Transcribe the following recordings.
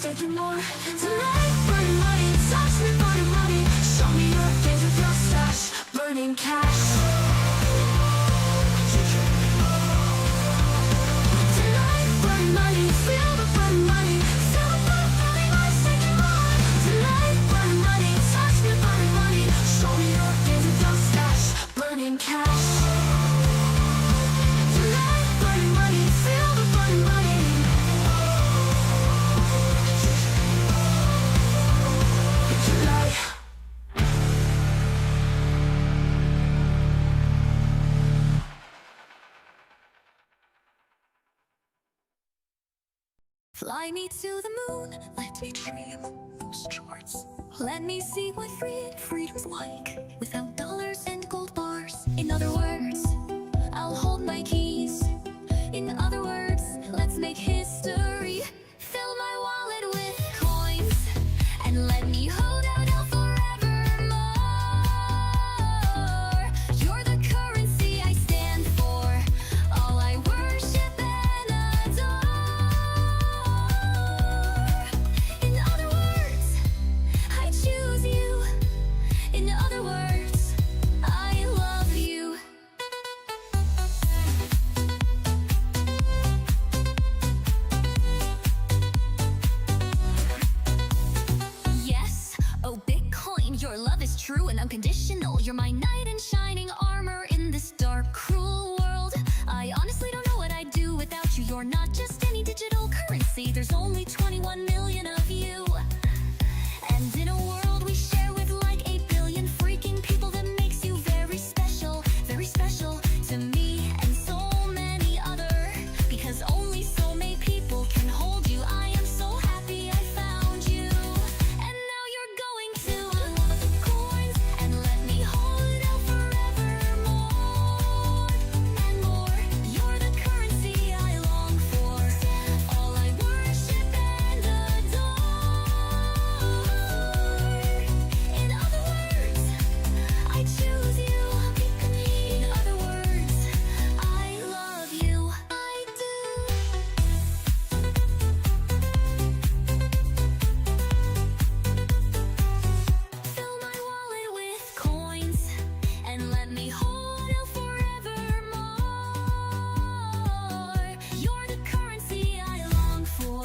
taking more. Tonight, burning money, touch me, burning money. Show me your games with your stash, burning cash. Tonight, burning money, feel the burning money. Feel the burning money, life's taking more. Tonight, burning money, touch me, burning money. Show me your games with your stash, burning cash. Tonight, burning money, feel the burning money. Fly me to the moon, let me dream those shorts. Let me see what freedom's like, without dollars and gold bars. In other words, I'll hold my keys. In other words, let's make history. Fill my wallet with coins, and let me hold out forevermore. You're the currency I stand for, all I worship and adore. In other words, I choose you. In other words, I love you. Yes, oh Bitcoin, your love is true and unconditional. You're my knight in shining armor in this dark, cruel world. I honestly don't know what I'd do without you. You're not just any digital currency. There's only 21 million of you. And in a world we share with like 8 billion freaking people, that makes you very special to me and so many other. Because only so many people can hold you. I am so happy I found you. And now you're going to coins, and let me hold out forevermore and more. You're the currency I long for, all I worship and adore. In other words, I choose you. In other words, I love you. I do. Fill my wallet with coins, and let me hold out forevermore. You're the currency I long for,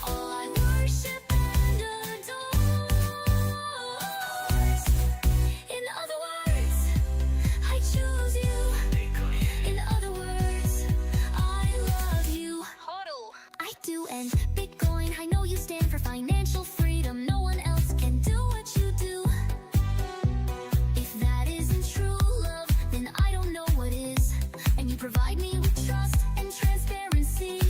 all I worship and adore. In other words, I choose you. In other words, I love you. Hodl. I do, and Bitcoin, I know you stand for financial freedom. No one else can do what you do. If that isn't true love, then I don't know what is. And you provide me with trust and transparency.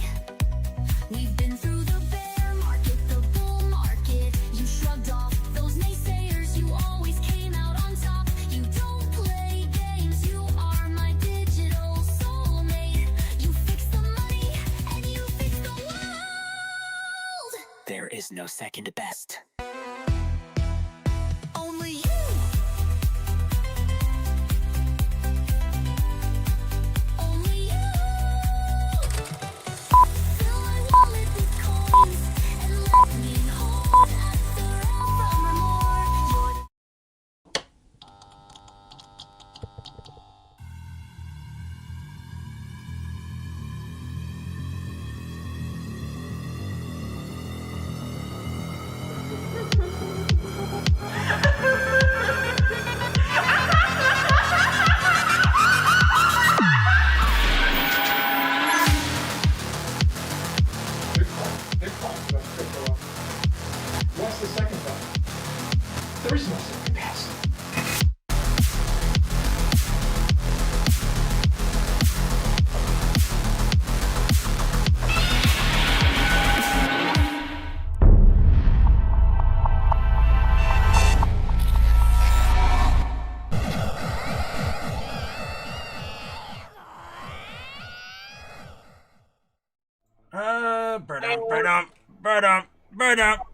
We've been through the bear market, the bull market. You shrugged off those naysayers, you always came out on top. You don't play games, you are my digital soulmate. You fix the money, and you fix the world. There is no second best. Only you. Only you. Fill my wallet with coins, and let me hold at forevermore. You're What's the second button? There is no second best.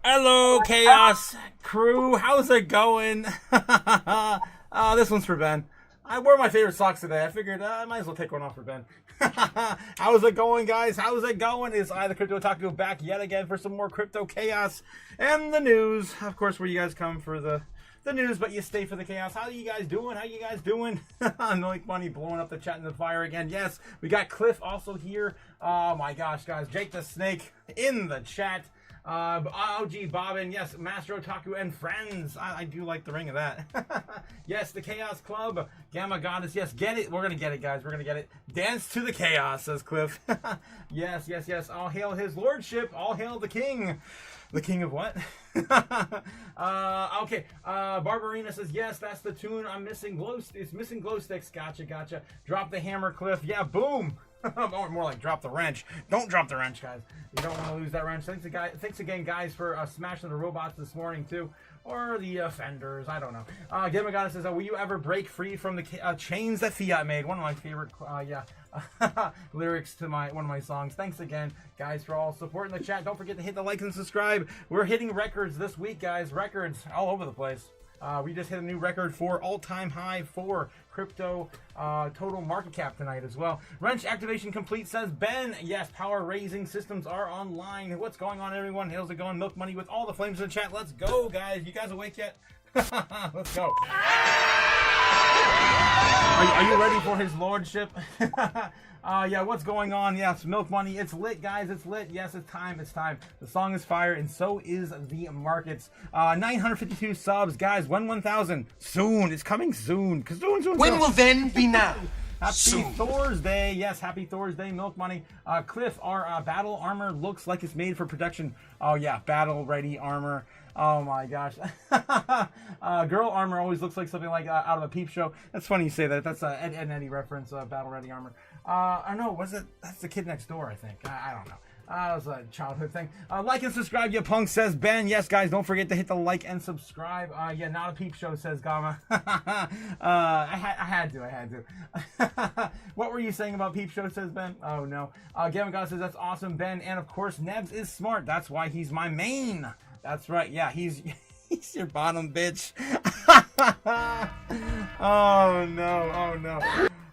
Hello, Chaos crew. How's it going? This one's for Ben. I wore my favorite socks today. I figured I might as well take one off for Ben. How's it going, guys? How's it going? It's I, the Crypto Otaku, back yet again for some more crypto chaos and the news. Of course, where you guys come for the news, but you stay for the chaos. How are you guys doing? How you guys doing? Like money blowing up the chat in the fire again. Yes, we got Cliff also here. Oh my gosh, guys. Jake the Snake in the chat. OG Bobbin, yes, Master Otaku and friends. I do like the ring of that. Yes, the Chaos Club, Gamma Goddess, yes, get it. We're gonna get it, guys. We're gonna get it. Dance to the chaos, says Cliff. Yes, yes, yes. All hail his lordship. All hail the king. The king of what? Okay. Barbarina says, yes, that's the tune. I'm missing it's missing glow sticks. Gotcha, gotcha. Drop the hammer, Cliff. Yeah, boom. More like drop the wrench. Don't drop the wrench, guys. You don't want to lose that wrench. Thanks again, guys, for smashing the robots this morning, too. Or the offenders. I don't know. Gamma Goddess says, will you ever break free from the chains that Fiat made? One of my favorite, lyrics to one of my songs. Thanks again, guys, for all supporting the chat. Don't forget to hit the like and subscribe. We're hitting records this week, guys. Records all over the place. We just hit a new record for all-time high for crypto total market cap tonight as well. Wrench activation complete, says Ben. Yes, power raising systems are online. What's going on, everyone? How's it going? Milk Money with all the flames in the chat. Let's go, guys. You guys awake yet? Let's go. Are you ready for his lordship? Yeah, what's going on? Yes, Milk Money. It's lit, guys. It's lit. Yes, it's time. It's time. The song is fire, and so is the markets. 952 subs, guys. 1,000 soon. It's coming soon. Soon. When will then be now? Happy Thursday. Yes, happy Thursday, Milk Money. Cliff, our battle armor looks like it's made for production. Oh, yeah, battle ready armor. Oh my gosh. Girl armor always looks like something like out of a Peep Show. That's funny you say that. That's a Ed Eddie reference, battle ready armor. I know, that's the kid next door, I think. I don't know. That was a childhood thing. Like and subscribe, you punk, says Ben. Yes, guys, don't forget to hit the like and subscribe. Yeah, not a Peep Show, says Gamma. I had to. What were you saying about Peep Show, says Ben? Oh, no. Gamma God says, that's awesome, Ben. And, of course, Nebs is smart. That's why he's my main. That's right. Yeah, he's your bottom bitch. Oh, no. Oh, no.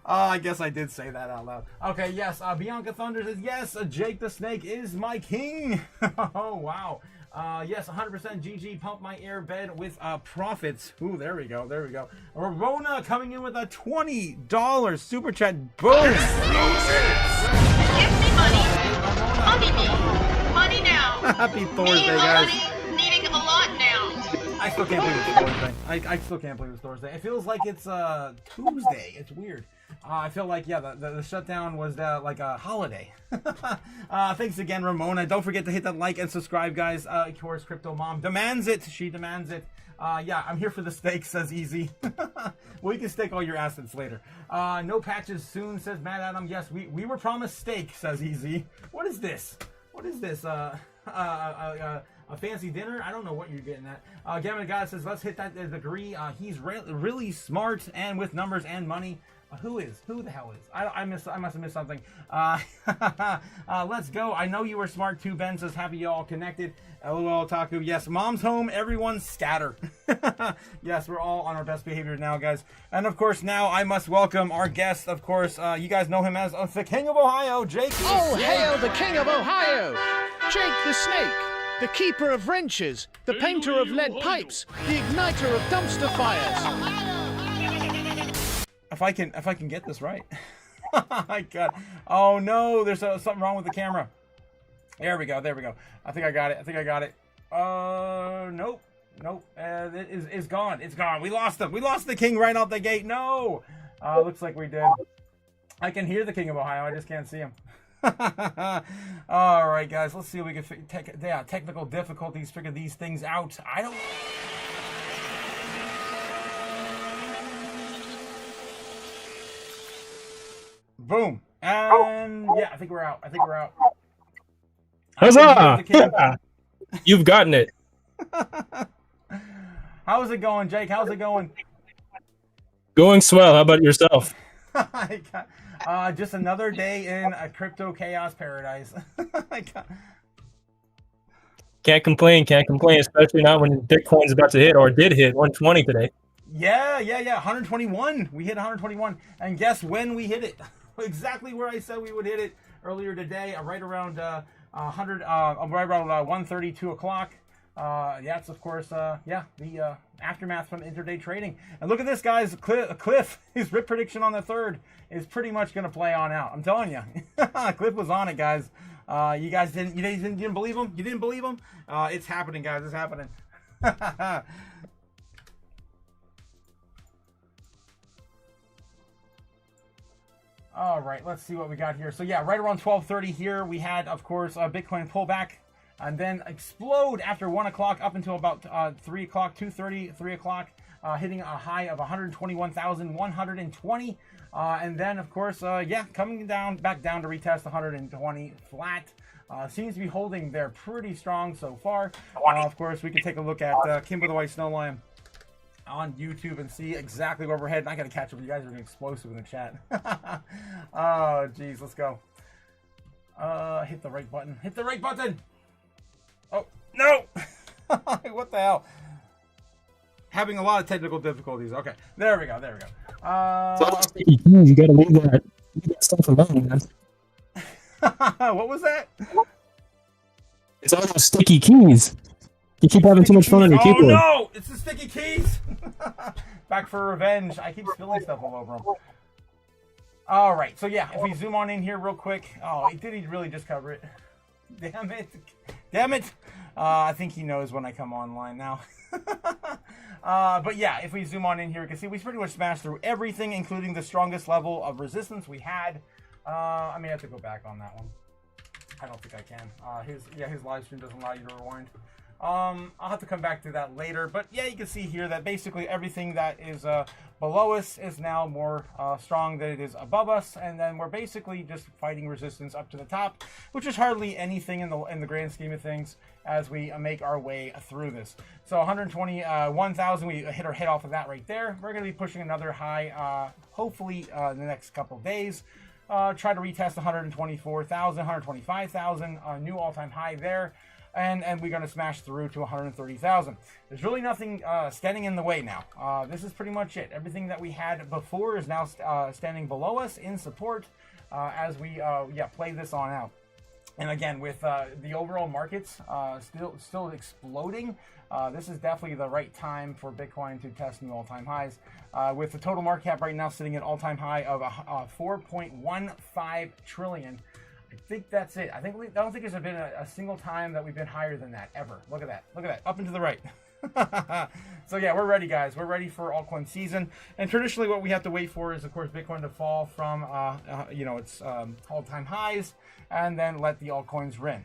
I guess I did say that out loud. Okay, yes, Bianca Thunder says, yes, Jake the Snake is my king. Oh, wow. Yes, 100% GG, pump my air bed with profits. Ooh, there we go. Ramona coming in with a $20 super chat. Boom. Give me money. Money now. Happy Thursday, guys. Needing a lot now. I still can't believe it's Thursday. I still can't believe it's Thursday. It feels like it's Tuesday. It's weird. I feel like, yeah, the shutdown was like a holiday. Thanks again, Ramona. Don't forget to hit that like and subscribe, guys. Of course, Crypto Mom demands it. She demands it. Yeah, I'm here for the steak, says Easy. We can stake all your assets later. No patches soon, says Mad Adam. Yes, we were promised steak, says Easy. What is this? What is this? A fancy dinner? I don't know what you're getting at. Gavin God says, let's hit that degree. He's really smart and with numbers and money. Who the hell is? I must have missed something. Let's go. I know you were smart too, Ben says, happy you all connected. LOL Otaku. Yes, mom's home. Everyone scatter. Yes, we're all on our best behavior now, guys. And of course, now I must welcome our guest. Of course, you guys know him as the King of Ohio, Jake. Oh, hail the King of Ohio! Jake the Snake, the keeper of wrenches, the painter of lead pipes, the igniter of dumpster fires. If I can get this right. My God. Oh no, there's something wrong with the camera. There we go. I think I got it. Nope. It's gone. It's gone. We lost him. We lost the king right out the gate. No. Looks like we did. I can hear the King of Ohio. I just can't see him. All right, guys. Let's see if we can technical difficulties, figure these things out. I don't. Boom. And yeah, I think we're out. Huzzah! You've gotten it. How's it going, Jake? How's it going? Going swell. How about yourself? Just another day in a crypto chaos paradise. Can't complain, especially not when Bitcoin's about to hit, or did hit 120 today. Yeah. 121. We hit 121, and guess when we hit it? Exactly where I said we would hit it earlier today, right around 100, right around 1:30, 2 o'clock. That's of course, the aftermath from intraday trading. And look at this, guys. Cliff, his rip prediction on the third is pretty much going to play on out. I'm telling you, Cliff was on it, guys. You guys didn't believe him? You didn't believe him? It's happening, guys. It's happening. All right, let's see what we got here. So yeah, right around 12:30 here, we had, of course, Bitcoin pullback, and then explode after 1 o'clock up until about 3 o'clock, 2:30, 3 o'clock, hitting a high of 121,120, and then of course, coming back down to retest 120 flat. Seems to be holding there pretty strong so far. Of course, we can take a look at Kimber the White Snow Lion on YouTube and see exactly where we're heading. I gotta catch up. You guys are getting explosive in the chat. Oh, geez, let's go. Hit the right button. Hit the right button. Oh no! What the hell? Having a lot of technical difficulties. Okay, there we go. There we go. You gotta leave that stuff alone, man. What was that? It's all those sticky keys. You keep having too much fun on your keyboard. Oh no! It's the sticky keys! Back for revenge. I keep spilling stuff all over them. Alright, so yeah, if we zoom on in here real quick. Oh, did he really just cover it? Damn it. Damn it! I think he knows when I come online now. But yeah, if we zoom on in here, you can see we pretty much smashed through everything, including the strongest level of resistance we had. I may have to go back on that one. I don't think I can. His live stream doesn't allow you to rewind. I'll have to come back to that later, but yeah, you can see here that basically everything that is below us is now more strong than it is above us, and then we're basically just fighting resistance up to the top, which is hardly anything in the grand scheme of things as we make our way through this. So 121,000, we hit our head off of that right there. We're going to be pushing another high, hopefully in the next couple of days. Try to retest 124,000, 125,000, new all-time high there. And we're going to smash through to 130,000. There's really nothing standing in the way now. This is pretty much it. Everything that we had before is now standing below us in support as we play this on out. And again, with the overall markets still exploding, this is definitely the right time for Bitcoin to test new all-time highs. With the total market cap right now sitting at all-time high of 4.15 trillion. I think that's it. I don't think there's been a single time that we've been higher than that ever. Look at that. Look at that. Up and to the right. So yeah, we're ready, guys. We're ready for altcoin season. And traditionally, what we have to wait for is, of course, Bitcoin to fall from its all-time highs, and then let the altcoins run.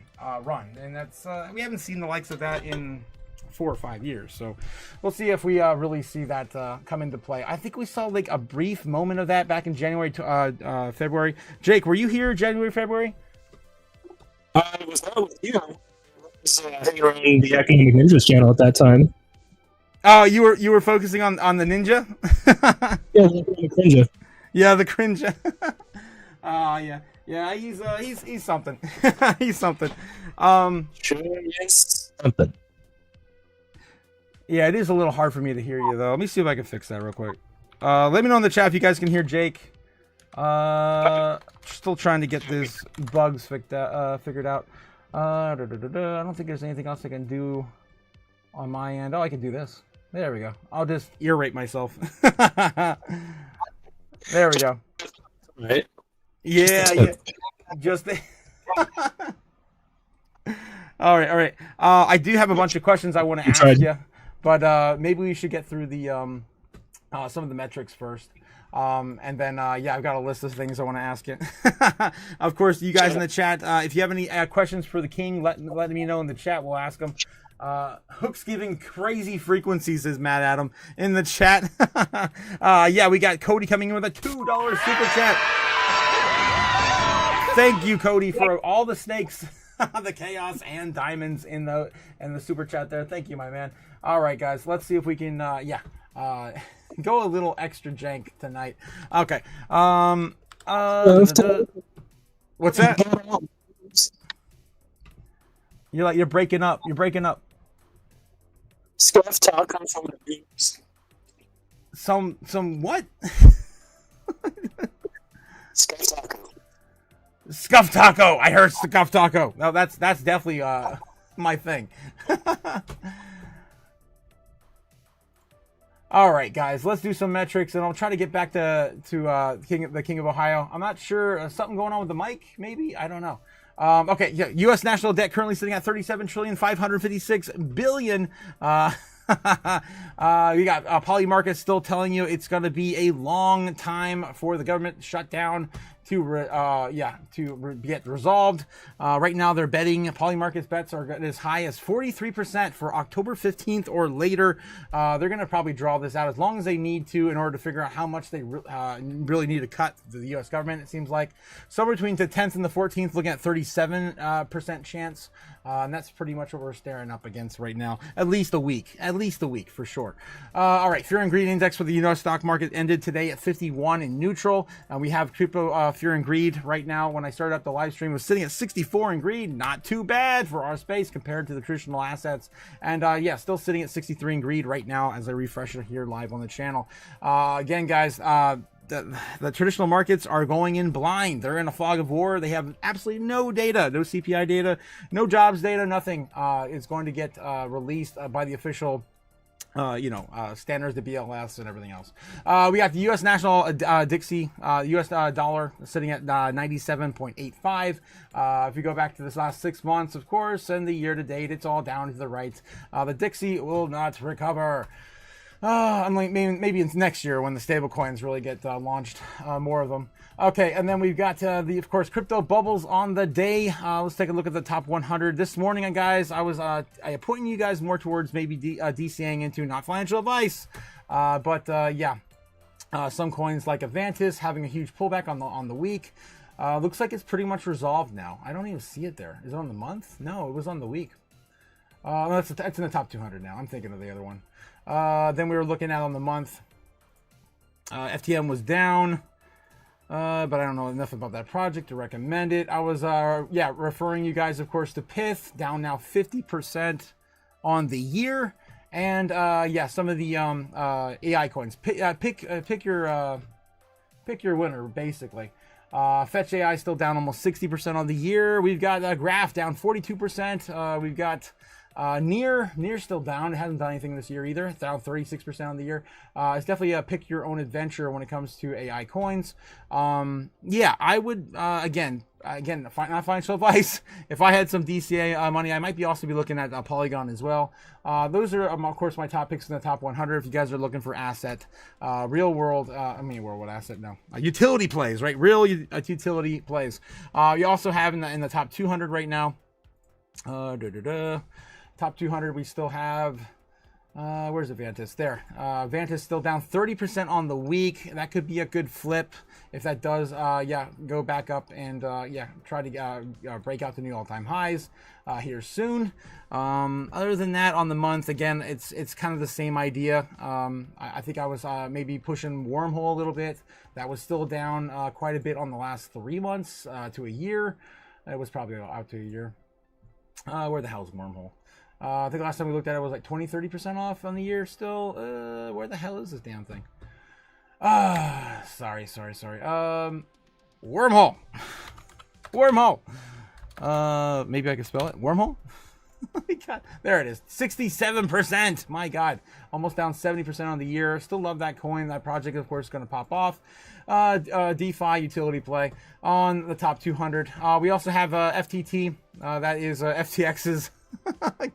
And that's we haven't seen the likes of that in 4 or 5 years. So we'll see if we really see that come into play. I think we saw like a brief moment of that back in January to February. Jake, were you here January, February? I was not with you. I was hanging around the Academic Ninjas channel at that time. Oh, you were focusing on the ninja? Yeah, the Crinja. Yeah, the Crinja. Yeah, he's something. He's something. Sure is something. Yeah, it is a little hard for me to hear you, though. Let me see if I can fix that real quick. Let me know in the chat if you guys can hear Jake. Still trying to get these bugs figured out. I don't think there's anything else I can do on my end. Oh, I can do this. There we go. I'll just ear rape myself. There we go. Right. Yeah. Just... All right. I do have a bunch of questions I want to ask you. But maybe we should get through the some of the metrics first. And then, I've got a list of things I want to ask you. Of course, you guys in the chat, if you have any questions for the king, let me know in the chat. We'll ask them. Hook's giving crazy frequencies, says Matt Adam in the chat. We got Cody coming in with a $2 super chat. Thank you, Cody, for all the snakes, the chaos, and diamonds in the super chat there. Thank you, my man. All right, guys, let's see if we can, go a little extra jank tonight. Okay. What's that? You're breaking up. You're breaking up. Scuff talk on some of the beams. some what? Scuff taco. Scuff taco. I heard scuff taco. No, that's definitely my thing. All right, guys, let's do some metrics, and I'll try to get back to the King of Ohio. I'm not sure, something going on with the mic, maybe? I don't know. Okay, yeah, U.S. national debt currently sitting at $37,556 billion. We got Poly Market still telling you it's going to be a long time for the government shutdown to get resolved. Right now, they're betting, Poly Market's bets are as high as 43% for October 15th or later. They're going to probably draw this out as long as they need to in order to figure out how much they really need to cut to the U.S. government, it seems like. Somewhere between the 10th and the 14th, looking at 37% chance. And that's pretty much what we're staring up against right now. At least a week for sure. All right, Fear and Greed Index for the U.S. stock market ended today at 51 in neutral. We have crypto Fear and Greed right now. When I started up the live stream, was sitting at 64 in greed. Not too bad for our space compared to the traditional assets. And yeah, still sitting at 63 in greed right now as I refresh it here live on the channel. Again, guys, the traditional markets are going in blind. They're in a fog of war. They have absolutely no data, no CPI data, no jobs data, nothing is going to get released by the official standards, the BLS and everything else. We got the U.S. national Dixie, U.S. dollar sitting at 97.85. If you go back to this last 6 months, of course, and the year to date, it's all down to the right. The Dixie will not recover. I'm like, maybe it's next year when the stable coins really get launched, more of them. Okay, and then we've got of course, crypto bubbles on the day. Let's take a look at the top 100. This morning, guys, I was pointing you guys more towards maybe DCAing into not financial advice, but some coins like Avantis having a huge pullback on the week. Looks like it's pretty much resolved now. I don't even see it there. Is it on the month? No, it was on the week. That's in the top 200 now. I'm thinking of the other one. Then we were looking at on the month. FTM was down, but I don't know enough about that project to recommend it. I was, referring you guys, of course, to Pith, down now 50% on the year. And, some of the AI coins. Pick your winner, basically. Fetch AI still down almost 60% on the year. We've got Graph down 42%. We've got Near still down. It hasn't done anything this year either. Down 36% on the year. It's definitely a pick your own adventure when it comes to AI coins. I would again, not financial advice. If I had some DCA money, I might also be looking at Polygon as well. Those are, of course, my top picks in the top 100. If you guys are looking for asset, real world, what asset? No, utility plays, right? Real utility plays. You also have in the top 200 right now. Top 200, we still have, where's Avantis? There. Avantis still down 30% on the week. That could be a good flip if that does, go back up and, try to break out the new all-time highs here soon. Other than that, on the month, again, it's kind of the same idea. I think I was maybe pushing Wormhole a little bit. That was still down quite a bit on the last 3 months to a year. It was probably out to a year. Where the hell is Wormhole? I think last time we looked at it was like 20-30% off on the year still. Where the hell is this damn thing? Sorry. Wormhole. Maybe I can spell it. Wormhole? There it is. 67%. My God. Almost down 70% on the year. Still love that coin. That project, of course, is going to pop off. DeFi utility play on the top 200. We also have FTT. That is FTX's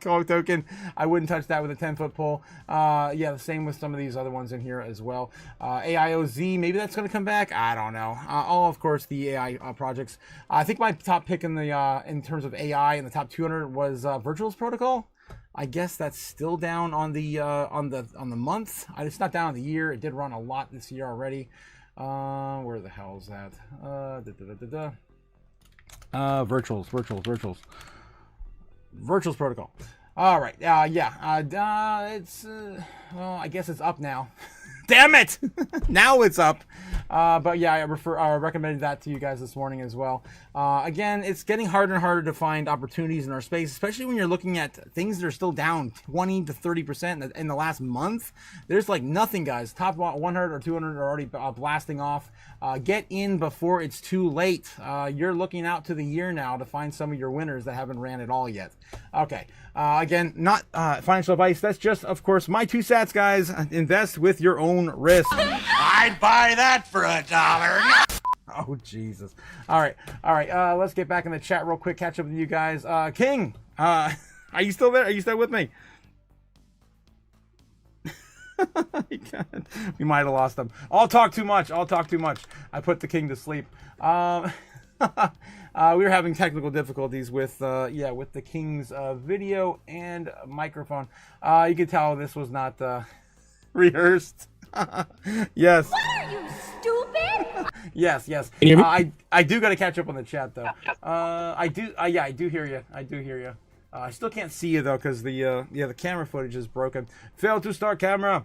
token. I wouldn't touch that with a 10-foot pole. The same with some of these other ones in here as well. AIOZ, maybe that's going to come back. I don't know. All, of course, the AI projects. I think my top pick in the in terms of AI in the top 200 was Virtual's Protocol. I guess that's still down on the month. It's not down on the year. It did run a lot this year already. Where the hell is that? Virtual's Protocol. All right. It's well, I guess it's up now. Damn it! Now it's up. But yeah, I recommended that to you guys this morning as well. Again, it's getting harder and harder to find opportunities in our space, especially when you're looking at things that are still down 20 to 30% in the last month. There's like nothing, guys. Top 100 or 200 are already blasting off. Get in before it's too late. You're looking out to the year now to find some of your winners that haven't ran at all yet. Okay. Again, not financial advice. That's just, of course, my 2 cents, guys. Invest with your own risk. I'd buy that for $1. Oh, Jesus. All right. Let's get back in the chat real quick. Catch up with you guys. King, are you still there? Are you still with me? We might have lost him. I'll talk too much. I put the king to sleep. We were having technical difficulties with the king's video and microphone. You can tell this was not rehearsed. Yes. What are you, stupid? Yes. Can you hear me? I do got to catch up on the chat though. I do hear you. I still can't see you though because the camera footage is broken. Failed to start camera.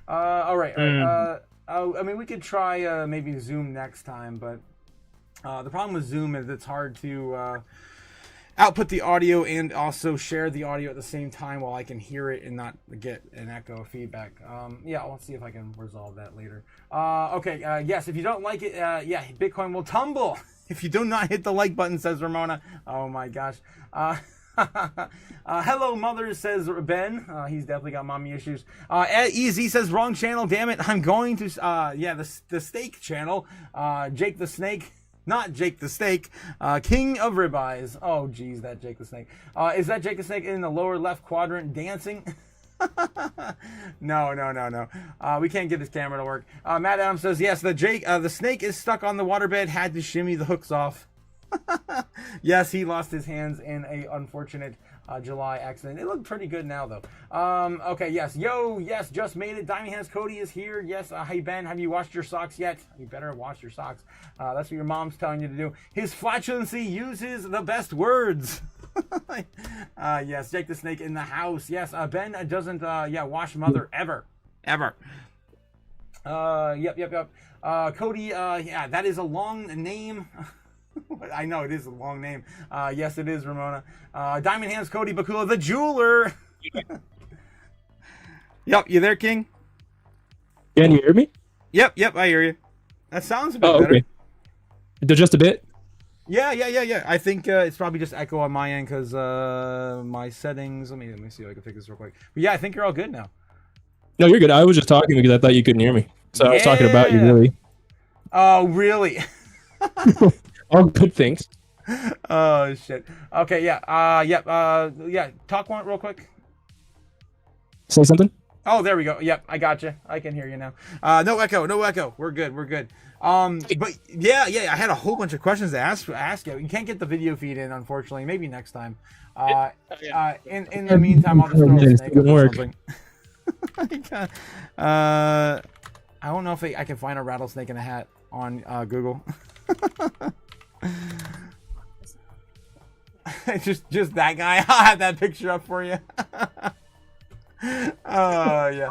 All right. I mean, we could try maybe Zoom next time, but the problem with Zoom is it's hard to output the audio and also share the audio at the same time while I can hear it and not get an echo feedback. Yeah, let's see if I can resolve that later. Okay, yes, if you don't like it, yeah, Bitcoin will tumble if you do not hit the like button, says Ramona. Oh my gosh. Hello, mother, says Ben. He's definitely got mommy issues. Easy says wrong channel. Damn it! I'm going to the steak channel. Jake the Snake, not Jake the Steak. King of Ribeyes. Oh, geez, that Jake the Snake. Is that Jake the Snake in the lower left quadrant dancing? No. We can't get his camera to work. Matt Adams says yes. The snake is stuck on the waterbed. Had to shimmy the hooks off. Yes, he lost his hands in a unfortunate July accident. It looked pretty good now though. Okay, yes, just made it. Diamond Hands Cody is here. Yes, hey Ben, have you washed your socks yet? You better wash your socks. That's what your mom's telling you to do. His flatulency uses the best words. Yes, Jake the Snake in the house. Yes, Ben doesn't wash mother ever. Yep. Cody, yeah, that is a long name. I know it is a long name. Yes, it is, Ramona. Diamond Hands Cody Bakula, the jeweler. Yep, you there, King? Can you hear me? Yep, I hear you. That sounds a bit better. Okay. Just a bit? Yeah. I think it's probably just echo on my end because my settings. Let me see if I can fix this real quick. But yeah, I think you're all good now. No, you're good. I was just talking because I thought you couldn't hear me. So I was talking about you, really. Oh, really? All good things. Oh, shit. Okay, yeah. Talk one real quick. Say something? Oh, there we go. Yep, I got you. I can hear you now. No echo. We're good. But yeah, I had a whole bunch of questions to ask you. You can't get the video feed in, unfortunately. Maybe next time. In the meantime, I'll just throw a snake or something. I don't know if I can find a rattlesnake in a hat on Google. just that guy. I'll have that picture up for you. Oh yeah.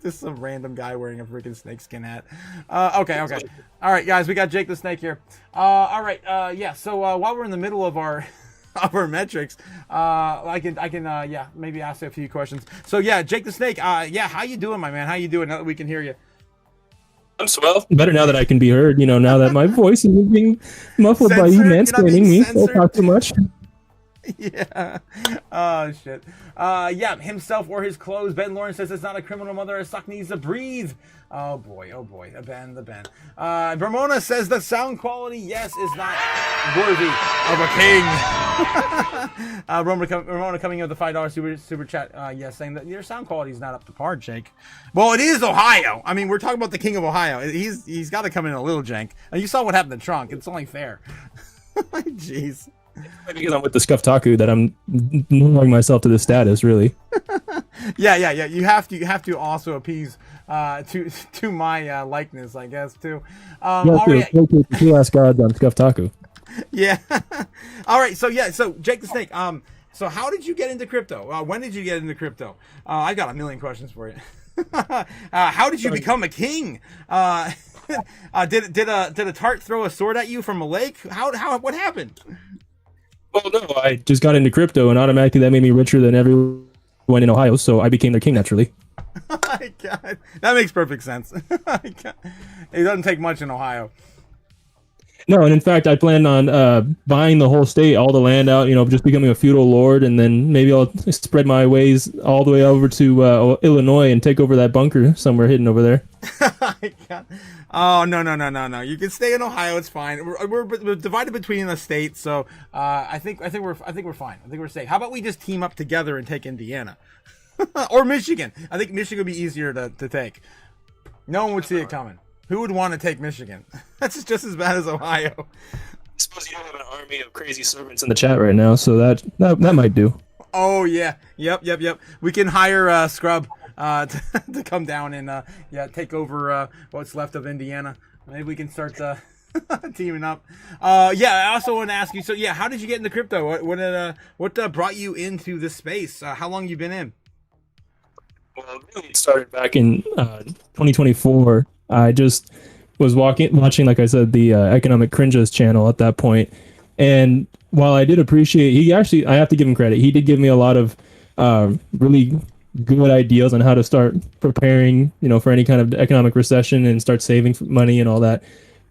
Just some random guy wearing a freaking snakeskin hat. Okay. All right, guys, we got Jake the Snake here. All right. Yeah. So while we're in the middle of our metrics, I can maybe ask you a few questions. So yeah, Jake the Snake. Yeah, how you doing, my man? How you doing? Now that we can hear you. I'm swell. Better now that I can be heard. Now that my voice is being muffled by you mansplaining me. Don't talk too much. Yeah. Oh shit. Yeah, himself or his clothes. Ben Lawrence says it's not a criminal mother. A suck needs to breathe. Oh boy. The Ben. Ramona says the sound quality, yes, is not worthy of a king. Ramona coming in with the $5 super chat. Yes, saying that your sound quality is not up to par, Jake. Well, it is Ohio. I mean, we're talking about the king of Ohio. He's got to come in a little jank. And you saw what happened to Trunk. It's only fair. Jeez. Because I'm with the Scufftaku that I'm lowering myself to this status, really. Yeah. You have to also appease to my likeness, I guess, too. The two last gods on Scufftaku. Yeah. All right. So Jake the Snake. So how did you get into crypto? When did you get into crypto? I got a million questions for you. How did you become a king? Did a tart throw a sword at you from a lake? What happened? Well, no, I just got into crypto, and automatically that made me richer than everyone in Ohio, so I became their king naturally. Oh my God. That makes perfect sense. It doesn't take much in Ohio. No, and in fact, I planned on buying the whole state, all the land out, just becoming a feudal lord, and then maybe I'll spread my ways all the way over to Illinois and take over that bunker somewhere hidden over there. Oh, no. You can stay in Ohio. It's fine. We're divided between the states, so I think we're fine. I think we're safe. How about we just team up together and take Indiana or Michigan? I think Michigan would be easier to take. No one would see it coming. Who would want to take Michigan? That's just as bad as Ohio. I suppose you don't have an army of crazy servants in the chat right now, so that might do. Oh yeah, yep. We can hire Scrub to come down and take over what's left of Indiana. Maybe we can start teaming up. I also want to ask you. So yeah, how did you get into crypto? What brought you into this space? How long you been in? Well, really, it started back in 2024. I just was watching, like I said, the Economic Cringes channel at that point. And while I did appreciate, I have to give him credit. He did give me a lot of really good ideas on how to start preparing, for any kind of economic recession and start saving money and all that.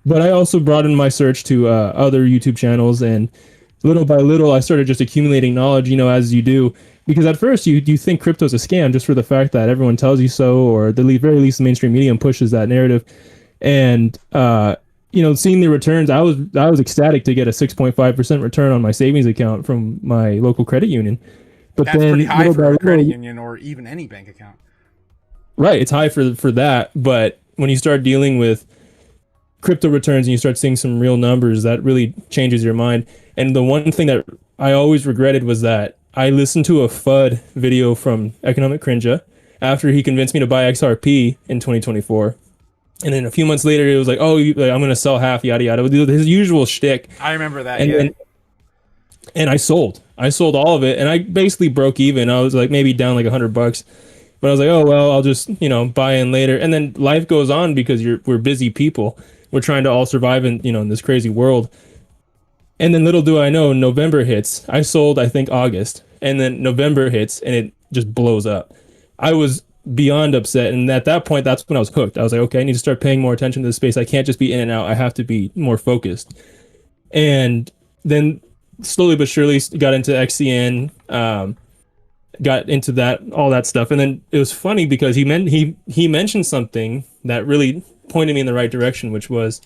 But I also broadened my search to other YouTube channels, and little by little, I started just accumulating knowledge, as you do. Because at first you think crypto's a scam just for the fact that everyone tells you so, or the very least the mainstream media pushes that narrative. And seeing the returns, I was ecstatic to get a 6.5% return on my savings account from my local credit union. But that's then pretty high for a credit union or even any bank account. Right, it's high for that, but when you start dealing with crypto returns and you start seeing some real numbers, that really changes your mind. And the one thing that I always regretted was that I listened to a FUD video from Economic Cringe after he convinced me to buy XRP in 2024. And then a few months later, it was like, oh, I'm going to sell half, yada, yada. His usual shtick. I remember that, and I sold all of it, and I basically broke even. I was like maybe down like $100, but I was like, oh, well, I'll just, buy in later. And then life goes on because we're busy people. We're trying to all survive in this crazy world. And then little do I know, November hits. I sold, I think, August. And then November hits, and it just blows up. I was beyond upset. And at that point, that's when I was hooked. I was like, okay, I need to start paying more attention to this space. I can't just be in and out. I have to be more focused. And then slowly but surely got into XCN, got into all that stuff. And then it was funny because he mentioned something that really pointed me in the right direction, which was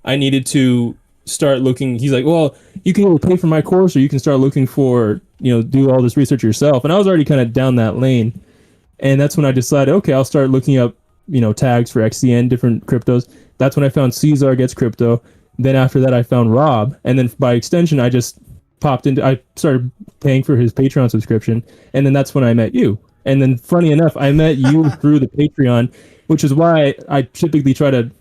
I needed to start looking. He's like, well, you can either pay for my course or you can start looking for, do all this research yourself. And I was already kind of down that lane. And that's when I decided, okay, I'll start looking up, tags for XCN, different cryptos. That's when I found Caesar Gets Crypto. Then after that, I found Rob. And then by extension, I just I started paying for his Patreon subscription. And then that's when I met you. And then funny enough, I met you through the Patreon, which is why I typically try to,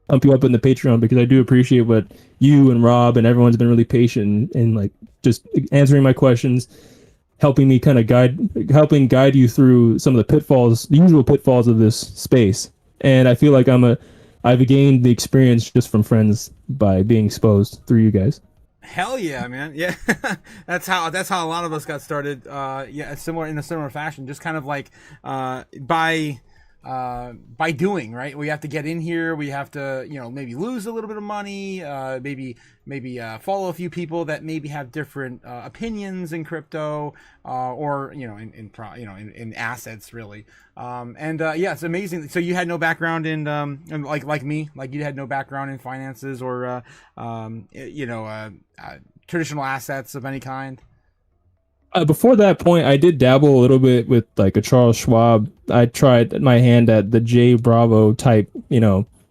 pump you up in the Patreon, because I do appreciate what you and Rob and everyone's been really patient and like just answering my questions, helping me kind of guide you through some of the usual pitfalls of this space. And I feel like I've gained the experience just from friends by being exposed through you guys. Hell yeah, man. Yeah. that's how a lot of us got started. In a similar fashion, just kind of like by doing, right? We have to get in here. We have to, maybe lose a little bit of money, maybe follow a few people that maybe have different opinions in crypto, or in assets, really. It's amazing. So you had no background in like me, like you had no background in finances or traditional assets of any kind. Before that point, I did dabble a little bit with like a Charles Schwab. I tried my hand at the J Bravo type,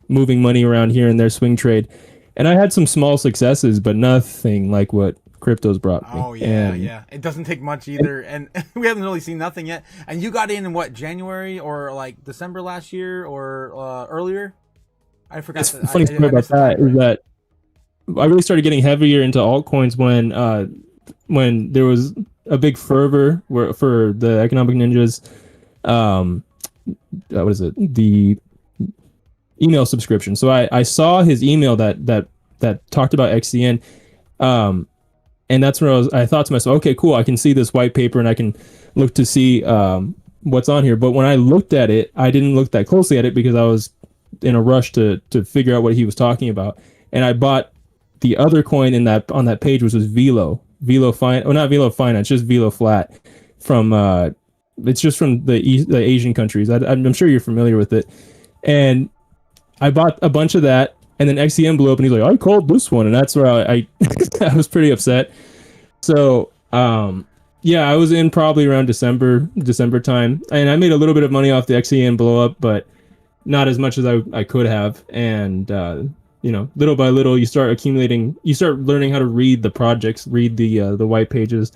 moving money around here and there, swing trade. And I had some small successes, but nothing like what crypto's brought me. Oh, yeah. It doesn't take much either. And we haven't really seen nothing yet. And you got in what, January or like December last year or earlier? I forgot. The funny thing about that is that I really started getting heavier into altcoins when when there was a big fervor for the economic ninjas, what is it? The email subscription. So I saw his email that talked about XCN, and that's where I thought to myself, okay, cool, I can see this white paper and I can look to see what's on here. But when I looked at it, I didn't look that closely at it because I was in a rush to figure out what he was talking about. And I bought the other coin on that page, which was Velo not Velo Finance, just Velo Flat from it's just from the Asian countries. I'm sure you're familiar with it. And I bought a bunch of that, and then XCM blew up, and he's like, I called this one, and that's where I I was pretty upset. So yeah, I was in probably around December time, and I made a little bit of money off the XCM blow up, but not as much as I could have. And you know, little by little, you start accumulating, you start learning how to read the projects, read the white pages,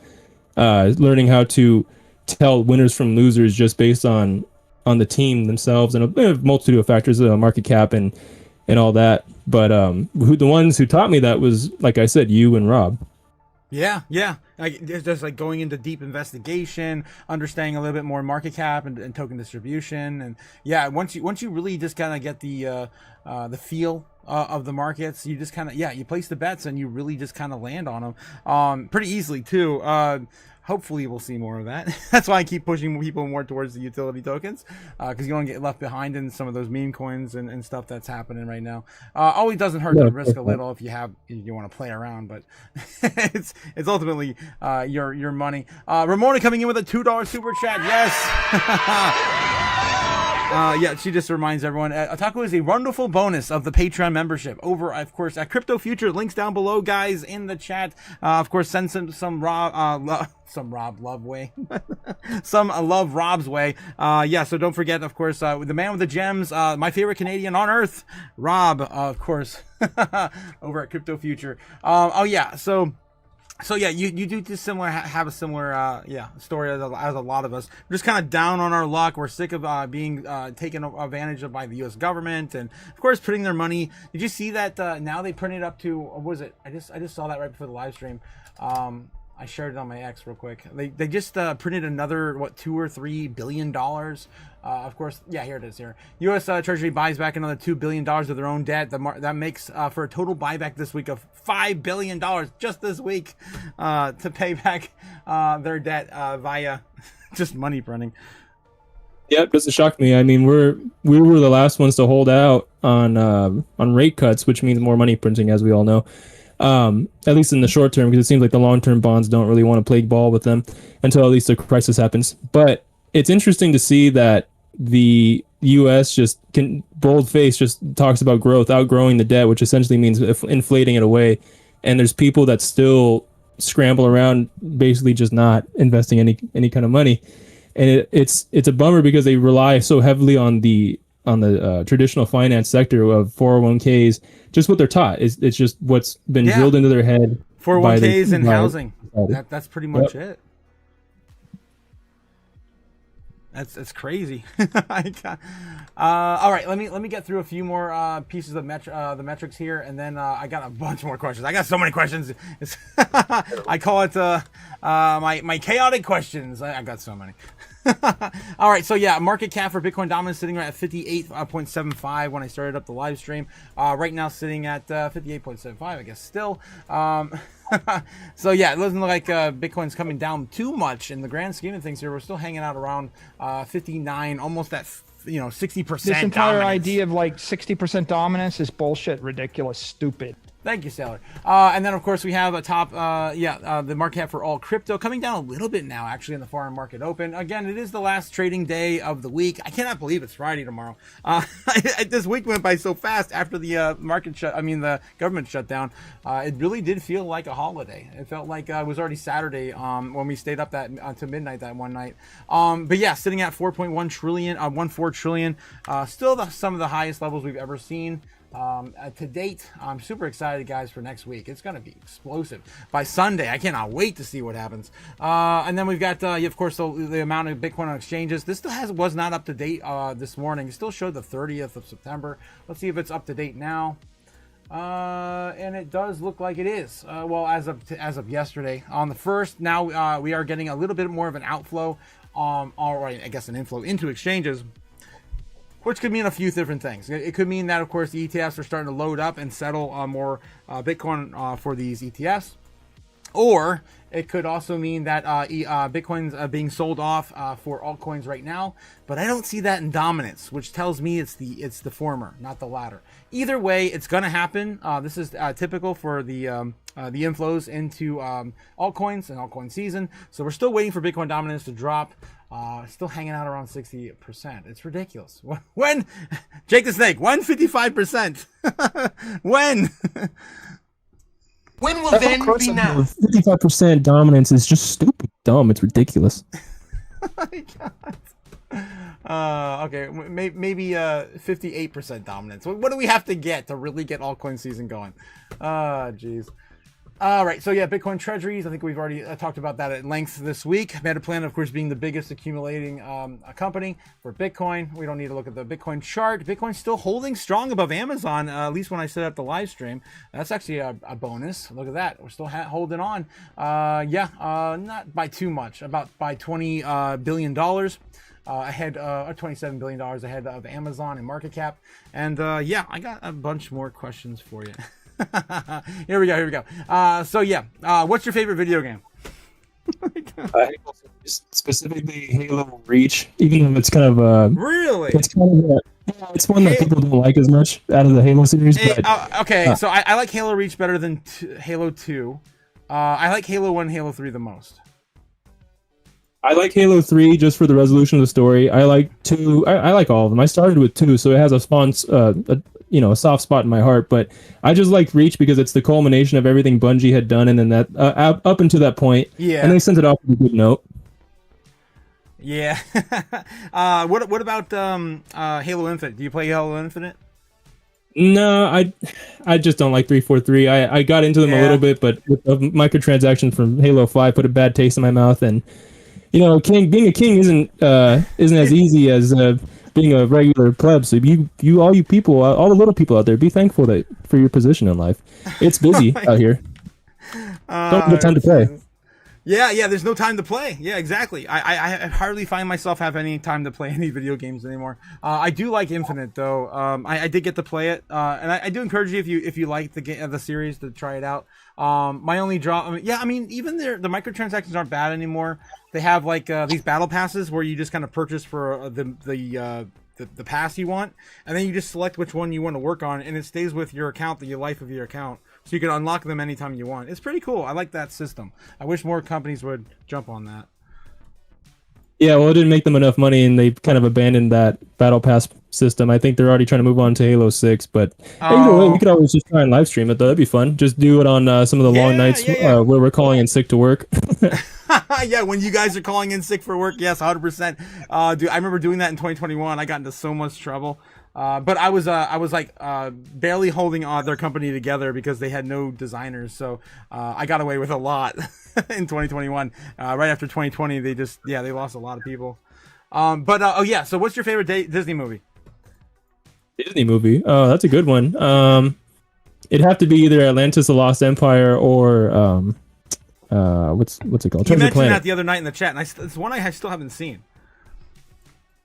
learning how to tell winners from losers just based on the team themselves and a multitude of factors, market cap and all that. But the ones who taught me that was, like I said, you and Rob. Yeah. Like, it's just like going into deep investigation, understanding a little bit more market cap and token distribution, and yeah, once you really just kind of get the feel of the markets, you just kind of you place the bets and you really just kind of land on them pretty easily too. Hopefully we'll see more of that. That's why I keep pushing people more towards the utility tokens, because you don't get left behind in some of those meme coins and stuff that's happening right now. Always doesn't hurt to risk a little if you want to play around, but it's ultimately your money. Ramona coming in with a $2 super chat. Yes. Yeah, she just reminds everyone, Otaku is a wonderful bonus of the Patreon membership over, of course, at Crypto Future. Links down below, guys, in the chat. Of course, send some Rob Love way. Some love Rob's way. Yeah, so don't forget, of course, the man with the gems, my favorite Canadian on earth, Rob, of course, over at Crypto Future. Oh, yeah, so yeah, you do have a similar story as a lot of us. We're just kind of down on our luck. We're sick of being taken advantage of by the U.S. government, and of course putting their money. Did you see that now they printed up to, what was it? I just saw that right before the live stream. I shared it on my X real quick. They just printed another $2 or $3 billion. Of course, yeah, here it is. Here, U.S. Treasury buys back another $2 billion of their own debt. That makes for a total buyback this week of $5 billion just this week to pay back their debt via just money printing. Yep, doesn't shock me. I mean, we were the last ones to hold out on rate cuts, which means more money printing, as we all know. At least in the short term, because it seems like the long-term bonds don't really want to play ball with them until at least a crisis happens. But it's interesting to see that the U.S. just bold-faced just talks about growth, outgrowing the debt, which essentially means inflating it away. And there's people that still scramble around, basically just not investing any kind of money. And it's a bummer because they rely so heavily on the traditional finance sector of 401ks. Just what they're taught. It's just what's been drilled into their head. 401ks and housing. That's pretty much it. That's crazy. All right, let me get through a few more pieces of the metrics here, and then I got a bunch more questions. I got so many questions. I call it my chaotic questions. I got so many. All right, so yeah, market cap for Bitcoin dominance sitting right at 58.75 when I started up the live stream. Right now sitting at 58.75, I guess still. So yeah, it doesn't look like Bitcoin's coming down too much in the grand scheme of things here. We're still hanging out around 59, almost at 60%. This entire idea of like 60% dominance is bullshit, ridiculous, stupid. Thank you, Sailor. And then, of course, we have a top, the market cap for all crypto coming down a little bit now, actually, in the foreign market open. Again, it is the last trading day of the week. I cannot believe it's Friday tomorrow. This week went by so fast after the the government shutdown. It really did feel like a holiday. It felt like it was already Saturday when we stayed up to midnight that one night. But yeah, sitting at 4.1 trillion, 1.4 trillion, still some of the highest levels we've ever seen. To date. I'm super excited, guys, for next week. It's going to be explosive by Sunday. I cannot wait to see what happens. And then we've got, of course, the amount of Bitcoin on exchanges. This still was not up to date this morning. It still showed the 30th of September. Let's see if it's up to date now. And it does look like it is. Well, as of yesterday, on the 1st, now we are getting a little bit more of an outflow, or I guess an inflow into exchanges, which could mean a few different things. It could mean that, of course, the ETFs are starting to load up and settle on more Bitcoin for these ETFs. Or it could also mean that Bitcoin's being sold off for altcoins right now, but I don't see that in dominance, which tells me it's the former, not the latter. Either way, it's gonna happen. This is typical for the inflows into altcoins and altcoin season. So we're still waiting for Bitcoin dominance to drop. Still hanging out around 60%. It's ridiculous. When Jake the Snake, when 55%? When? When will then be now? 55% dominance is just stupid dumb. It's ridiculous. Oh my God. Okay, maybe 58% dominance. What do we have to get to really get altcoin season going? Jeez. All right, so yeah, Bitcoin treasuries. I think we've already talked about that at length this week. Metaplan, of course, being the biggest accumulating company for Bitcoin. We don't need to look at the Bitcoin chart. Bitcoin's still holding strong above Amazon, at least when I set up the live stream. That's actually a bonus. Look at that. We're still holding on. Not by too much, about by $20 billion. Ahead, $27 billion ahead of Amazon in market cap. And yeah, I got a bunch more questions for you. Here we go. So yeah, what's your favorite video game? Specifically Halo Reach, even though it's kind of really, it's kind of it's one that people don't like as much out of the Halo series. But, okay, so I like Halo Reach better than Halo 2. I like Halo 1 and Halo 3 the most. I like Halo 3 just for the resolution of the story. I like 2. I like all of them. I started with 2, so it has a soft spot in my heart. But I just like Reach because it's the culmination of everything Bungie had done, and then that up until that point. Yeah. And they sent it off with a good note. Yeah. What about Halo Infinite? Do you play Halo Infinite? No, I just don't like 343. I got into them a little bit, but with the microtransactions from Halo 5 put a bad taste in my mouth, and being a king isn't as easy as being a regular pleb. So all you people, all the little people out there, be thankful for your position in life. It's busy out here. Don't have time to play. Yeah, there's no time to play. Yeah, exactly. I hardly find myself have any time to play any video games anymore. I do like Infinite though. I did get to play it, and I do encourage you if you like the series to try it out. My only draw, even the microtransactions aren't bad anymore. They have like these battle passes where you just kind of purchase for the pass you want, and then you just select which one you want to work on, and it stays with your account, the life of your account. So you can unlock them anytime you want. It's pretty cool. I like that system. I wish more companies would jump on that. Yeah, well, it didn't make them enough money, and they kind of abandoned that Battle Pass system. I think they're already trying to move on to Halo 6, but either way, we could always just try and live stream it, though. That'd be fun. Just do it on some of the long nights where we're calling in sick to work. Yeah, when you guys are calling in sick for work, yes, 100%. Dude, I remember doing that in 2021. I got into so much trouble. But I was barely holding their company together because they had no designers. So I got away with a lot in 2021. Right after 2020, they lost a lot of people. So what's your favorite Disney movie? Disney movie? Oh, that's a good one. It'd have to be either Atlantis: The Lost Empire or what's it called? You mentioned that the other night in the chat, and it's one I still haven't seen.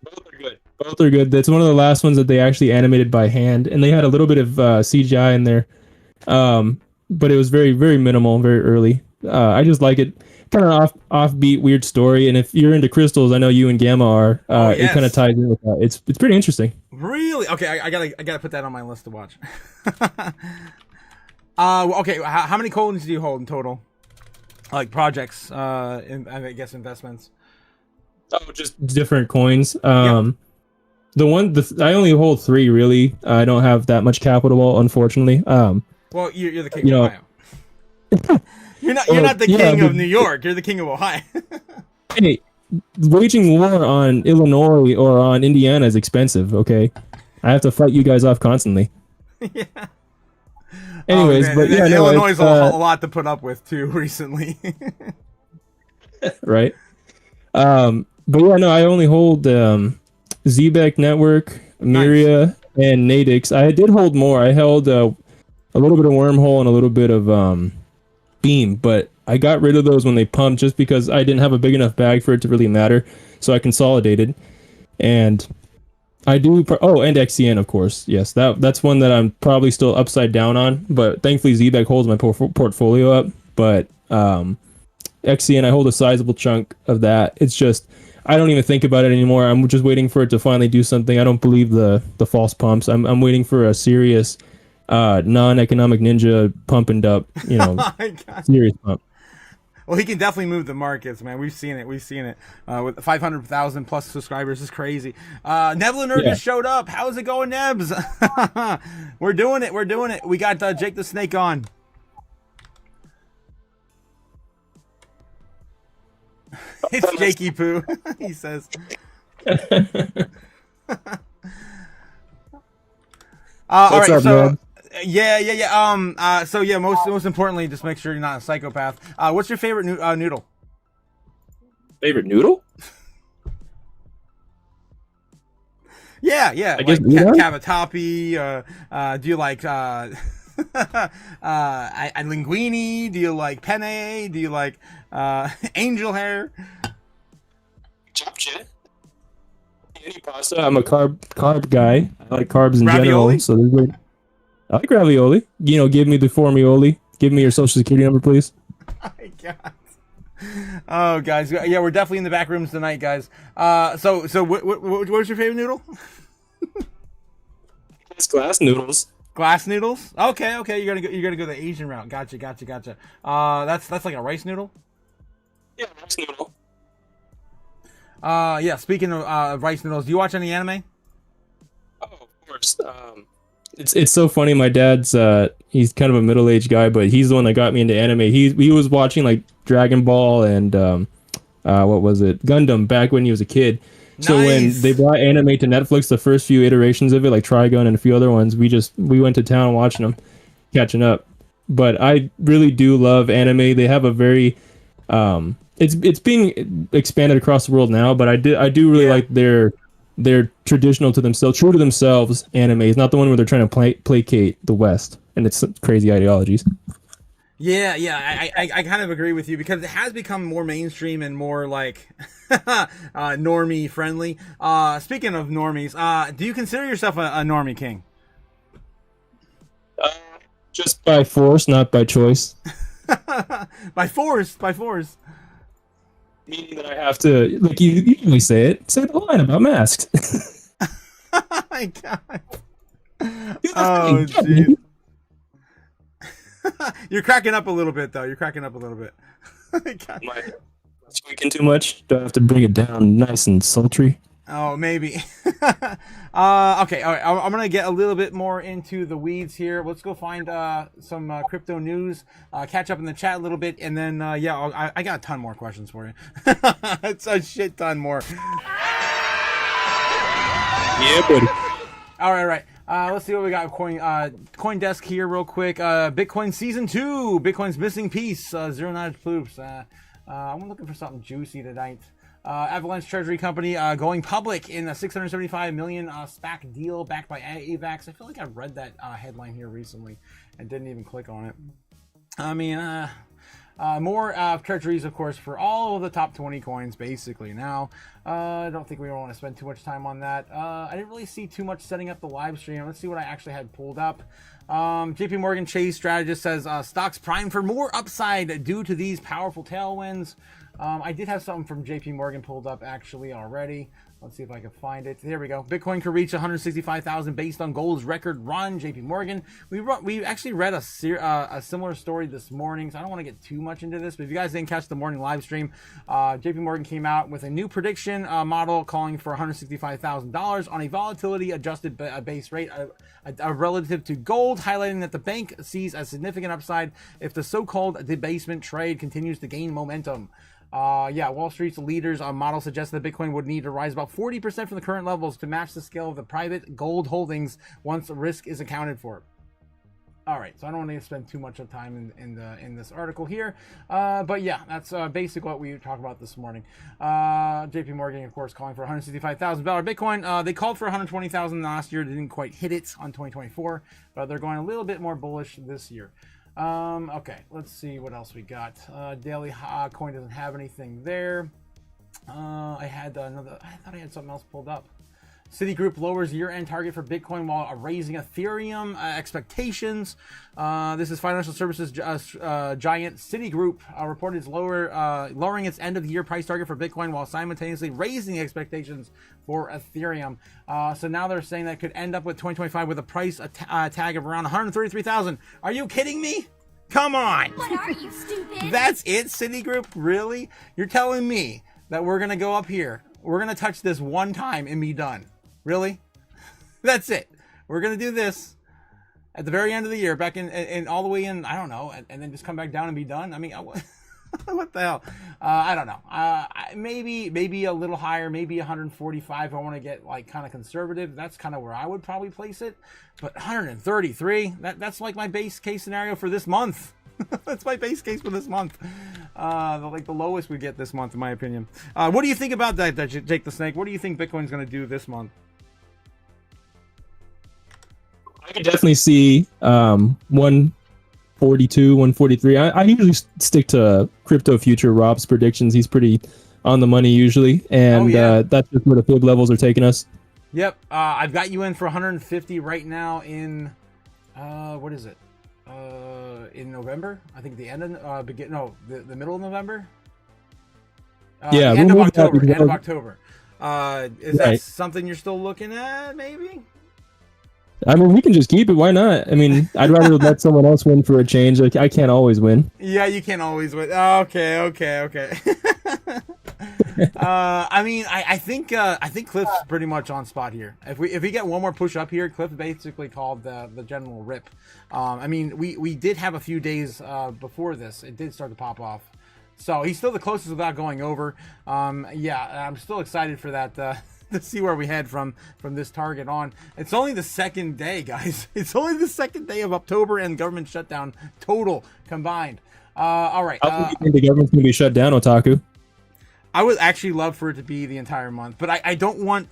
Both are good. Both are good. That's one of the last ones that they actually animated by hand, and they had a little bit of CGI in there, but it was very, very minimal, very early. I just like it. Kind of offbeat, weird story, and if you're into crystals, I know you and Gamma are. It kind of ties in with that. It's pretty interesting. Really? Okay, I gotta put that on my list to watch. Okay, how many colons do you hold in total? Like projects, I guess investments. Oh, just different coins. I only hold 3 really. I don't have that much capital, unfortunately. Well, you're the king of Ohio. You're not the king of New York. You're the king of Ohio. Hey, waging war on Illinois or on Indiana is expensive. Okay, I have to fight you guys off constantly. Yeah. Anyways, Illinois is a lot to put up with too recently. Right. I only hold Zbeck Network, Myria, and Nadix. I did hold more. I held a little bit of wormhole and a little bit of beam, but I got rid of those when they pumped just because I didn't have a big enough bag for it to really matter. So I consolidated, and I do. Oh, and XCN, of course. Yes, that's one that I'm probably still upside down on, but thankfully ZBEC holds my portfolio up. But XCN, I hold a sizable chunk of that. It's just I don't even think about it anymore. I'm just waiting for it to finally do something. I don't believe the false pumps. I'm waiting for a serious non-economic ninja pump and dump, serious pump. Well, he can definitely move the markets, man. We've seen it. With 500,000 plus subscribers is crazy. Nebula Nerd just showed up. How's it going, Nebs? We're doing it. We got Jake the Snake on. It's Jakey Poo, he says. All right, so man? Most importantly, just make sure you're not a psychopath. What's your favorite noodle? Favorite noodle? Yeah. I guess cavatappi. Do you like linguine? Do you like penne? Do you like angel hair? Japchae. Any pasta. I'm a carb guy. I like carbs in Ravioli? general. So I like ravioli. Give me the formioli. Give me your social security number, please. Oh my God. Oh, guys, yeah, we're definitely in the back rooms tonight, guys. So what was your favorite noodle? It's glass noodles. Glass noodles? Okay, you're gonna go the Asian route. Gotcha. That's like a rice noodle. Yeah, rice noodle. Yeah. Speaking of rice noodles, do you watch any anime? Oh, of course. It's so funny. My dad's he's kind of a middle-aged guy, but he's the one that got me into anime. He was watching like Dragon Ball and what was it, Gundam back when he was a kid. So when they brought anime to Netflix, the first few iterations of it, like Trigun and a few other ones, we went to town watching them, catching up. But I really do love anime. They have a very it's being expanded across the world now, but I do really like their traditional to themselves, true to themselves anime. It's not the one where they're trying to placate the West and its crazy ideologies. Yeah, I kind of agree with you because it has become more mainstream and more like normie friendly. Speaking of normies, do you consider yourself a normie king? Just by force, not by choice. By force. Meaning that I have to, like you usually say it. Say the line about masks. Oh my God. Oh, jeez. You're cracking up a little bit, though. Am I squeaking too much? Do I have to bring it down nice and sultry? Oh, maybe. Okay, all right. I'm going to get a little bit more into the weeds here. Let's go find some crypto news, catch up in the chat a little bit, and then, I got a ton more questions for you. It's a shit ton more. Yeah, buddy. All right. Let's see what we got. CoinDesk here real quick. Bitcoin Season 2. Bitcoin's missing piece. Zero knowledge proofs. I'm looking for something juicy tonight. Avalanche Treasury Company going public in a $675 million SPAC deal backed by AVAX. I feel like I read that headline here recently and didn't even click on it. I mean, more treasuries, of course, for all of the top 20 coins, basically. Now, I don't think we want to spend too much time on that. I didn't really see too much setting up the live stream. Let's see what I actually had pulled up. JP Morgan Chase strategist says stocks primed for more upside due to these powerful tailwinds. I did have something from JP Morgan pulled up actually already. Let's see if I can find it. There we go. Bitcoin could reach 165,000 based on gold's record run. JP Morgan. We actually read a similar story this morning, so I don't want to get too much into this. But if you guys didn't catch the morning live stream, JP Morgan came out with a new prediction model calling for $165,000 on a volatility adjusted base rate relative to gold, highlighting that the bank sees a significant upside if the so-called debasement trade continues to gain momentum. Wall Street's leaders model suggests that Bitcoin would need to rise about 40% from the current levels to match the scale of the private gold holdings once risk is accounted for. All right, so I don't want to spend too much of time in this article here, but yeah, that's basically what we talked about this morning. J.P. Morgan, of course, calling for $165,000 Bitcoin. They called for 120,000 last year. They didn't quite hit it on 2024, but they're going a little bit more bullish this year. Okay, let's see what else we got. Daily Coin doesn't have anything there. I thought I had something else pulled up. Citigroup lowers year-end target for Bitcoin while raising Ethereum expectations. This is financial services giant Citigroup reported it's lowering its end-of-the-year price target for Bitcoin while simultaneously raising expectations for Ethereum. So now they're saying that could end up with 2025 with a price tag of around 133,000. Are you kidding me? Come on! What are you, stupid? That's it, Citigroup? Really? You're telling me that we're gonna go up here, we're gonna touch this one time and be done? Really? That's it. We're going to do this at the very end of the year, back in all the way in, I don't know, and then just come back down and be done. I mean, what the hell? I don't know. Maybe a little higher, maybe 145. I want to get like kind of conservative. That's kind of where I would probably place it. But 133, that's like my base case scenario for this month. That's my base case for this month. Like the lowest we get this month, in my opinion. What do you think about that, Jake the Snake? What do you think Bitcoin's going to do this month? I could definitely see 142, 143. I usually stick to Crypto Future Rob's predictions. He's pretty on the money usually, and that's just where the fib levels are taking us. Yep, I've got you in for 150 right now in what is it? In November, I think the end of the middle of November. Yeah, the end of October. End of October. Is that something you're still looking at? Maybe. I mean, we can just keep it. Why not? I mean, I'd rather let someone else win for a change. Like, I can't always win. Yeah, you can't always win. Okay. I mean, I think Cliff's pretty much on spot here. If we get one more push up here, Cliff basically called the general rip. I mean, we did have a few days before this. It did start to pop off. So he's still the closest without going over. Yeah, I'm still excited for that. To see where we head from this target on. It's only the second day, guys. It's only the second day of October and government shutdown total combined. All right. How do you think the government's going to be shut down, Otaku? I would actually love for it to be the entire month, but I don't want.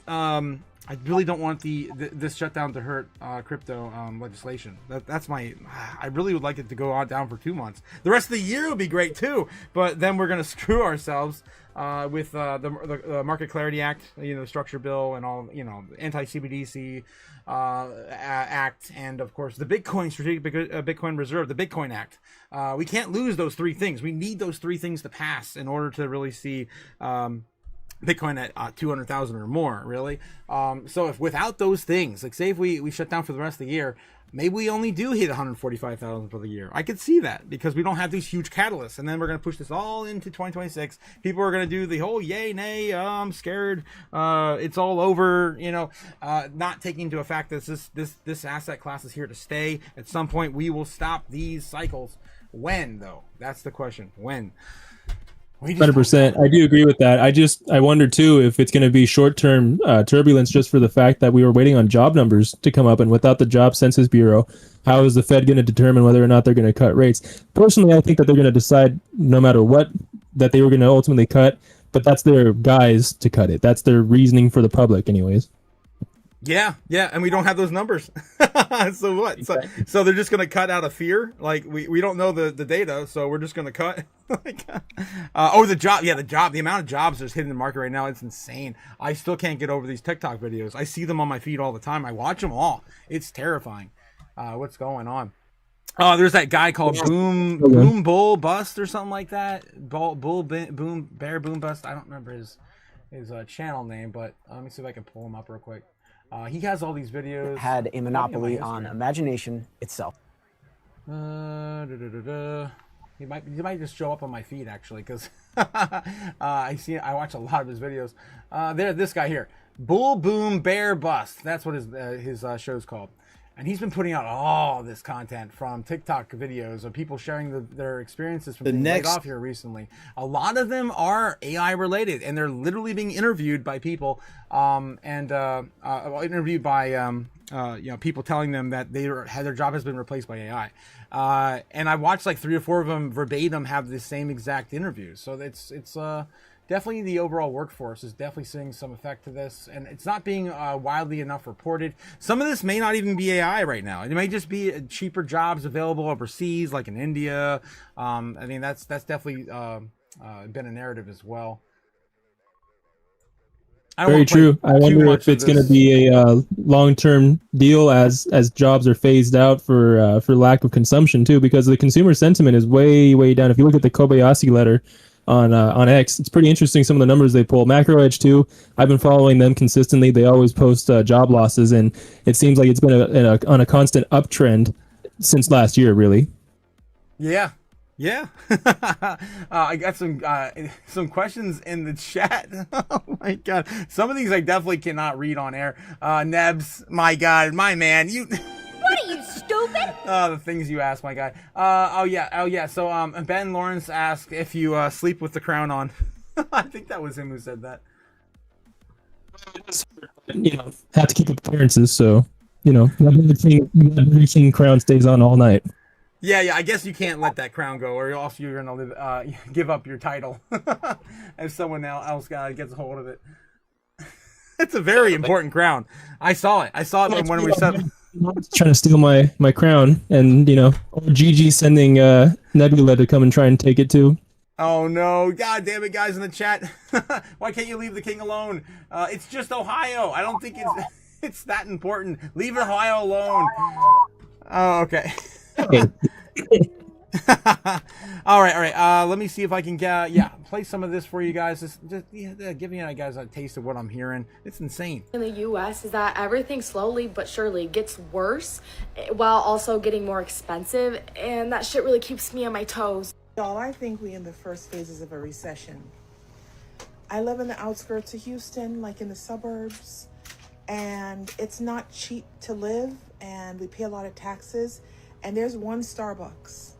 I really don't want this shutdown to hurt crypto legislation. That's my. I really would like it to go on down for 2 months. The rest of the year would be great too, but then we're gonna screw ourselves with the Market Clarity Act, the structure bill, and all anti-CBDC act, and of course the Bitcoin Strategic Bitcoin Reserve, the Bitcoin Act. We can't lose those three things. We need those three things to pass in order to really see. Bitcoin at 200,000 or more, really. So if without those things, like say if we shut down for the rest of the year, maybe we only do hit 145,000 for the year. I could see that because we don't have these huge catalysts, and then we're going to push this all into 2026. People are going to do the whole yay, nay, I'm scared, it's all over, not taking into effect that this asset class is here to stay. At some point, we will stop these cycles. When, though? That's the question. When? 100%. I do agree with that. I wonder too if it's going to be short-term turbulence just for the fact that we were waiting on job numbers to come up, and without the Job Census Bureau, how is the Fed going to determine whether or not they're going to cut rates? Personally, I think that they're going to decide no matter what that they were going to ultimately cut, but that's their guise to cut it. That's their reasoning for the public, anyways. Yeah, and we don't have those numbers. So what? So they're just going to cut out of fear? Like, we don't know the data, so we're just going to cut? The amount of jobs that's hitting the market right now, it's insane. I still can't get over these TikTok videos. I see them on my feed all the time. I watch them all. It's terrifying. What's going on? Oh, there's that guy called Boom Bull Bust or something like that. Boom Bear Boom Bust. I don't remember his channel name, but let me see if I can pull him up real quick. He has all these videos. Had a monopoly on imagination itself. He might just show up on my feed actually, because I watch a lot of his videos. This guy here, Bull Boom Bear Bust. That's what his show's called. And he's been putting out all this content from TikTok videos of people sharing their experiences from being laid off here recently. A lot of them are AI related, and they're literally being interviewed by people, interviewed by people telling them that their job has been replaced by AI. And I watched like 3 or 4 of them verbatim have the same exact interviews. So it's definitely the overall workforce is definitely seeing some effect to this, and it's not being widely enough reported. Some of this may not even be AI right now. It may just be cheaper jobs available overseas, like in India. I mean, that's definitely been a narrative as well. Very true. I wonder if it's going to be a long-term deal as jobs are phased out for lack of consumption too, because the consumer sentiment is way down. If you look at the Kobayashi letter on X, it's pretty interesting. Some of the numbers they pull. Macro Edge too. I've been following them consistently. They always post job losses, and it seems like it's been on a constant uptrend since last year, really. Yeah. I got some questions in the chat. Oh my god, some of these I definitely cannot read on air. Nebs, my god, my man, you. What are you, stupid? The things you ask, my guy. Oh yeah. So Ben Lawrence asked if you sleep with the crown on. I think that was him who said that. Have to keep appearances, so everything crown stays on all night. Yeah. I guess you can't let that crown go, or else you're gonna give up your title if someone else gets a hold of it. It's a very important crown. I saw it when we said. Trying to steal my crown, and GG sending Nebula to come and try and take it too. Oh no, god damn it, guys in the chat. Why can't you leave the king alone? It's just Ohio. I don't think it's that important. Leave Ohio alone. Oh, okay. all right. Let me see if I can play some of this for you guys. Just giving you guys a taste of what I'm hearing. It's insane. In the US is that everything slowly but surely gets worse while also getting more expensive, and that shit really keeps me on my toes. Y'all, I think we in the first phases of a recession. I live in the outskirts of Houston, like in the suburbs, and it's not cheap to live, and we pay a lot of taxes, and there's one Starbucks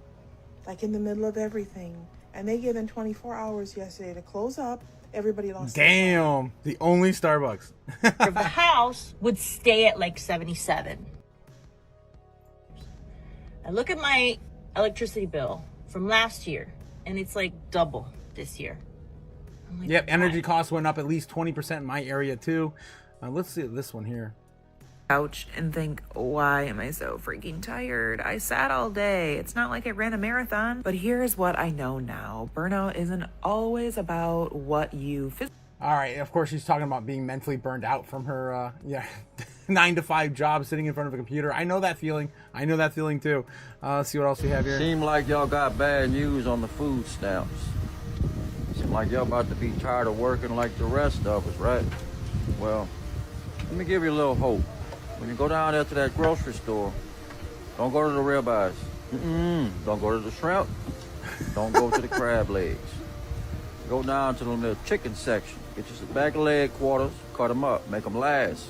like in the middle of everything, and they given 24 hours yesterday to close up. Everybody lost. Damn, the only Starbucks. The house would stay at like 77. I look at my electricity bill from last year, and it's like double this year. Like, yep, energy costs went up at least 20% in my area too. Let's see this one here. Couch and think, why am I so freaking tired? I sat all day. It's not like I ran a marathon. But here's what I know now. Burnout isn't always about what you physically. All right, of course she's talking about being mentally burned out from her 9-to-5 job sitting in front of a computer. I know that feeling. I know that feeling too. Let's see what else we have here. Seem like y'all got bad news on the food stamps. Seem like y'all about to be tired of working like the rest of us, right? Well, let me give you a little hope. When you go down there to that grocery store, don't go to the ribeyes. Don't go to the shrimp. Don't go to the crab legs. Go down to the little chicken section. Get you a bag of leg quarters, cut them up, make them last.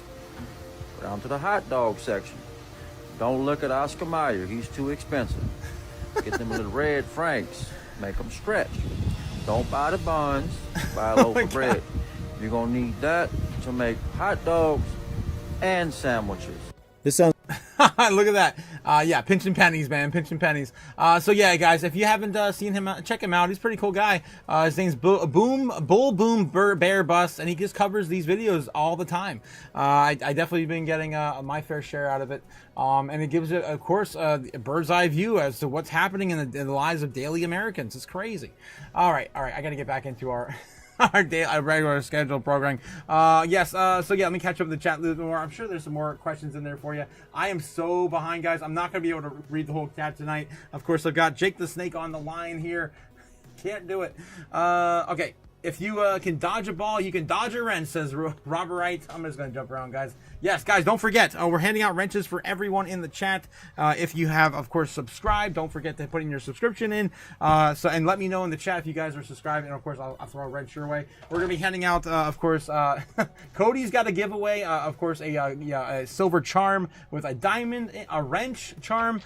Go down to the hot dog section. Don't look at Oscar Mayer, he's too expensive. Get them little red Franks, make them stretch. Don't buy the buns, buy a loaf of bread. You're gonna need that to make hot dogs and sandwiches. This sounds. Look at that. Yeah, pinching pennies, man. Pinching pennies. So yeah, guys, if you haven't seen him, check him out. He's a pretty cool guy. His name's Bull Boom Bear Bus, and he just covers these videos all the time. I definitely been getting my fair share out of it. And it gives it, of course, a bird's eye view as to what's happening in the lives of daily Americans. It's crazy. All right. I got to get back into our regular scheduled programming. So yeah, let me catch up with the chat a little bit more. I'm sure there's some more questions in there for you. I am so behind, guys. I'm not going to be able to read the whole chat tonight. Of course, I've got Jake the Snake on the line here. Can't do it. Okay. If you can dodge a ball, you can dodge a wrench, says Robert Wright. I'm just going to jump around, guys. Yes, guys, don't forget, we're handing out wrenches for everyone in the chat. If you have, of course, subscribed, don't forget to put in your subscription in. And let me know in the chat if you guys are subscribed, and of course, I'll throw a wrench your way. We're going to be handing out, of course, Cody's got a giveaway, of course, a silver charm with a diamond, a wrench charm.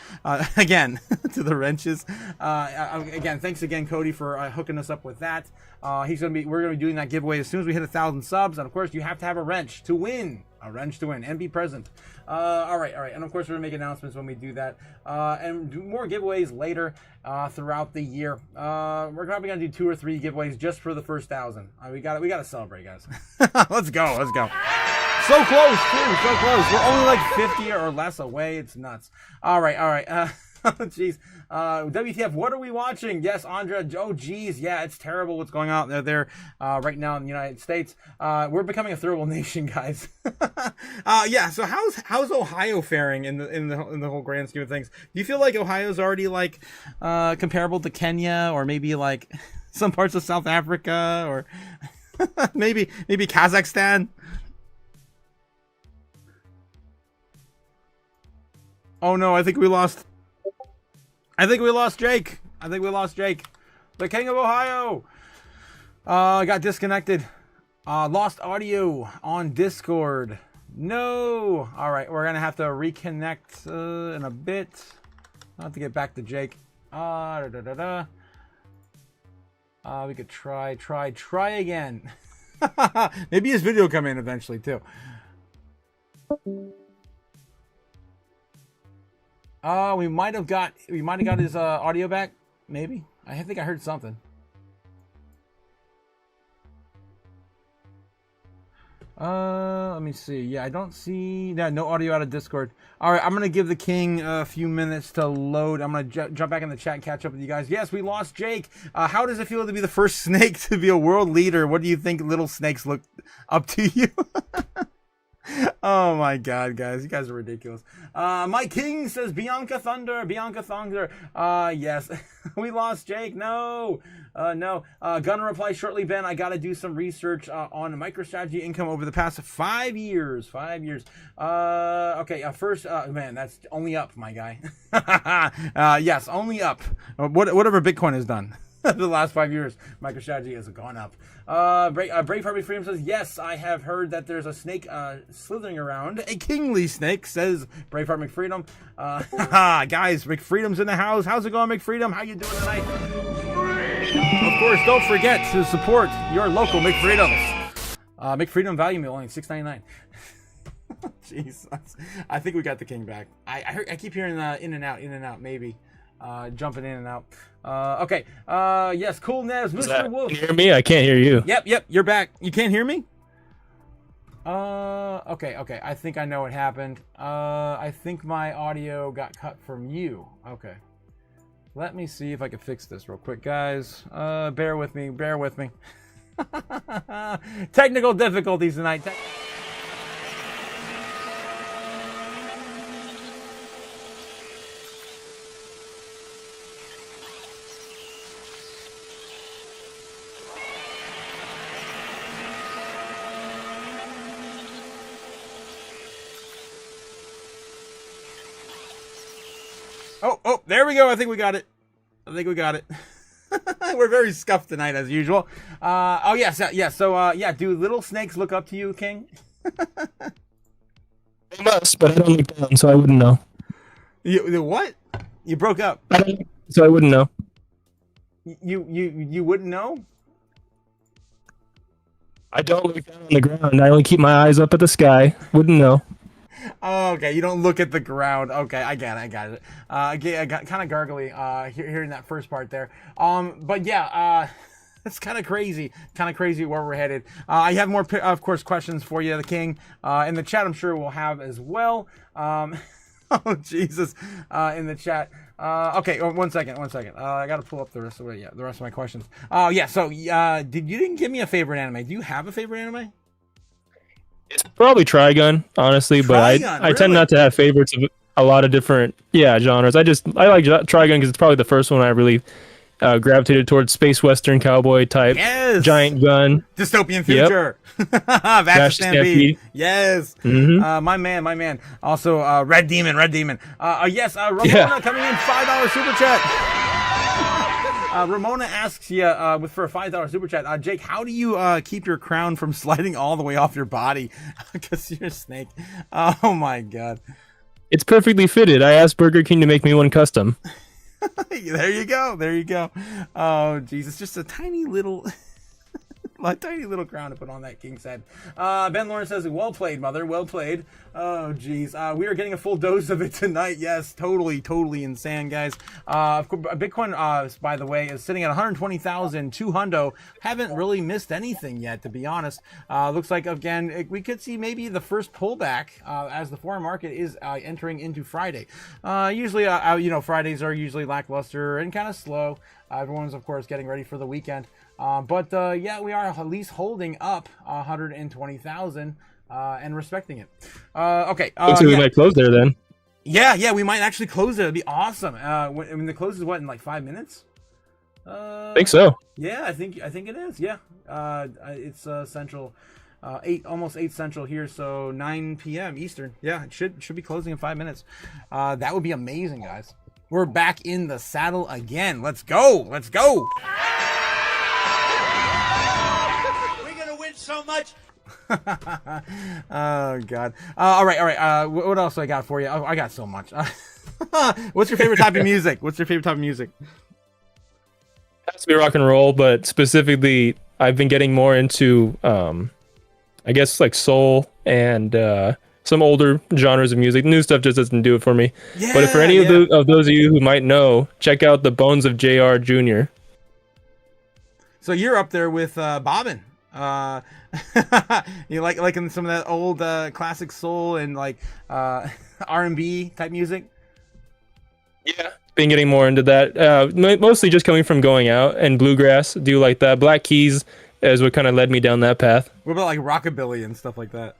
Again, to the wrenches. Again, thanks again, Cody, for hooking us up with that. We're gonna be doing that giveaway as soon as we hit 1,000 subs, and of course you have to have a wrench to win. A wrench to win and be present. All right. And of course, we're gonna make announcements when we do that, and do more giveaways later throughout the year. We're probably gonna do 2 or 3 giveaways just for the first 1,000. We gotta celebrate, guys. Let's go. So close, too. So close. We're only like 50 or less away. It's nuts. All right. Jeez. WTF, what are we watching? Yes, Andra. Oh, geez. Yeah, it's terrible what's going on there right now in the United States. We're becoming a third world nation, guys. Yeah, so how's Ohio faring in the whole grand scheme of things? Do you feel like Ohio's already like comparable to Kenya, or maybe like some parts of South Africa, or maybe Kazakhstan? Oh no, I think we lost Jake. The King of Ohio. Got disconnected. Lost audio on Discord. No. All right, we're gonna have to reconnect in a bit. I'll have to get back to Jake. We could try again. Maybe his video come in eventually too. We might have got his audio back. Maybe. I think I heard something. Let me see. Yeah, I don't see no audio out of Discord. All right, I'm gonna give the king a few minutes to load. I'm gonna jump back in the chat and catch up with you guys. Yes, we lost Jake. How does it feel to be the first snake to be a world leader? What do you think little snakes look up to you? Oh my god, guys, you guys are ridiculous. My king says Bianca Thunder. Yes. We lost Jake. No. Gonna reply shortly, Ben. I gotta do some research on MicroStrategy income over the past 5 years. 5 years. Okay, first, man, that's only up, my guy. Yes, only up. Whatever Bitcoin has done. The last 5 years, MicroStrategy has gone up. Brave Harvey Freedom says, yes, I have heard that there's a snake slithering around. A kingly snake, says Brave Heart McFreedom. Guys, McFreedom's in the house. How's it going, McFreedom? How you doing tonight? Of course, don't forget to support your local McFreedoms. McFreedom value meal only $6.99. Jeez, I think we got the king back. I keep hearing in and out, maybe. Jumping in and out. Okay. Yes, cool Nez, Mr. Wolf. Can you hear me? I can't hear you. Yep, you're back. You can't hear me? Okay. I think I know what happened. I think my audio got cut from you. Okay. Let me see if I can fix this real quick, guys. Bear with me. Technical difficulties tonight. Oh, there we go. I think we got it. We're very scuffed tonight, as usual. Oh, yes. So, do little snakes look up to you, King? They must, but I don't look down, so I wouldn't know. You what? You broke up. So I wouldn't know. You wouldn't know? I don't look down on the ground. I only keep my eyes up at the sky. Wouldn't know. Oh, okay, you don't look at the ground. Okay, I got it. I got kind of gargly hearing that first part there. But yeah, it's kind of crazy where we're headed. I have more, of course, questions for you, the king. In the chat, I'm sure we'll have as well. Oh Jesus, in the chat. Okay, one second. I gotta pull up the rest of my questions. Oh yeah, so you didn't give me a favorite anime. Do you have a favorite anime? It's probably Trigun, honestly, but I tend not to have favorites of a lot of different genres. I like Trigun because it's probably the first one I really gravitated towards. Space Western cowboy type, giant gun, dystopian future, Vast Stampede. Yes, my man. Also, Red Demon. Yes, Ramona coming in $5 super chat. Ramona asks you for a $5 super chat, Jake, how do you keep your crown from sliding all the way off your body? Because you're a snake. Oh my god. It's perfectly fitted. I asked Burger King to make me one custom. There you go. Oh jeez, it's just a tiny little a tiny little crown to put on that king's head. Ben Lawrence says, well played, mother. Well played. Oh, geez. We are getting a full dose of it tonight. Yes, totally insane, guys. Bitcoin, by the way, is sitting at 120,002 hundo. Haven't really missed anything yet, to be honest. Looks like, again, we could see maybe the first pullback as the foreign market is entering into Friday. Usually, Fridays are usually lackluster and kind of slow. Everyone's, of course, getting ready for the weekend. But yeah, we are at least holding up 120,000 and respecting it. Okay. Looks like we might close there then. Yeah, we might actually close it. It'd be awesome. When the close is what, in like 5 minutes? I think so. Yeah, I think it is. Yeah. It's central. 8 central here, so 9 p.m. Eastern. Yeah, it should be closing in 5 minutes. That would be amazing, guys. We're back in the saddle again. Let's go. We're gonna win so much. Oh God. All right. What else I got for you? I got so much. What's your favorite type of music? It has to be rock and roll, but specifically, I've been getting more into, I guess, like soul and some older genres of music. New stuff just doesn't do it for me. Yeah, but for any of those of you who might know, check out the Bones of JR Jr. So you're up there with Bobbin. You like in some of that old classic soul and like R&B type music? Yeah, been getting more into that. Mostly just coming from going out, and bluegrass. Do like that. Black Keys is what kind of led me down that path. What about like rockabilly and stuff like that?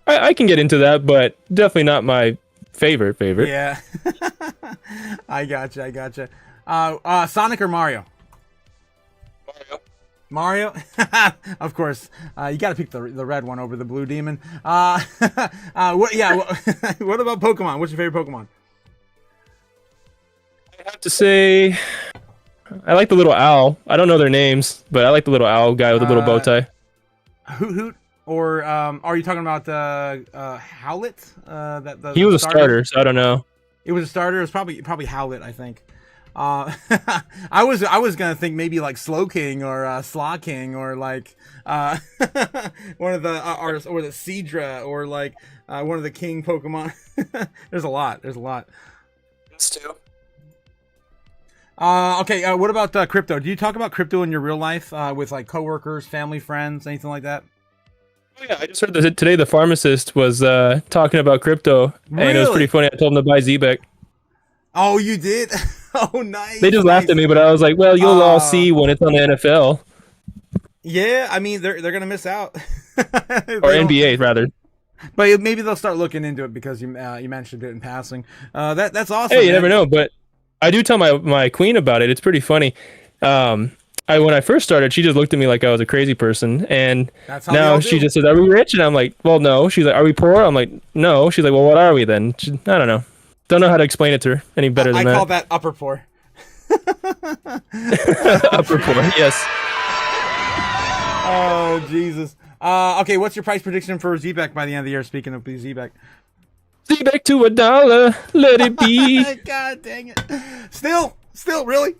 I can get into that, but definitely not my favorite. Yeah. I gotcha. Sonic or Mario? Mario? Of course. You gotta pick the red one over the blue demon. What about Pokemon? What's your favorite Pokemon? I have to say, I like the little owl. I don't know their names, but I like the little owl guy with the little bow tie. Hoot? Or are you talking about Howlet? He was a starter, so I don't know. It was a starter. It was probably Howlet, I think. I was gonna think maybe like Slow King or Slaw King or like one of the or the Seadra or like one of the King Pokemon. There's a lot. That's two. Okay. What about crypto? Do you talk about crypto in your real life with like coworkers, family, friends, anything like that? Oh yeah, I just heard that today the pharmacist was talking about crypto, and it was pretty funny. I told him to buy Zbeck. Oh, you did? Oh, nice. They just laughed at me, but I was like, well, you'll all see when it's on the NFL. Yeah, I mean, they're going to miss out. Or NBA, rather. But maybe they'll start looking into it because you mentioned it in passing. That's awesome. Hey, you never know, but I do tell my queen about it. It's pretty funny. When I first started, she just looked at me like I was a crazy person, and now she just says, "Are we rich?" And I'm like, "Well, no." She's like, "Are we poor?" I'm like, "No." She's like, "Well, what are we then?" I don't know. Don't know how to explain it to her any better than that. I call that upper poor. Upper poor, yes. Oh, Jesus. Okay, what's your price prediction for Zbeck by the end of the year? Speaking of Zbeck. Zbeck to $1, let it be. God dang it. Still, really?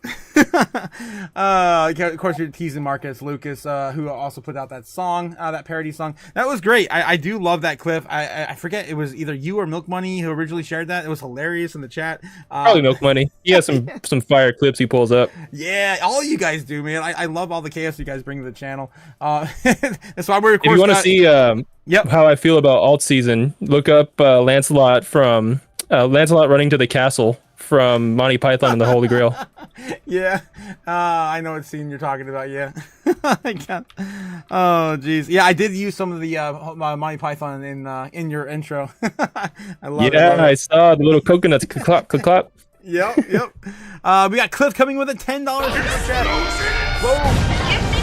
Of course, you're teasing Marcus Lucas, who also put out that song, that parody song. That was great. I do love that clip. I forget, it was either you or Milk Money who originally shared that. It was hilarious in the chat. Probably Milk Money. He has some fire clips he pulls up. Yeah, all you guys do, man. I love all the chaos you guys bring to the channel. That's why we're, of course, if you want to see how I feel about alt season, look up Lancelot from Lancelot running to the castle from Monty Python and the Holy Grail. Yeah, I know what scene you're talking about. Yeah, I can't. Oh, geez. Yeah, I did use some of the Monty Python in your intro. I love it. Yeah, I saw the little coconuts clap, clap. Yep. We got Cliff coming with a $10 super chat. Whoa. Give me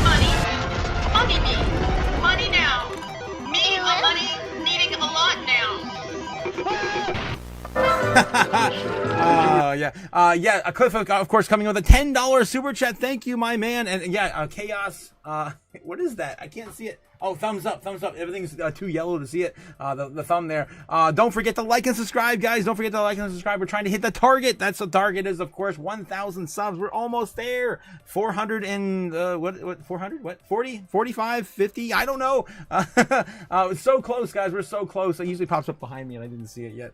money now. Me a money needing a lot now. Cliff, of course, coming with a $10 super chat. Thank you, my man. And yeah, Chaos What is that? I can't see it. Oh, thumbs up, thumbs up. Everything's too yellow to see it. The thumb there. Don't forget to like and subscribe, guys. Don't forget to like and subscribe. We're trying to hit the target. That's the target is, of course, 1,000 subs. We're almost there. 400 and what? 400? What? 40? 45? 50? I don't know. It's so close, guys. We're so close. It usually pops up behind me, and I didn't see it yet.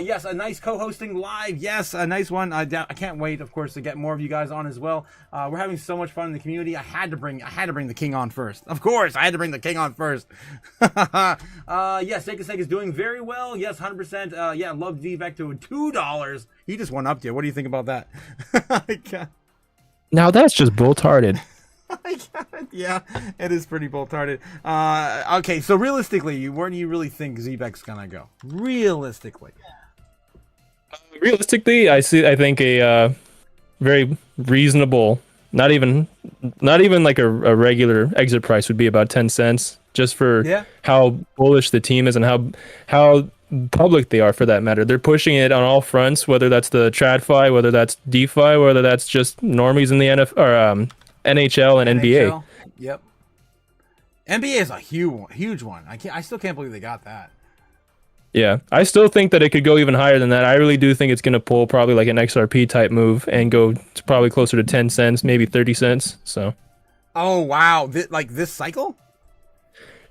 Yes, a nice co-hosting live. Yes, a nice one. I can't wait, of course, to get more of you guys on as well. We're having so much fun in the community. I had to bring the king on first. Of course, I had to bring the king on first. Yes, Jake is doing very well. Yes, 100%. Yeah, love Zback to $2. He just went up to you. What do you think about that? Now that's just bull-tarded. Yeah, it is pretty bull-tarded. Okay, so realistically, where do you really think Zback's gonna go? Realistically. Realistically, I think a very reasonable, not even like a regular exit price would be about 10 cents, just for how bullish the team is and how public they are, for that matter. They're pushing it on all fronts, whether that's the TradFi, whether that's DeFi, whether that's just normies in the NHL and NBA. Yep. NBA is a huge one. I still can't believe they got that. Yeah, I still think that it could go even higher than that. I really do think it's going to pull probably like an XRP type move and go to probably closer to 10 cents, maybe 30 cents. So. Oh, wow. Like this cycle?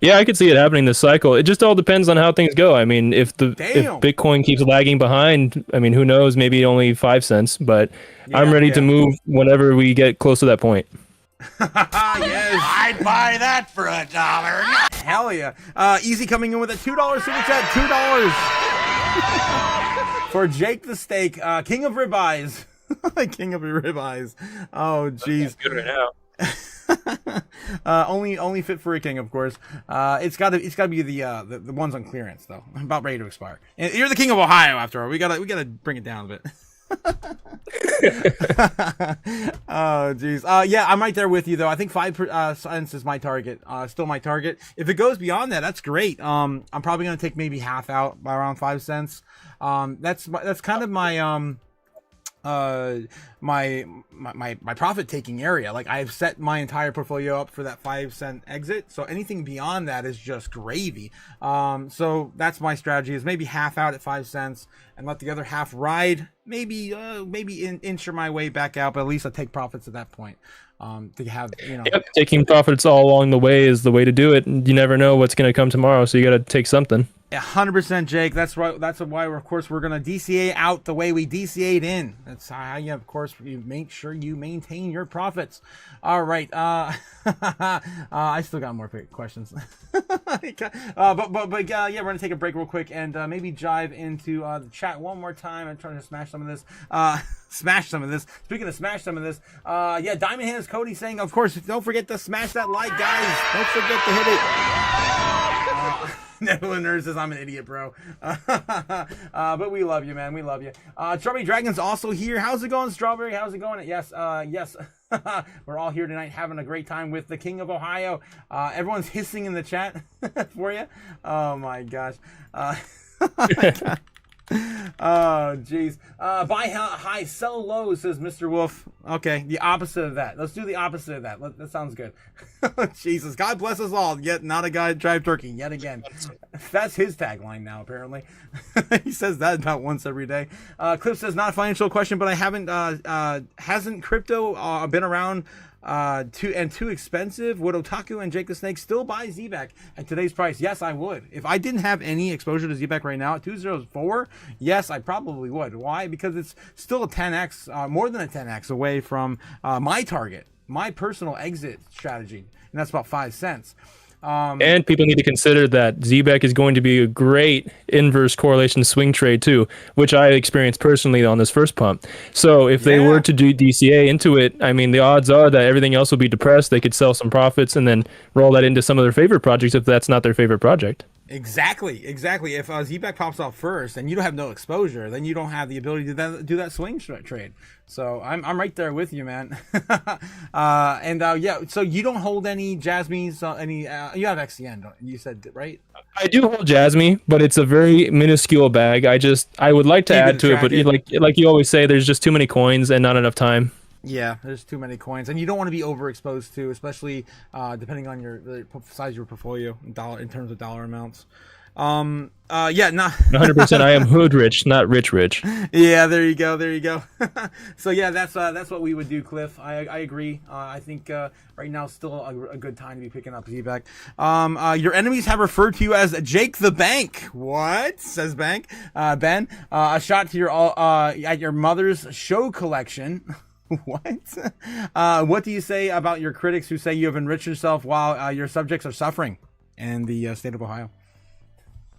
Yeah, I could see it happening this cycle. It just all depends on how things go. I mean, if Bitcoin keeps lagging behind, I mean, who knows? Maybe only 5 cents, but I'm ready to move whenever we get close to that point. Yes. I'd buy that for $1. Hell yeah. Easy coming in with a $2 super chat. $2 for Jake the Steak, king of ribeyes. King of ribeyes. Oh, jeez. Good right now. Only fit for a king, of course. It's gotta be the ones on clearance though. I'm about ready to expire. And you're the king of Ohio, after all. We gotta bring it down a bit. Oh jeez. Yeah, I'm right there with you though. I think 5 cents is my target. Still my target. If it goes beyond that, that's great. I'm probably gonna take maybe half out by around 5 cents. That's kind of my my profit taking area. Like, I've set my entire portfolio up for that 5 cent exit, so anything beyond that is just gravy. So that's my strategy, is maybe half out at 5 cents and let the other half ride, maybe insure my way back out, but at least I take profits at that point. To have, taking profits all along the way is the way to do it. You never know what's going to come tomorrow, so you got to take something. 100%, Jake. That's right. That's why we're gonna DCA out the way we DCA'd in. That's how you, of course, you make sure you maintain your profits. All right. I still got more questions. But yeah, we're gonna take a break real quick and maybe dive into the chat one more time. I'm trying to smash some of this. Smash some of this. Speaking of smash some of this, yeah, Diamond Hands Cody saying, of course, don't forget to smash that like, guys. Don't forget to hit it. Nebula Nerd says, I'm an idiot, bro. But we love you, man. We love you. Strawberry Dragon's also here. How's it going, Strawberry? How's it going? Yes, yes. We're all here tonight having a great time with the King of Ohio. Everyone's hissing in the chat for you. Oh, my gosh. Oh, jeez. Buy high, sell low, says Mr. Wolf. Okay, the opposite of that. Let's do the opposite of that. That sounds good. Jesus, God bless us all. Yet not a guy to drive turkey yet again. That's his tagline now, apparently. He says that about once every day. Cliff says, not a financial question, but I haven't, hasn't crypto been around too expensive? Would Otaku and Jake the Snake still buy Zback at today's price? Yes, I would. If I didn't have any exposure to Zback right now at 204, yes, I probably would. Why? Because it's still a 10x, more than a 10x away from my target, my personal exit strategy, and that's about 5 cents. And people need to consider that Zback is going to be a great inverse correlation swing trade too, which I experienced personally on this first pump. So if they were to do DCA into it, I mean, the odds are that everything else will be depressed. They could sell some profits and then roll that into some of their favorite projects if that's not their favorite project. Exactly. If Zback pops out first and you don't have no exposure, then you don't have the ability to do that swing trade. So I'm right there with you, man. Yeah. So you don't hold any Jasmines, any you have XCN, you said, right? I do hold Jasmine, but it's a very minuscule bag. I would like to add to it, but like you always say, there's just too many coins and not enough time. Yeah, there's too many coins, and you don't want to be overexposed to, especially depending on the size of your portfolio in terms of dollar amounts. Yeah, not 100%. I am hood rich, not rich rich. Yeah, there you go. So yeah, that's what we would do, Cliff. I agree. I think right now is still a good time to be picking up Z-Back. Your enemies have referred to you as Jake the Bank. What? Says Ben. A shot to your at your mother's show collection. What? What do you say about your critics who say you have enriched yourself while your subjects are suffering in the state of Ohio?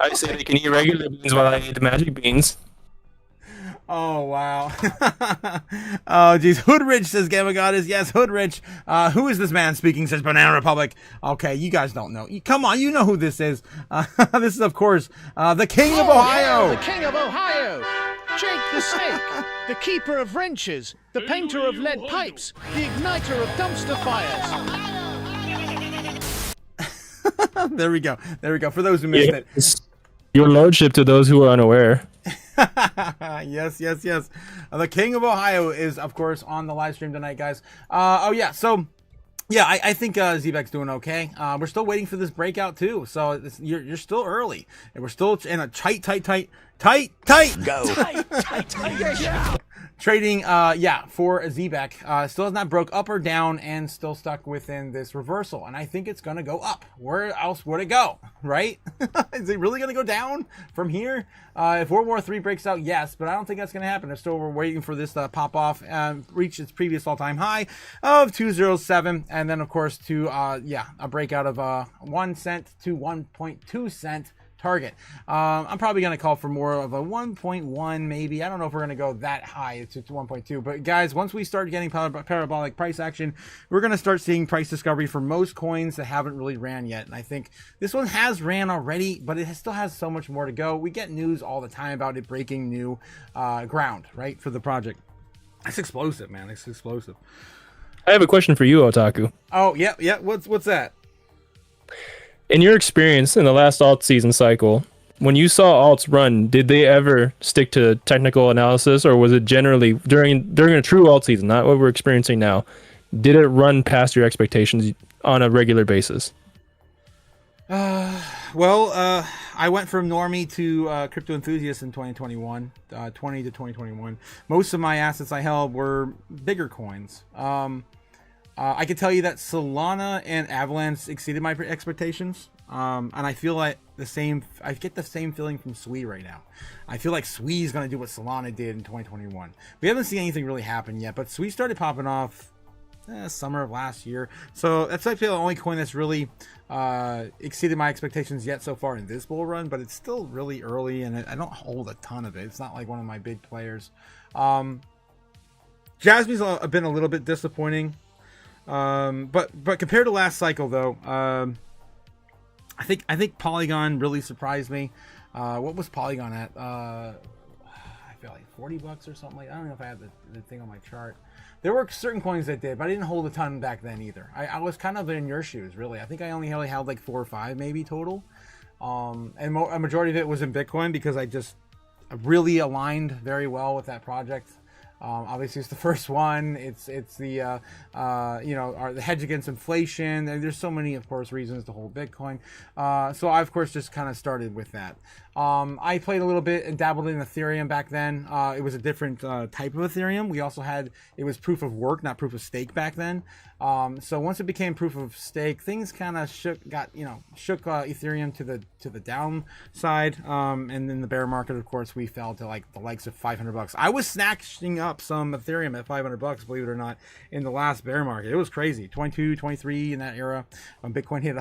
I say they can eat regular beans while I eat the magic beans. Oh, wow. Oh, geez. Hoodrich, says Gamma Goddess. Yes, Hoodrich. Who is this man speaking, says Banana Republic. Okay, you guys don't know. Come on, you know who this is. This is, of course, the King of Ohio. Yeah, the King of Ohio. Jake the Snake, the keeper of wrenches, the painter of lead pipes, the igniter of dumpster fires. There we go. For those who missed it. Your lordship to those who are unaware. Yes. The King of Ohio is, of course, on the live stream tonight, guys. So I think Z-Back's doing okay. We're still waiting for this breakout too, so you're still early, and we're still in a tight go. tight. Trading, for Z-Back. Still has not broke up or down, and still stuck within this reversal. And I think it's gonna go up. Where else would it go, right? Is it really gonna go down from here? If World War III breaks out, yes, but I don't think that's gonna happen. Still, we're waiting for this to pop off and reach its previous all-time high of 207, and then of course to a breakout of 1 cent to 1.2 cent target. I'm probably going to call for more of a 1.1 maybe. I don't know if we're going to go that high to 1.2. But guys, once we start getting parabolic price action, we're going to start seeing price discovery for most coins that haven't really ran yet. And I think this one has ran already, but it still has so much more to go. We get news all the time about it breaking new ground, right, for the project. It's explosive, man. It's explosive. I have a question for you, Otaku. Oh, yeah. What's that? In your experience in the last alt season cycle, when you saw alts run, did they ever stick to technical analysis, or was it generally during a true alt season, not what we're experiencing now, did it run past your expectations on a regular basis? I went from normie to crypto enthusiast in 2021, 20 to 2021. Most of my assets I held were bigger coins. I can tell you that Solana and Avalanche exceeded my expectations. And I feel like I get the same feeling from Sui right now. I feel like Sui is going to do what Solana did in 2021. We haven't seen anything really happen yet, but Sui started popping off summer of last year. So that's actually the only coin that's really exceeded my expectations yet so far in this bull run, but it's still really early, and I don't hold a ton of it. It's not like one of my big players. Jasmine's been a little bit disappointing. But compared to last cycle though, I think Polygon really surprised me. What was Polygon at? I feel like $40 or something. I don't know if I have the thing on my chart. There were certain coins that did, but I didn't hold a ton back then either. I was kind of in your shoes, really. I think I only held like 4 or 5 maybe total. And a majority of it was in Bitcoin because I really aligned very well with that project. Obviously, it's the first one. It's the the hedge against inflation. There's so many, of course, reasons to hold Bitcoin. So I, of course, just kind of started with that. I played a little bit and dabbled in Ethereum back then. It was a different type of Ethereum. It was proof of work, not proof of stake back then. So once it became proof of stake, things kind of shook Ethereum to the downside. And then the bear market, of course, we fell to like the likes of $500. I was snatching up some Ethereum at $500, believe it or not, in the last bear market. It was crazy. 22, 23 in that era when Bitcoin hit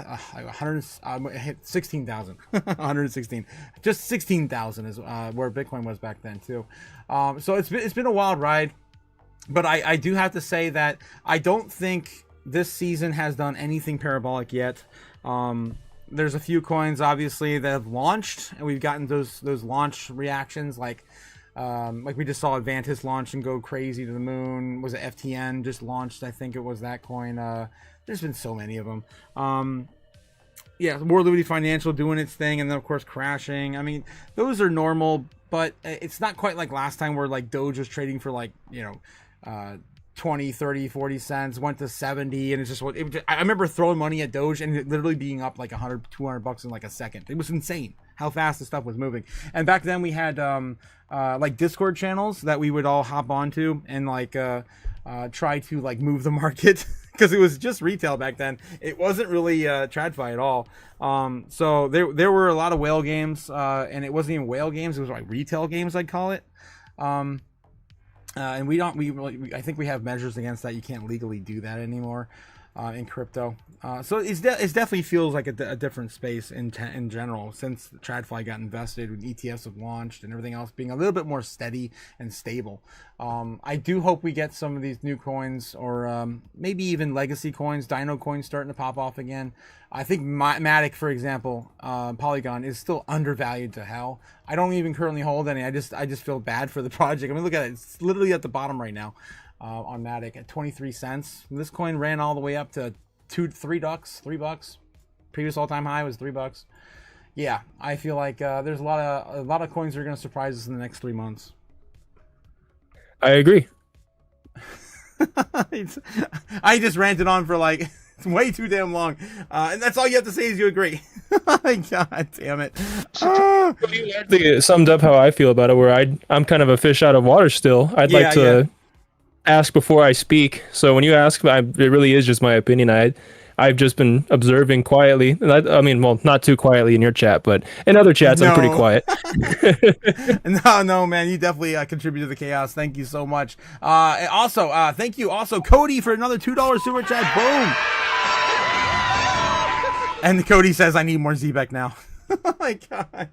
16,000, 116. Just 16,000 is where Bitcoin was back then too. So it's been a wild ride. But I do have to say that I don't think this season has done anything parabolic yet. There's a few coins, obviously, that have launched, and we've gotten those launch reactions, like we just saw Advantis launch and go crazy to the moon. Was it FTN just launched? I think it was that coin. There's been so many of them. World Liberty Financial doing its thing, and then, of course, crashing. I mean, those are normal, but it's not quite like last time where, like, Doge was trading for, like, $2 20, 30, 40 cents, went to 70, and it's just I remember throwing money at Doge and it literally being up like 100, 200 bucks in like a second. It was insane how fast the stuff was moving. And back then we had like Discord channels that we would all hop onto and like try to like move the market because it was just retail back then. It wasn't really TradFi at all. So there were a lot of whale games, and it wasn't even whale games, it was like retail games, I'd call it. And I think we have measures against that. You can't legally do that anymore in crypto. So it definitely feels like a different space in general since TradFi got invested, when ETFs have launched and everything else being a little bit more steady and stable. I do hope we get some of these new coins, or maybe even legacy coins, Dino coins starting to pop off again. I think Matic, for example, Polygon is still undervalued to hell. I don't even currently hold any. I just feel bad for the project. I mean, look at it. It's literally at the bottom right now on Matic at 23 cents. This coin ran all the way up to $3 bucks. Previous all-time high was $3. Yeah, I feel like there's a lot of coins that are going to surprise us in the next 3 months. I agree. I just ranted on for like way too damn long, and that's all you have to say is you agree. God damn it. It summed up how I feel about it, where I'm kind of a fish out of water still. I'd like to ask before I speak. So when you ask, it really is just my opinion. I've just been observing quietly. I mean, well, not too quietly in your chat, but in other chats, I'm pretty quiet. No, man, you definitely contribute to the chaos. Thank you so much. Also, thank you also Cody for another $2 super chat. Boom. And Cody says, I need more Zbeck now. Oh my God.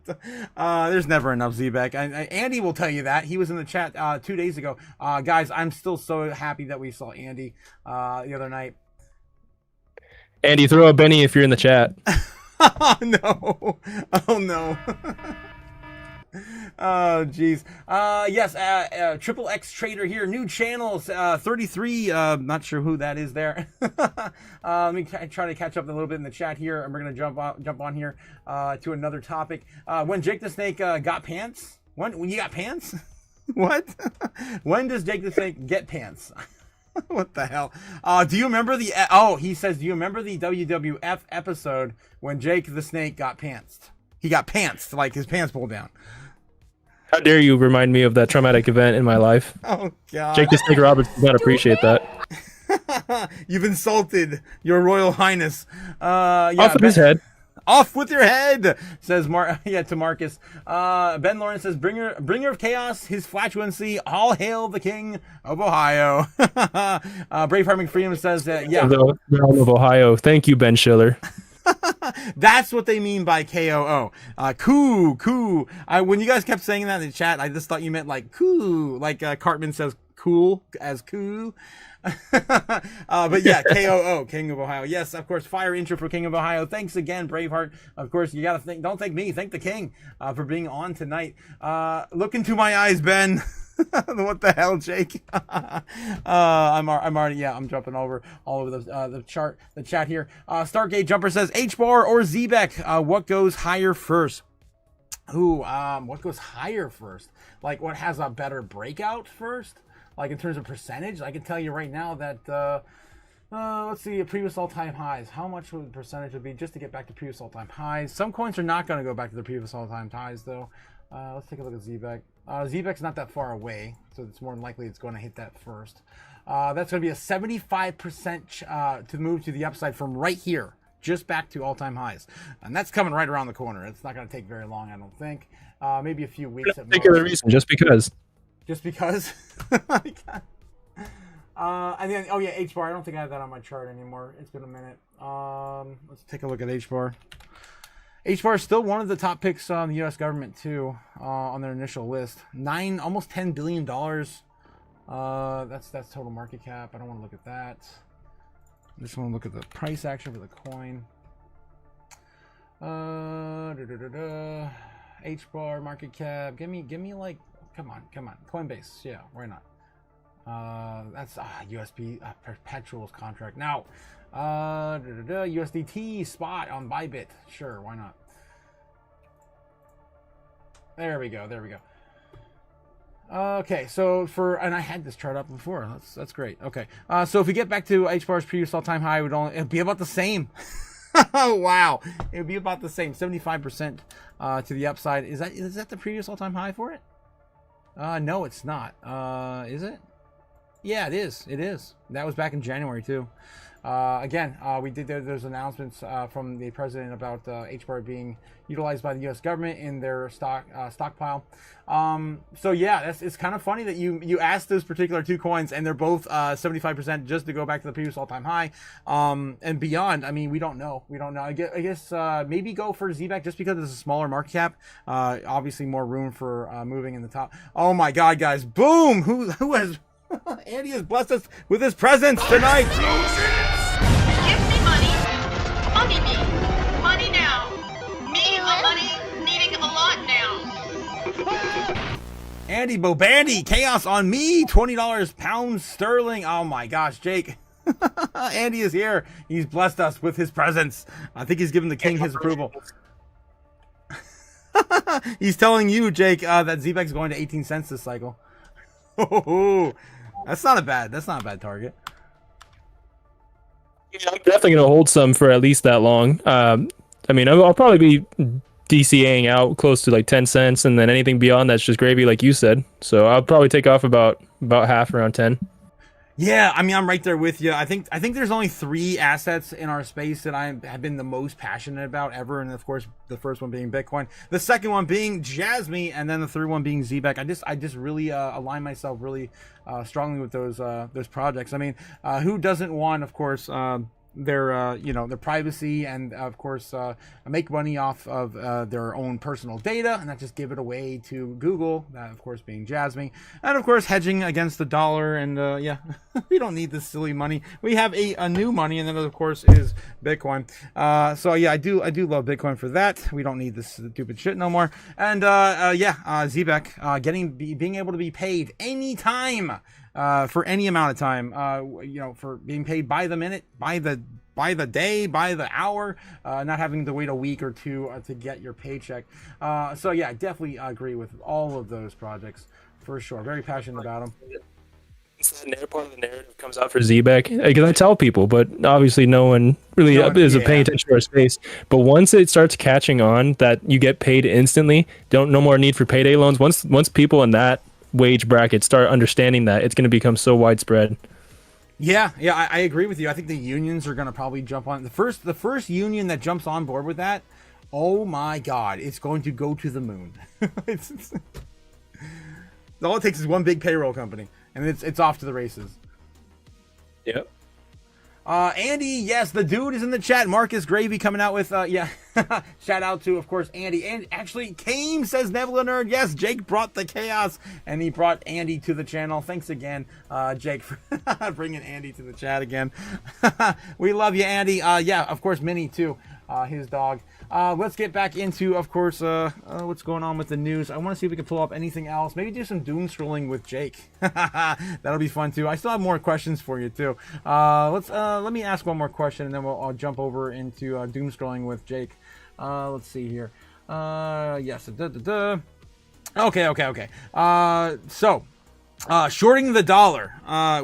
There's never enough Zbeck. Andy will tell you that. He was in the chat 2 days ago. Guys, I'm still so happy that we saw Andy the other night. Andy, throw a Benny if you're in the chat. Oh no. Oh no. Oh jeez. Yes, Triple X Trader here, new channels, 33, not sure who that is there. Let me try to catch up a little bit in the chat here, and we're gonna jump on here to another topic. When Jake the Snake got pants? When you got pants? What? When does Jake the Snake get pants? What the hell? Do you remember he says, do you remember the WWF episode when Jake the Snake got pantsed? He got pantsed, like his pants pulled down. How dare you remind me of that traumatic event in my life? Oh God. Jake the Snake Roberts does not appreciate that. You've insulted your Royal Highness. Off with his head. Off with your head, says to Marcus. Ben Lawrence says, bringer of chaos, his flatulency, all hail the King of Ohio. Braveheart McFreedom says that, yeah. The realm of Ohio. Thank you, Ben Schiller. That's what they mean by KOO. Coo. When you guys kept saying that in the chat, I just thought you meant like coo, like Cartman says cool as coo. But yeah, KOO, King of Ohio. Yes, of course, fire intro for King of Ohio. Thanks again, Braveheart. Of course, you gotta don't thank me, thank the King for being on tonight. Look into my eyes, Ben. What the hell, Jake? I'm already, I'm jumping all over the chat here. Stargate Jumper says H-bar or Zbeck. What goes higher first? What goes higher first? Like what has a better breakout first? Like in terms of percentage? I can tell you right now that let's see, previous all-time highs. How much would the percentage would be just to get back to previous all-time highs? Some coins are not going to go back to their previous all-time highs though. Let's take a look at Zbeck. Zbeck's not that far away, so it's more than likely it's going to hit that first. That's going to be a 75% to move to the upside from right here, just back to all-time highs. And that's coming right around the corner. It's not going to take very long, I don't think. Maybe a few weeks at most. Particular reason, just because. Just because? And then, oh yeah, H-bar. I don't think I have that on my chart anymore. It's been a minute. Let's take a look at H-bar. H-bar is still one of the top picks on the U.S. government too, on their initial list. Almost $10 billion. That's total market cap. I don't want to look at that. I just want to look at the price action for the coin. H-bar market cap. Give me like, come on. Coinbase. Yeah, why not? That's USP perpetuals contract. Now, USDT spot on Bybit. Sure, why not? There we go. Okay, so and I had this chart up before. That's great. Okay, so if we get back to H bar's previous all-time high, it'd be about the same. Oh wow, it would be about the same, 75% to the upside. Is that the previous all-time high for it? No, it's not. Is it? Yeah, it is. It is. That was back in January too. Again, we did those announcements from the president about HBAR being utilized by the U.S. government in their stockpile. So yeah, it's kind of funny that you asked those particular two coins, and they're both 75% just to go back to the previous all-time high, and beyond. I mean, we don't know. We don't know. I guess maybe go for ZBAC just because it's a smaller market cap. Obviously, more room for moving in the top. Oh my God, guys! Boom! Who has? Andy has blessed us with his presence tonight. Give me money. Money me. Money now. Me a money needing a lot now. Andy Bobandy, chaos on me, $20 pounds sterling. Oh my gosh, Jake. Andy is here. He's blessed us with his presence. I think he's given the king his approval. He's telling you, Jake, that ZBAC is going to 18 cents this cycle. That's not a bad target. Yeah, I'm definitely going to hold some for at least that long. I mean, I'll probably be DCAing out close to like 10 cents, and then anything beyond that's just gravy, like you said. So I'll probably take off about half, around 10. Yeah, I mean, I'm right there with you. I think there's only 3 assets in our space that I have been the most passionate about ever, and of course, the first one being Bitcoin, the second one being Jasmy, and then the third one being ZBAC. I just really align myself really strongly with those projects. I mean, who doesn't want, of course, their their privacy, and of course make money off of their own personal data and not just give it away to Google, that of course being Jasmy, and of course hedging against the dollar. And yeah, we don't need this silly money. We have a new money, and then of course is Bitcoin. So yeah, I do love Bitcoin for that. We don't need this stupid shit no more. And yeah, ZBAC being able to be paid anytime, for any amount of time, for being paid by the minute, by the day, by the hour, not having to wait a week or two to get your paycheck. So yeah, I definitely agree with all of those projects for sure. Very passionate about them. That part of the narrative comes out for ZBAC, because I tell people, but obviously no one really is paying attention to our space. But once it starts catching on that you get paid instantly, no more need for payday loans. Once people in that wage bracket start understanding that, it's going to become so widespread. Yeah, I agree with you. I think the unions are going to probably jump on the first union that jumps on board with that. Oh my God, it's going to go to the moon. All it takes is one big payroll company, and it's off to the races. Yep. Andy, yes, the dude is in the chat. Marcus Gravy coming out with, yeah. Shout out to, of course, Andy. And actually, Kame says Nebula Nerd. Yes, Jake brought the chaos, and he brought Andy to the channel. Thanks again, Jake, for bringing Andy to the chat again. We love you, Andy. Yeah, of course, Minnie, too, his dog. Let's get back into, of course, what's going on with the news. I want to see if we can pull up anything else. Maybe do some doom scrolling with Jake. That'll be fun too. I still have more questions for you too. Let me ask one more question, and then I'll jump over into doom scrolling with Jake. Let's see here. Yes. Okay. So. Shorting the dollar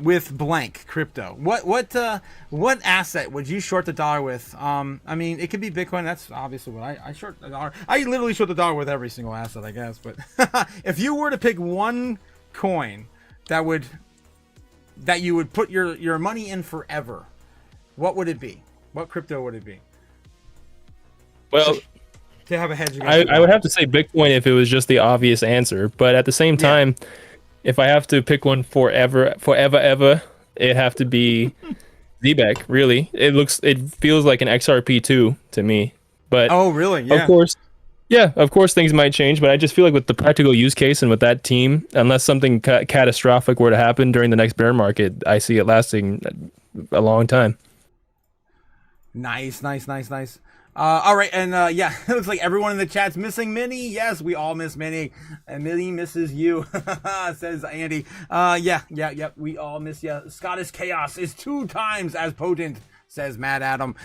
with blank crypto. What asset would you short the dollar with? I mean, it could be Bitcoin. That's obviously what I short the dollar. I literally short the dollar with every single asset, I guess. But if you were to pick one coin that you would put your money in forever, what would it be? What crypto would it be? Well, to have a hedge. I would have to say Bitcoin if it was just the obvious answer. But at the same time, if I have to pick one forever, it'd have to be ZBAC, really. It feels like an XRP2 to me. But oh, really? Yeah. Of course things might change, but I just feel like with the practical use case and with that team, unless something catastrophic were to happen during the next bear market, I see it lasting a long time. Nice. All right, and yeah, it looks like everyone in the chat's missing Minnie. Yes, we all miss Minnie, and Minnie misses you, says Andy. Yeah, we all miss you. Scottish Chaos is 2 times as potent, says Mad Adam.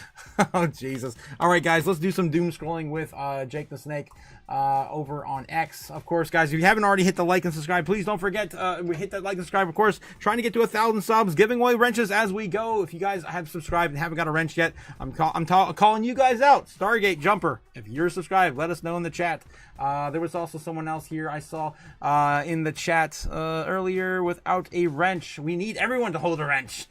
Oh, Jesus. All right, guys, let's do some doom scrolling with Jake the Snake over on X. Of course, guys, if you haven't already hit the like and subscribe, please don't forget, we hit that like and subscribe. Of course, trying to get to 1,000 subs, giving away wrenches as we go. If you guys have subscribed and haven't got a wrench yet, I'm calling you guys out. Stargate Jumper, if you're subscribed, let us know in the chat. There was also someone else here I saw in the chat earlier without a wrench. We need everyone to hold a wrench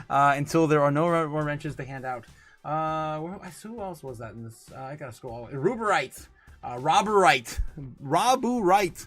until there are no more wrenches to hand out. Who else was that in this? I gotta scroll. Ruberite. Rabu Wright.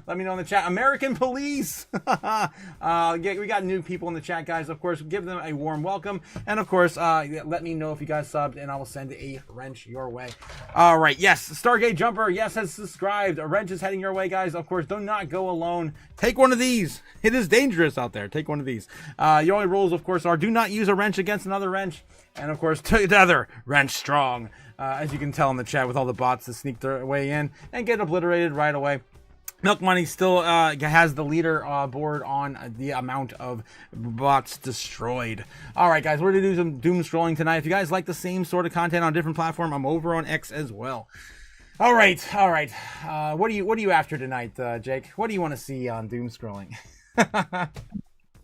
Let me know in the chat. American Police. We got new people in the chat, guys. Of course, give them a warm welcome. And of course, let me know if you guys subbed, and I will send a wrench your way. All right. Yes, Stargate Jumper. Yes, has subscribed. A wrench is heading your way, guys. Of course, do not go alone. Take one of these. It is dangerous out there. Take one of these. Your only rules, of course, are do not use a wrench against another wrench. And of course, together, wrench strong. As you can tell in the chat with all the bots that sneak their way in and get obliterated right away. Milk Money still has the leader board on the amount of bots destroyed. All right, guys, we're going to do some doom scrolling tonight. If you guys like the same sort of content on a different platform, I'm over on X as well. All right. What are you after tonight, Jake? What do you want to see on doom scrolling?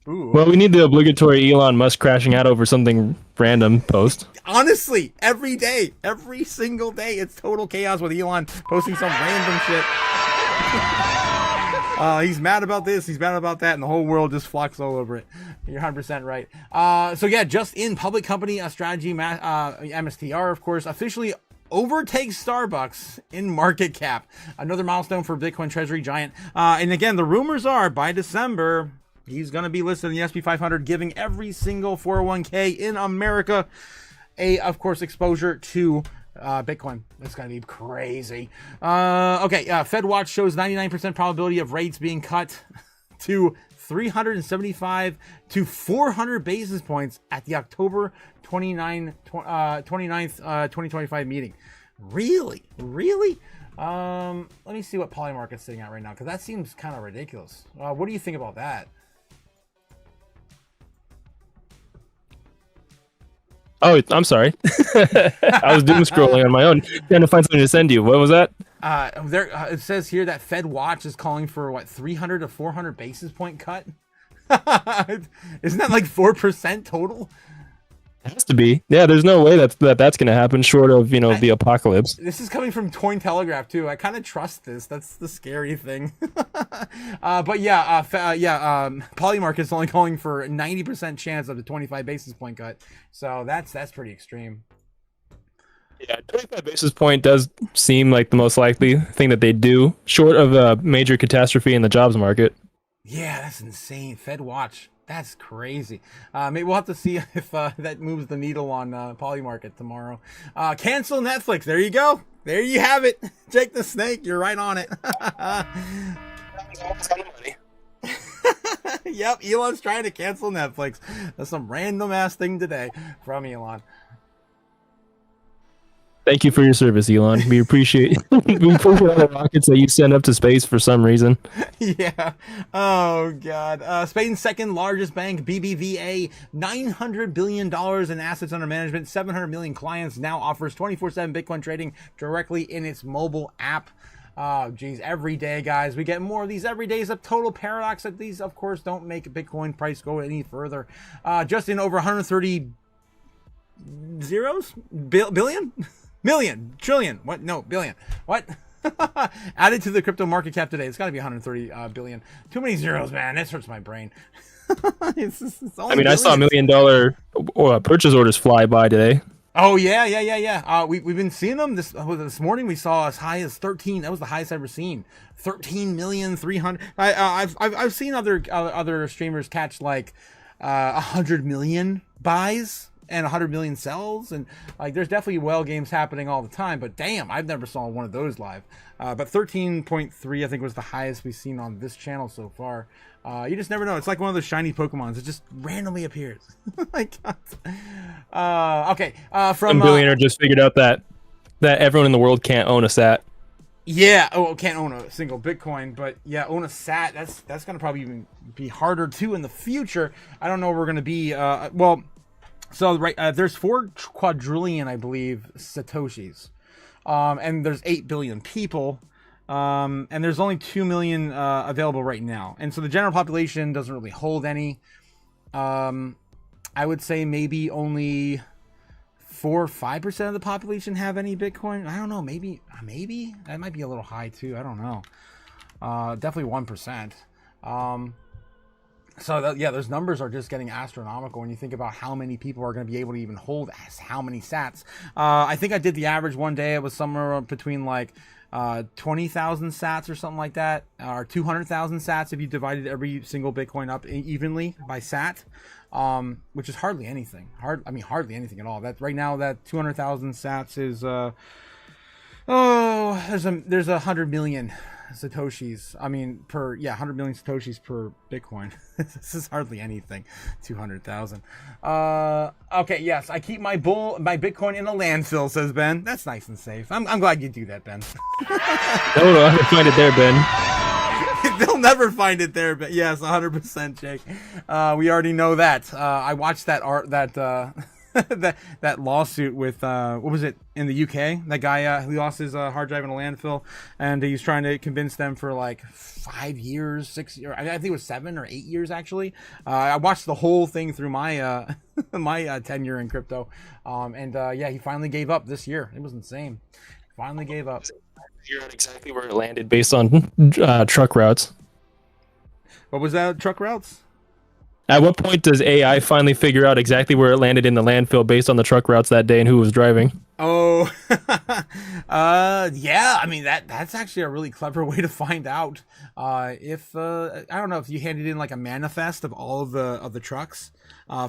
Ooh. Well, we need the obligatory Elon Musk crashing out over something random post. Honestly, every day, every single day, it's total chaos with Elon posting some random shit. He's mad about this, he's mad about that, and the whole world just flocks all over it. You're 100% right. So yeah, just in public company strategy, MSTR, of course, officially overtakes Starbucks in market cap. Another milestone for Bitcoin treasury giant. And again, the rumors are by December, he's going to be listed in the SP 500, giving every single 401k in America of course, exposure to Bitcoin. It's going to be crazy. Okay, FedWatch shows 99% probability of rates being cut to 375 to 400 basis points at the October 29th, 2025 meeting. Really? Let me see what Polymarket's sitting at right now, because that seems kind of ridiculous. What do you think about that? Oh, I'm sorry. I was doom scrolling on my own, trying to find something to send you. What was that? It says here that FedWatch is calling for what, 300 to 400 basis point cut. Isn't that like 4% total? It has to be. Yeah, there's no way that's going to happen short of, the apocalypse. This is coming from Cointelegraph too. I kind of trust this. That's the scary thing. But yeah, Polymarket is only calling for 90% chance of the 25 basis point cut. So that's pretty extreme. Yeah, 25 basis point does seem like the most likely thing that they do, short of a major catastrophe in the jobs market. Yeah, that's insane. FedWatch. That's crazy. Maybe we'll have to see if that moves the needle on Polymarket tomorrow. Cancel Netflix. There you go. There you have it. Jake the Snake, you're right on it. Yep, Elon's trying to cancel Netflix. That's some random ass thing today from Elon. Thank you for your service, Elon. We appreciate we appreciate all the rockets that you send up to space for some reason. Yeah. Oh, God. Spain's second largest bank, BBVA, $900 billion in assets under management, 700 million clients, now offers 24/7 Bitcoin trading directly in its mobile app. Oh, geez. Every day, guys, we get more of these every day. Is a total paradox that these, of course, don't make Bitcoin price go any further. Just in over 130 zeros? Billion? Million, trillion, what? No, billion. What? Added to the crypto market cap today. It's got to be 130 billion. Too many zeros, man. This hurts my brain. It's I mean, I saw $1 million purchase orders fly by today. Oh, yeah. We've been seeing them. This morning we saw as high as 13. That was the highest I've ever seen. 13,300,000. I've seen other streamers catch like 100 million buys and 100 million sells, and like there's definitely whale games happening all the time, but damn, I've never saw one of those live. But 13.3 I think was the highest we've seen on this channel so far. You just never know. It's like one of those shiny Pokemons. It just randomly appears. My God. Okay. From a billionaire just figured out that everyone in the world can't own a sat. Yeah. Oh, can't own a single Bitcoin, but yeah, own a sat. That's gonna probably even be harder too in the future. I don't know where we're gonna be. Well, So there's 4 quadrillion, I believe, satoshis, and there's 8 billion people, and there's only 2 million available right now, and so the general population doesn't really hold any. I would say maybe only 4 or 5% of the population have any Bitcoin. I don't know. Maybe that might be a little high too. I don't know. Definitely 1%. Yeah, those numbers are just getting astronomical when you think about how many people are going to be able to even hold how many sats. I think I did the average one day. It was somewhere between like 20,000 sats or something like that, or 200,000 sats if you divided every single Bitcoin up evenly by sat, which is hardly anything. Hardly anything at all. That right now, that 200,000 sats is there's 100 million satoshis. 100 million satoshis per Bitcoin. This is hardly anything. 200,000. Okay, yes, I keep my Bitcoin in a landfill, says Ben. That's nice and safe. I'm glad you do that, Ben. No, I can find it there, Ben. They'll never find it there, but yes, 100%, Jake. We already know that. I watched that that lawsuit with what was it in the UK? That guy who lost his hard drive in a landfill, and he's trying to convince them for like 5 years, 6 years. I think it was 7 or 8 years actually. I watched the whole thing through my my tenure in crypto, and yeah, he finally gave up this year. It was insane. Finally gave up. Figure out exactly where it landed based on truck routes. What was that? Truck routes? At what point does AI finally figure out exactly where it landed in the landfill based on the truck routes that day and who was driving? Oh, yeah. I mean, that's actually a really clever way to find out. If I don't know if you handed in like a manifest of all of the trucks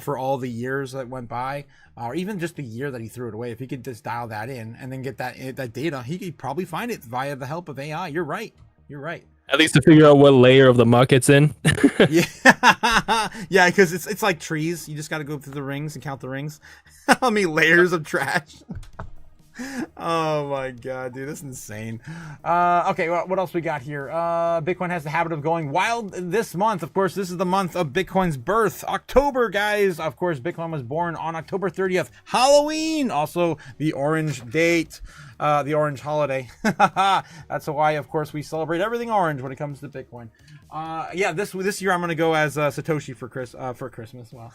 for all the years that went by, or even just the year that he threw it away. If he could just dial that in and then get that data, he could probably find it via the help of AI. You're right. You're right. At least to figure out what layer of the muck it's in. Yeah, yeah, because it's like trees. You just got to go through the rings and count the rings. How many layers of trash? Oh my god, dude, this is insane. Okay, what else we got here? Bitcoin has the habit of going wild this month. Of course, this is the month of Bitcoin's birth, October, guys. Of course, Bitcoin was born on October 30th, Halloween. Also, the orange date. The orange holiday. That's why, of course, we celebrate everything orange when it comes to Bitcoin. Yeah, this year I'm gonna go as Satoshi for Christmas. Well,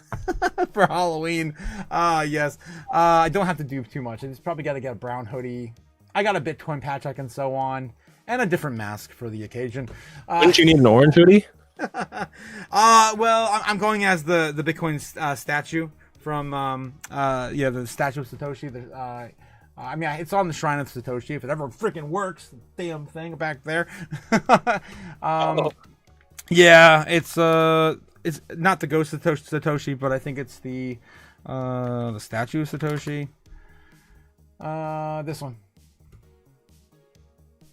for Halloween. Yes. I don't have to do too much. I just probably got to get a brown hoodie. I got a Bitcoin patch I can sew on, and a different mask for the occasion. Wouldn't you need an orange hoodie? Well, I'm going as the Bitcoin statue from yeah, the statue of Satoshi. I mean, it's on the Shrine of Satoshi. If it ever freaking works, the damn thing back there. Yeah, it's not the ghost of Satoshi, but I think it's the statue of Satoshi. This one.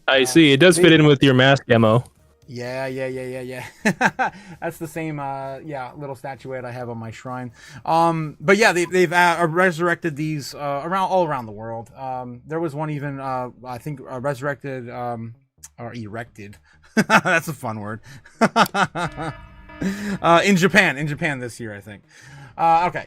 I see. It does fit in with your mask ammo. Yeah. That's the same, yeah, little statuette I have on my shrine. But yeah, they've resurrected these all around the world. There was one even, I think, resurrected or erected. That's a fun word. In Japan this year, I think. Okay.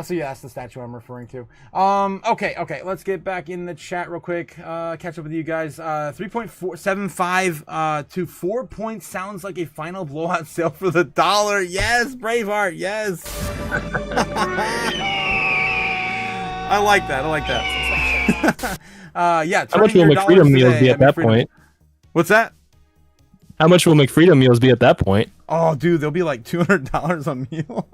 So yeah, that's the statue I'm referring to. Okay. Let's get back in the chat real quick. Catch up with you guys. 3.475 to 4 points sounds like a final blowout sale for the dollar. Yes, Braveheart. Yes. I like that. Yeah. How much will McFreedom meals be at that point? What's that? How much will McFreedom meals be at that point? Oh, dude, they'll be like $200 a meal.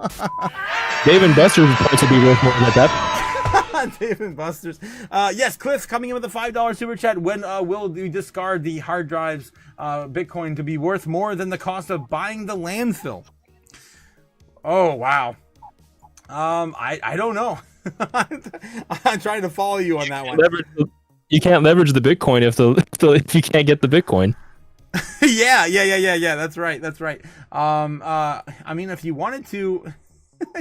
Dave and Buster's points will be worth more than that. Dave and Buster's. Yes, Cliff coming in with a $5 super chat. When will we discard the hard drives Bitcoin to be worth more than the cost of buying the landfill? Oh, wow. I don't know. I'm trying to follow you on that one. You can't leverage the Bitcoin if you can't get the Bitcoin. Yeah. That's right. I mean, if you wanted to,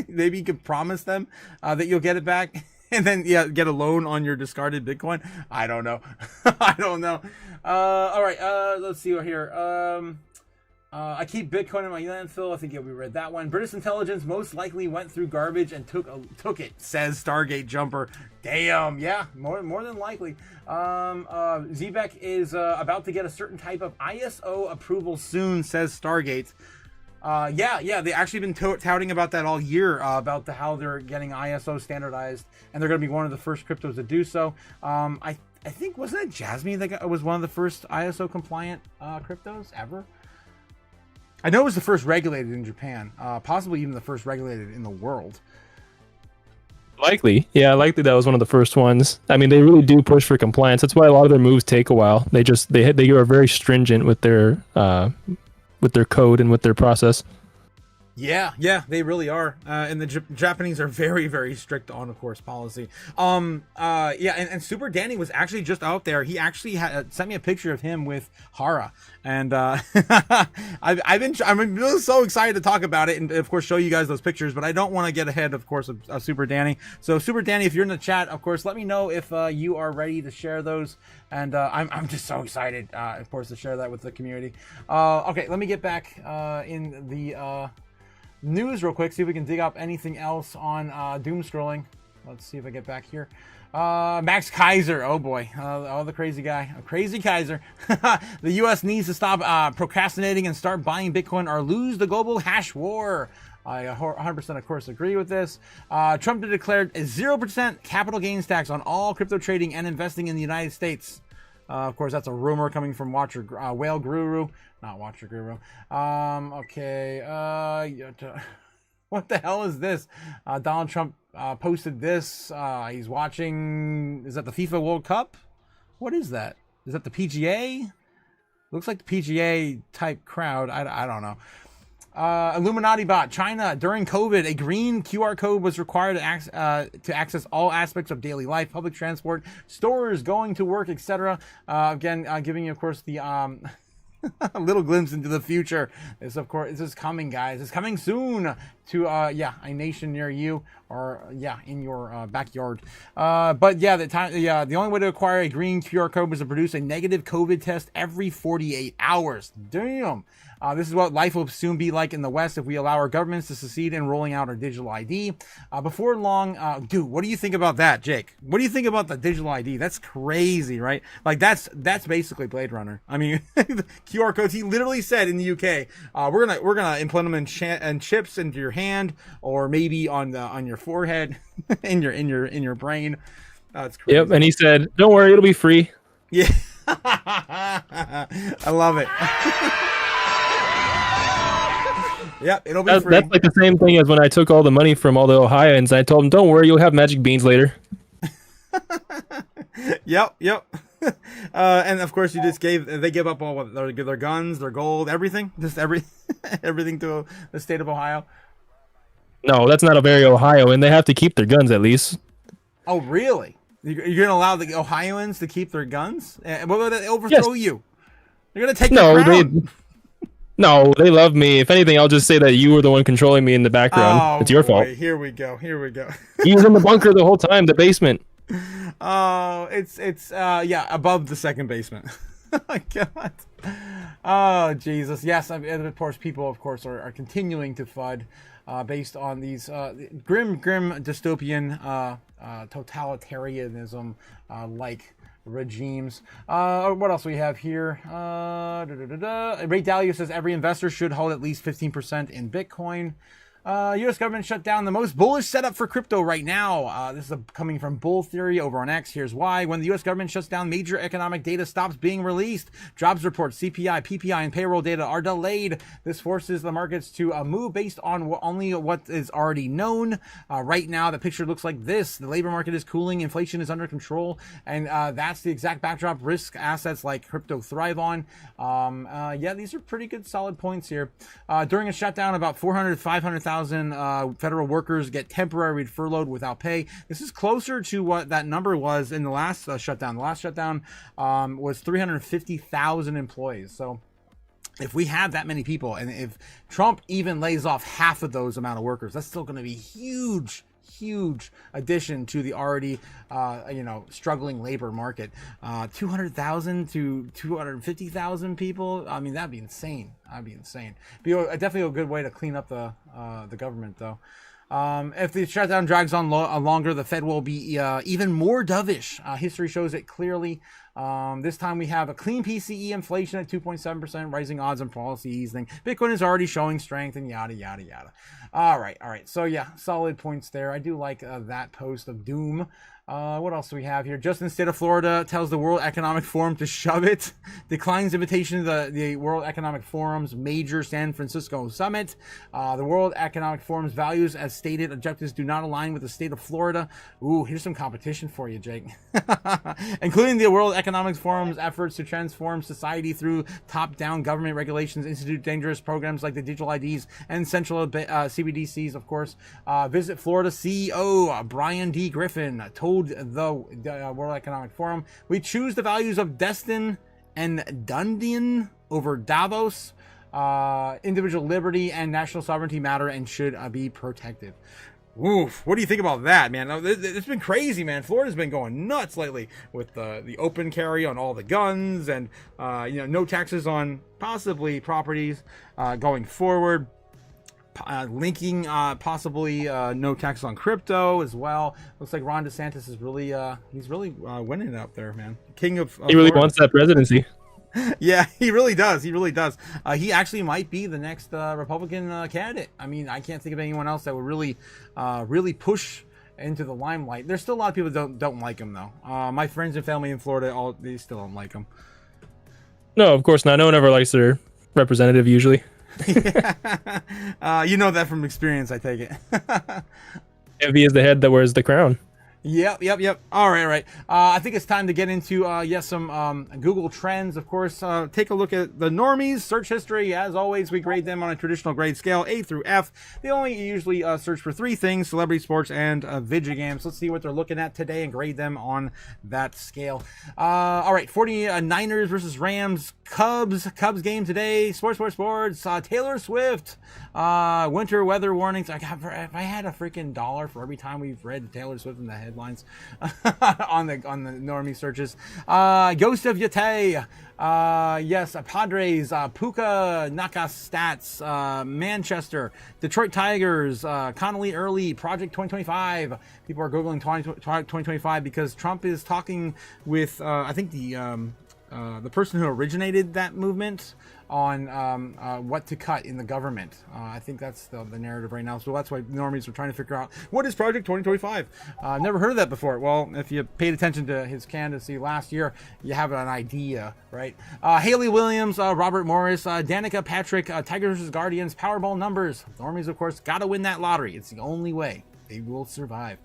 maybe you could promise them that you'll get it back, and then get a loan on your discarded Bitcoin. I don't know. All right. Let's see here. I keep Bitcoin in my landfill. I think we read that one. British intelligence most likely went through garbage and took it, says Stargate Jumper. Damn, yeah, more than likely. Zbeck is about to get a certain type of ISO approval soon, says Stargate. Yeah, they actually been touting about that all year, about how they're getting ISO standardized, and they're going to be one of the first cryptos to do so. I think, wasn't it Jasmine that was one of the first ISO compliant cryptos ever? I know it was the first regulated in Japan, possibly even the first regulated in the world. Likely, yeah, likely that was one of the first ones. I mean, they really do push for compliance. That's why a lot of their moves take a while. They are very stringent with their code and with their process. Yeah, they really are. And the Japanese are very, very strict on, of course, policy. And Super Danny was actually just out there. He actually sent me a picture of him with Hara, and I'm really so excited to talk about it and of course show you guys those pictures. But I don't want to get ahead, of course, of Super Danny. So Super Danny, if you're in the chat, of course, let me know if you are ready to share those. And I'm just so excited, of course, to share that with the community. Okay, let me get back in the news real quick, see if we can dig up anything else on doom scrolling. Let's see if I get back here. Max Kaiser, oh boy, the crazy guy, Crazy Kaiser. The US needs to stop procrastinating and start buying Bitcoin or lose the global hash war. I 100% of course agree with this. Trump declared a 0% capital gains tax on all crypto trading and investing in the United States. Of course, that's a rumor coming from Whale Guru, not Watcher Guru. Okay. What the hell is this? Donald Trump posted this. He's watching. Is that the FIFA World Cup? What is that? Is that the PGA? Looks like the PGA type crowd. I don't know. Illuminati bot. China, during COVID, a green QR code was required to access all aspects of daily life, public transport, stores, going to work, etc. Again, giving you, of course, the a little glimpse into the future. This is coming, guys. It's coming soon to a nation near you, or in your backyard. But yeah, the only way to acquire a green QR code was to produce a negative COVID test every 48 hours. Damn. This is what life will soon be like in the West if we allow our governments to succeed in rolling out our digital ID. Before long, dude, what do you think about that, Jake? What do you think about the digital ID? That's crazy, right? Like that's basically Blade Runner. I mean, the QR codes. He literally said in the UK, we're gonna implement them in chips into your hand, or maybe on your forehead, in your brain. It's crazy. Yep, and he said, "Don't worry, it'll be free." Yeah, I love it. Yep, it'll be free. That's like the same thing as when I took all the money from all the Ohioans. I told them, "Don't worry, you'll have magic beans later." Yep. And of course, they give up all their guns, their gold, everything, just everything to the state of Ohio. No, that's not a very Ohio, and they have to keep their guns at least. Oh, really? You're going to allow the Ohioans to keep their guns? What about they overthrow you? You're going to take the crown? No, they love me. If anything, I'll just say that you were the one controlling me in the background. Oh, it's your fault. Here we go. He was in the bunker the whole time, the basement. Oh, it's above the second basement. Oh my God. Oh, Jesus. Yes, of course, people, of course, are continuing to FUD based on these grim dystopian totalitarianism like regimes. What else we have here? Ray Dalio says every investor should hold at least 15% in Bitcoin. U.S. government shut down the most bullish setup for crypto right now. This is coming from Bull Theory over on X. Here's why. When the U.S. government shuts down, major economic data stops being released. Jobs reports, CPI, PPI, and payroll data are delayed. This forces the markets to move based on only what is already known. Right now, the picture looks like this. The labor market is cooling. Inflation is under control. And that's the exact backdrop risk assets like crypto thrive on. These are pretty good solid points here. During a shutdown, about 500,000 federal workers get temporarily furloughed without pay. This is closer to what that number was in the last shutdown. The last shutdown was 350,000 employees. So if we have that many people, and if Trump even lays off half of those amount of workers, that's still going to be huge huge addition to the already, struggling labor market. 200,000 to 250,000 people. I mean, that'd be insane. Be definitely a good way to clean up the government, though. If the shutdown drags on longer, the Fed will be even more dovish. History shows it clearly. This time we have a clean PCE, inflation at 2.7%, rising odds on policy easing. Bitcoin is already showing strength, and yada, yada, yada. All right. So, yeah, solid points there. I do like that post of doom. What else do we have here? Just in the state of Florida tells the World Economic Forum to shove it. Declines invitation to the World Economic Forum's major San Francisco summit. The World Economic Forum's values, as stated, objectives do not align with the state of Florida. Ooh, here's some competition for you, Jake. Including the World Economic Forum's efforts to transform society through top-down government regulations, institute dangerous programs like the digital IDs and central CBDCs, of course. Visit Florida CEO Brian D. Griffin told the World Economic Forum, we choose the values of Destin and Dundian over Davos. Individual liberty and national sovereignty matter and should be protected. Oof, what do you think about that, man? It's been crazy, man. Florida's been going nuts lately with the open carry on all the guns and no taxes on possibly properties going forward. Linking possibly no taxes on crypto as well. Looks like Ron DeSantis is really winning it up there, man. King of he really wants that presidency. Yeah, he really does. He actually might be the next Republican candidate. I mean, I can't think of anyone else that would really push into the limelight. There's still a lot of people that don't like him though. My friends and family in Florida, they still don't like him. No, of course not. No one ever likes their representative usually. You know that from experience, I take it. Envy is the head that wears the crown. Yep. All right. I think it's time to get into some Google Trends. Of course, take a look at the normies search history. As always, we grade them on a traditional grade scale, A through F. They only usually search for 3 things: celebrity, sports, and video games. Let's see what they're looking at today and grade them on that scale. All right, 49ers versus Rams. Cubs game today. Sports. Taylor Swift. Winter weather warnings. If I had a freaking dollar for every time we've read Taylor Swift in the headlines on the normie searches. Ghost of Yate. Yes, Padres. Puka Naka stats. Manchester. Detroit Tigers. Connolly Early. Project 2025. People are Googling 2025 because Trump is talking with, I think the person who originated that movement on what to cut in the government. I think that's the narrative right now. So that's why normies are trying to figure out what is Project 2025. I've never heard of that before. Well, if you paid attention to his candidacy last year, you have an idea, right? Haley Williams, Robert Morris, Danica Patrick, Tigers vs. Guardians, Powerball numbers. Normies, of course, got to win that lottery. It's the only way they will survive.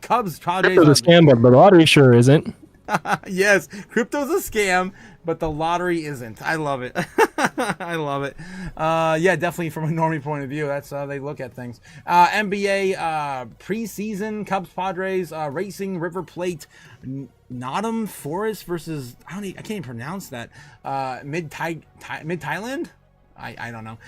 Cubs, Padres. Crypto's a scam, but the lottery sure isn't. Yes, crypto's a scam, but the lottery isn't. I love it. I love it. Yeah, definitely from a normie point of view, that's how they look at things. NBA preseason, Cubs, Padres, Racing, River Plate, Nottingham Forest versus, I can't even pronounce that. Mid Thailand? I don't know.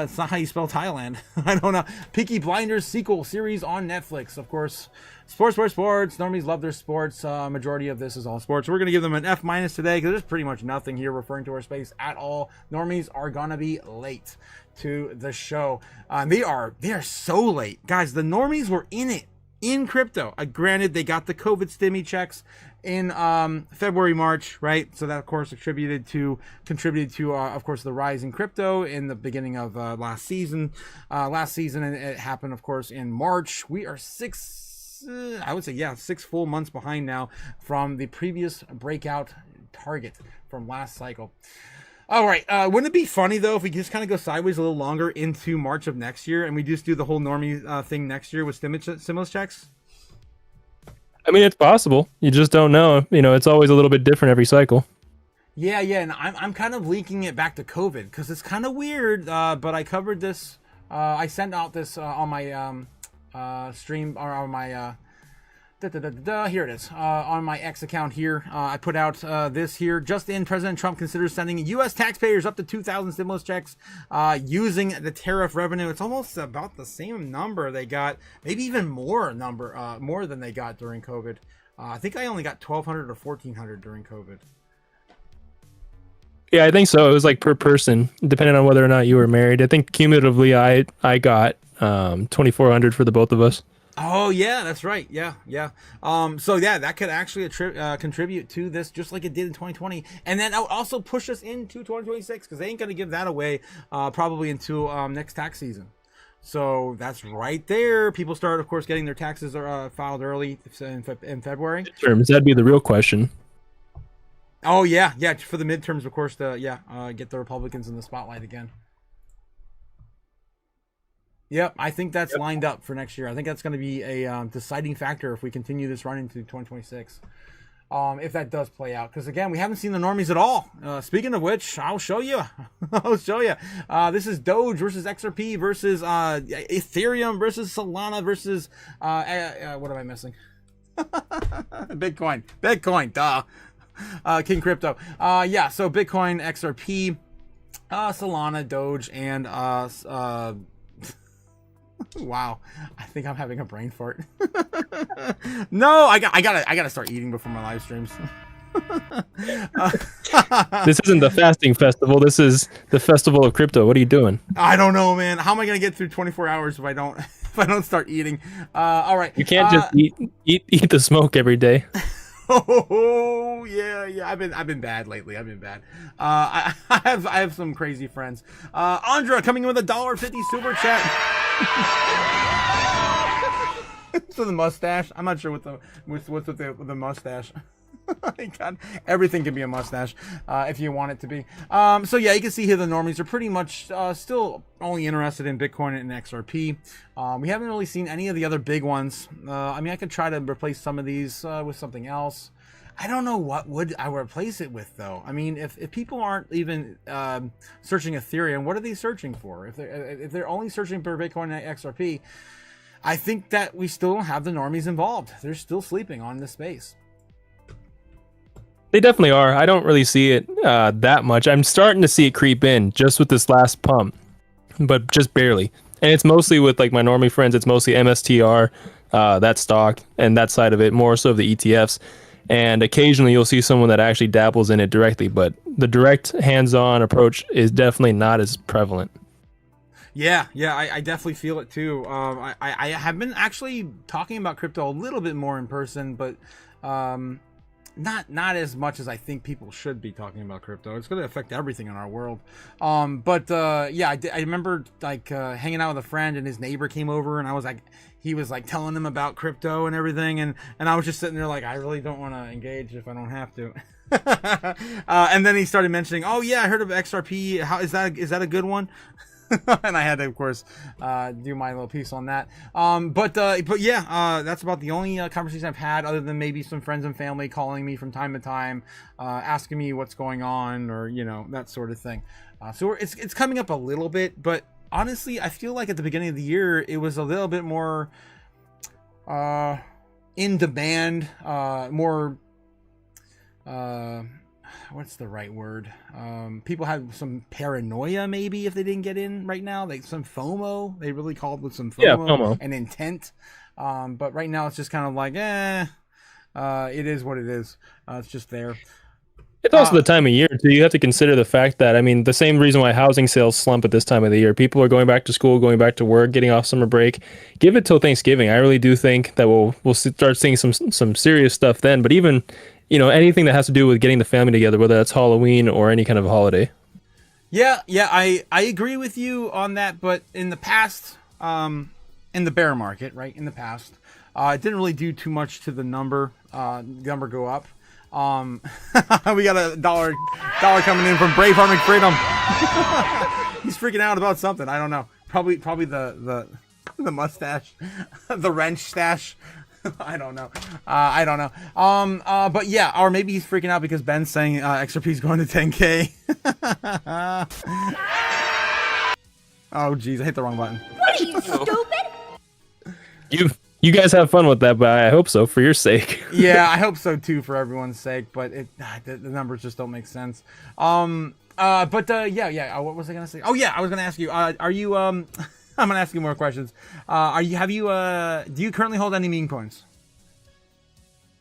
It's not how you spell Thailand. I don't know. Peaky Blinders sequel series on Netflix. Of course, sports. Normies love their sports. Majority of this is all sports. We're going to give them an F- today because there's pretty much nothing here referring to our space at all. Normies are going to be late to the show. They are so late. Guys, the normies were in crypto. Granted, they got the COVID stimmy checks in February, March, right? So that, of course, contributed to of course, the rise in crypto in the beginning of last season. And it happened, of course, in March. We are 6 full months behind now from the previous breakout target from last cycle. All right. Wouldn't it be funny, though, if we just kind of go sideways a little longer into March of next year and we just do the whole normie thing next year with stimulus checks? I mean, it's possible. You just don't know. It's always a little bit different every cycle. Yeah, and I'm kind of linking it back to COVID because it's kind of weird, but I covered this. I sent out this on my stream or on my Here it is. On my X account here, I put out this here. Just in, President Trump considers sending U.S. taxpayers up to 2,000 stimulus checks using the tariff revenue. It's almost about the same number they got, maybe even more than they got during COVID. I think I only got 1,200 or 1,400 during COVID. Yeah, I think so. It was like per person, depending on whether or not you were married. I think cumulatively, I got 2,400 for the both of us. Oh yeah, that's right. Yeah. So yeah, that could actually contribute to this, just like it did in 2020, and then that would also push us into 2026 because they ain't gonna give that away probably until next tax season. So that's right there. People start, of course, getting their taxes filed early in February. Midterms, that'd be the real question. Oh yeah, for the midterms, of course. Get the Republicans in the spotlight again. Yep, I think that's lined up for next year. I think that's going to be a deciding factor if we continue this run into 2026. If that does play out. Because, again, we haven't seen the normies at all. Speaking of which, I'll show you. This is Doge versus XRP versus Ethereum versus Solana versus... what am I missing? Bitcoin, duh. King Crypto. So Bitcoin, XRP, Solana, Doge, and... wow, I think I'm having a brain fart. No, I gotta start eating before my live streams. This isn't the fasting festival. This is the festival of crypto. What are you doing? I don't know, man. How am I gonna get through 24 hours if I don't start eating? All right. You can't just eat the smoke every day. Oh yeah. I've been bad lately. I have some crazy friends. Andra coming in with a $1.50 super chat. For the mustache. I'm not sure what's with the mustache. God, everything can be a mustache if you want it to be. So yeah, you can see here the normies are pretty much still only interested in Bitcoin and XRP. We haven't really seen any of the other big ones. I mean, I could try to replace some of these with something else. I don't know what would I replace it with though. I mean, if people aren't even searching Ethereum, what are they searching for? If they're only searching for Bitcoin and XRP, I think that we still don't have the normies involved. They're still sleeping on this space. They definitely are. I don't really see it that much. I'm starting to see it creep in just with this last pump, but just barely. And it's mostly with like my normie friends. It's mostly MSTR, that stock, and that side of it, more so of the ETFs. And occasionally you'll see someone that actually dabbles in it directly, but the direct hands-on approach is definitely not as prevalent. Yeah, I definitely feel it too. I have been actually talking about crypto a little bit more in person, but not as much as I think people should be talking about crypto. It's going to affect everything in our world. I remember like hanging out with a friend, and his neighbor came over, and he was like telling him about crypto and everything, and I was just sitting there like, I really don't want to engage if I don't have to. And then he started mentioning, oh yeah, I heard of XRP. How is that a good one? And I had to, of course, do my little piece on that. That's about the only conversation I've had, other than maybe some friends and family calling me from time to time, asking me what's going on, or that sort of thing. So it's coming up a little bit, but honestly, I feel like at the beginning of the year it was a little bit more in demand, more. What's the right word? People have some paranoia, maybe, if they didn't get in right now. Like some FOMO. They really called with some FOMO. And intent. But right now it's just kind of like, it is what it is. It's just there. It's also the time of year, too. You have to consider the fact that, I mean, the same reason why housing sales slump at this time of the year. People are going back to school, going back to work, getting off summer break. Give it till Thanksgiving. I really do think that we'll start seeing some serious stuff then. But even... anything that has to do with getting the family together, whether that's Halloween or any kind of holiday. Yeah, I agree with you on that. But in the past, in the bear market, right, in the past, it didn't really do too much to the number go up. We got a dollar coming in from Braveheart McFreedom. He's freaking out about something. I don't know. Probably the mustache, the wrench stash. I don't know. But yeah, or maybe he's freaking out because Ben's saying XRP's going to 10K. Oh, geez, I hit the wrong button. What are you, stupid? You guys have fun with that, but I hope so for your sake. Yeah, I hope so too for everyone's sake. But the numbers just don't make sense. Yeah. What was I gonna say? Oh yeah, I was gonna ask you. Are you? I'm gonna ask you more questions. Do you currently hold any meme coins?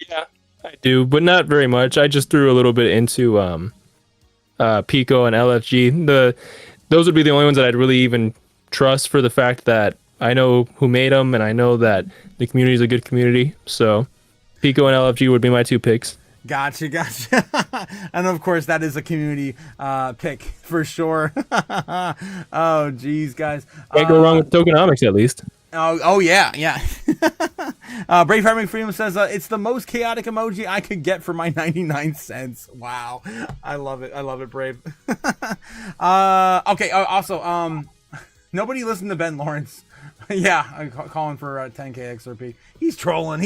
Yeah, I do, but not very much. I just threw a little bit into Pico and LFG. Those would be the only ones that I'd really even trust for the fact that I know who made them and I know that the community is a good community. So Pico and LFG would be my two picks. Gotcha. And of course, that is a community pick for sure. Oh, geez, guys. Can't go wrong with tokenomics, at least. Oh yeah. Brave Harmony Freedom says it's the most chaotic emoji I could get for my 99 cents. Wow, I love it, Brave. Okay. Also, nobody listened to Ben Lawrence. Yeah, I'm calling for 10k XRP. He's trolling.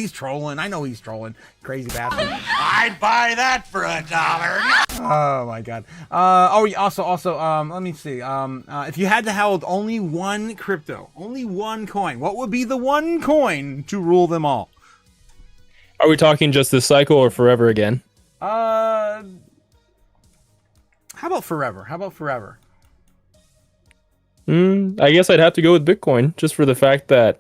I know he's trolling. Crazy bastard. I'd buy that for $1. Oh my god. Also, let me see. If you had to hold only one crypto, only one coin, what would be the one coin to rule them all? Are we talking just this cycle or forever again? How about forever? I guess I'd have to go with Bitcoin just for the fact that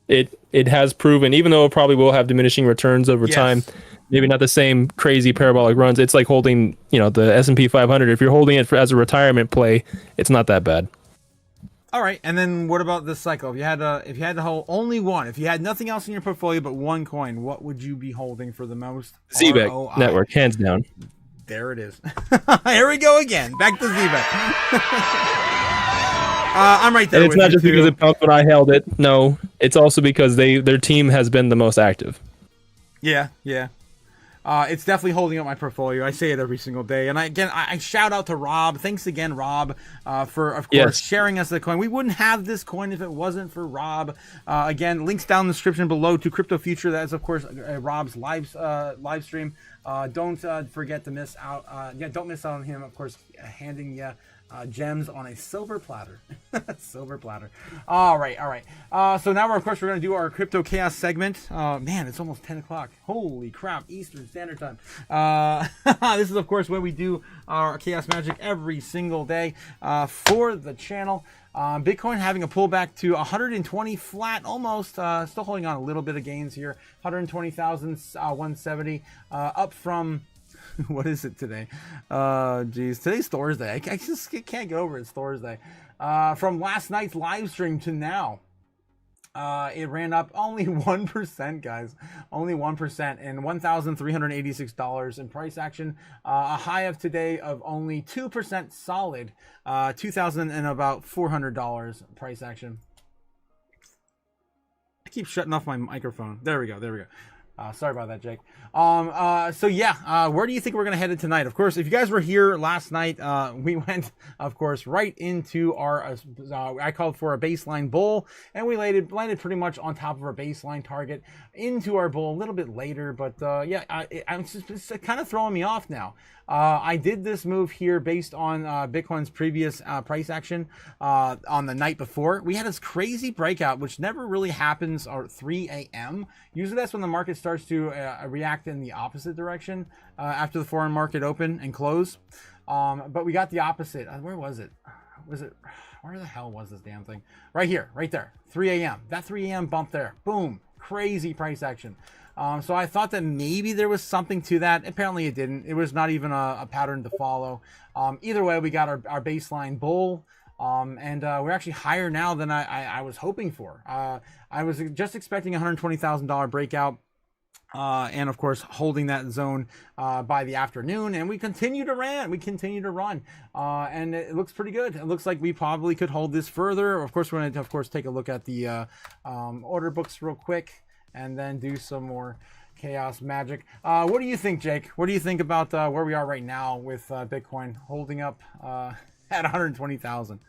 it has proven, even though it probably will have diminishing returns over time, maybe not the same crazy parabolic runs. It's like holding, the S&P 500. If you're holding it as a retirement play, it's not that bad. All right, and then what about this cycle? If you had to hold only one, if you had nothing else in your portfolio but one coin, what would you be holding for the most? ZBEC network, hands down. There it is. Here we go again. Back to ZBEC. I'm right there. And it's not just because it pumped when I held it. No, it's also because their team has been the most active. Yeah. It's definitely holding up my portfolio. I say it every single day. And I shout out to Rob. Thanks again, Rob, for, of course, sharing us the coin. We wouldn't have this coin if it wasn't for Rob. Again, links down in the description below to Crypto Future. That is, of course, Rob's live stream. Don't forget to miss out. Don't miss out on him, of course, handing you gems on a silver platter. Silver platter. All right. So now we're going to do our Crypto Chaos segment. Man, it's almost 10 o'clock. Holy crap, Eastern Standard Time. This is, of course, where we do our Chaos Magic every single day for the channel. Bitcoin having a pullback to 120 flat, almost. Still holding on a little bit of gains here. 120,170, up from... What is it today? Geez, today's Thursday. I just can't get over it. It's Thursday. From last night's live stream to now, it ran up only 1%, guys. Only 1%, and $1,386 in price action. A high of today of only 2% solid. $2,000 and about $400 price action. I keep shutting off my microphone. There we go. Sorry about that, Jake. So yeah, where do you think we're going to head tonight? Of course, if you guys were here last night, we went, of course, right into our, I called for a baseline bull, and we landed pretty much on top of our baseline target into our bull a little bit later, but yeah, it's kind of throwing me off now. I did this move here based on Bitcoin's previous price action on the night before. We had this crazy breakout, which never really happens at 3 a.m. Usually that's when the market starts to react in the opposite direction after the foreign market open and close. But we got the opposite. Where was it? Where the hell was this damn thing? Right here, right there, 3 a.m. That 3 a.m. bump there, boom, crazy price action. So I thought that maybe there was something to that. Apparently it didn't. It was not even a pattern to follow. Either way, we got our baseline bull. And we're actually higher now than I was hoping for. I was just expecting $120,000 breakout. And of course, holding that zone by the afternoon. And we continue to run. And it looks pretty good. It looks like we probably could hold this further. Of course, we're going to, of course, take a look at the order books real quick. And then do some more chaos magic. What do you think, Jake? What do you think about where we are right now with Bitcoin holding up at 120,000?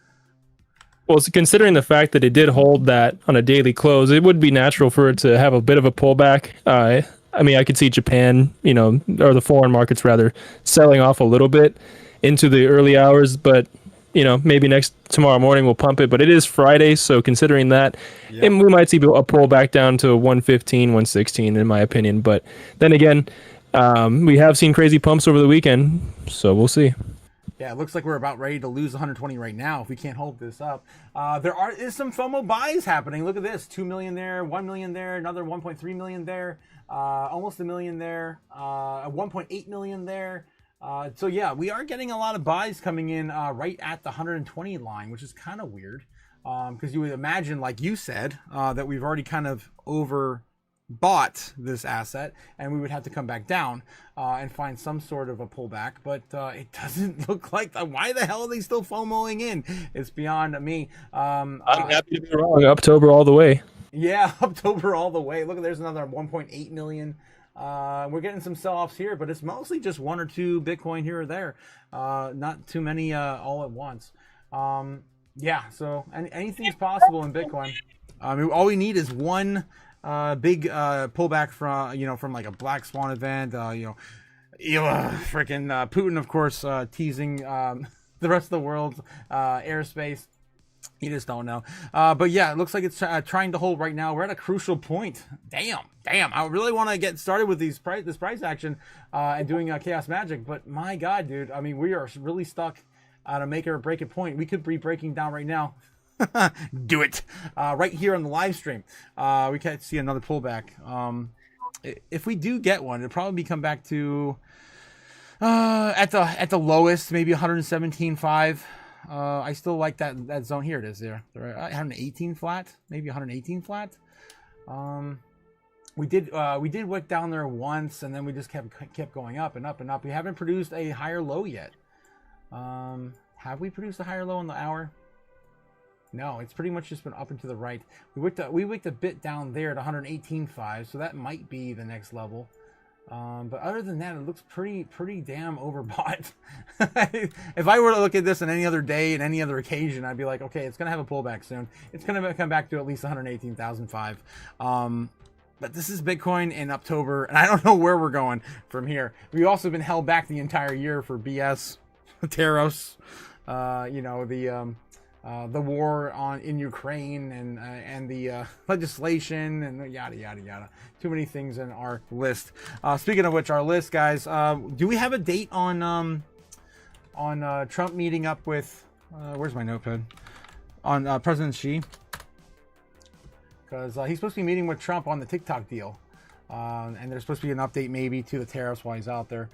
Well, so considering the fact that it did hold that on a daily close, it would be natural for it to have a bit of a pullback. I mean, I could see Japan, or the foreign markets rather, selling off a little bit into the early hours, but maybe tomorrow morning we'll pump it, but it is Friday, so considering that, and we might see a pull back down to 115, 116 in my opinion. But then again, we have seen crazy pumps over the weekend, so we'll see. Yeah, it looks like we're about ready to lose 120 right now if we can't hold this up. There is some FOMO buys happening. Look at this, 2 million there, 1 million there, another 1.3 million there, almost a million there, 1.8 million there. So yeah, we are getting a lot of buys coming in right at the 120 line, which is kind of weird, because you would imagine, like you said, that we've already kind of overbought this asset, and we would have to come back down and find some sort of a pullback. But it doesn't look like that. Why the hell are they still FOMOing in? It's beyond me. I'm happy to be wrong. UPTOBER all the way. Yeah, UPTOBER all the way. Look, there's another 1.8 million. We're getting some sell-offs here, but it's mostly just 1 or 2 Bitcoin here or there. Not too many all at once. Yeah, so anything is possible in Bitcoin. All we need is one big pullback from like a black swan event. Freaking Putin, of course, teasing the rest of the world's airspace. You just don't know. But yeah, it looks like it's trying to hold right now. We're at a crucial point. Damn. I really want to get started with this price action and doing chaos magic. But my God, dude, I mean, we are really stuck at a make or break it point. We could be breaking down right now. Do it right here on the live stream. We can't see another pullback. If we do get one, it'll probably come back to at the lowest, maybe 117.5. I still like that zone. Here it is there. 118 flat, maybe 118 flat. We did work down there once, and then we just kept going up and up and up. We haven't produced a higher low yet. Have we produced a higher low in the hour? No, it's pretty much just been up and to the right. We wicked a bit down there at 118.5, so that might be the next level. But other than that, it looks pretty damn overbought. If I were to look at this on any other day and any other occasion, I'd be like, okay, it's gonna have a pullback soon. It's gonna come back to at least 118,005. But this is Bitcoin in UPTOBER, and I don't know where we're going from here. We've also been held back the entire year for BS, tariffs, the war in Ukraine and the legislation and yada yada yada. Too many things in our list. Speaking of which, our list, guys, do we have a date on Trump meeting up with where's my notepad? On President Xi? Because he's supposed to be meeting with Trump on the TikTok deal, and there's supposed to be an update maybe to the tariffs while he's out there.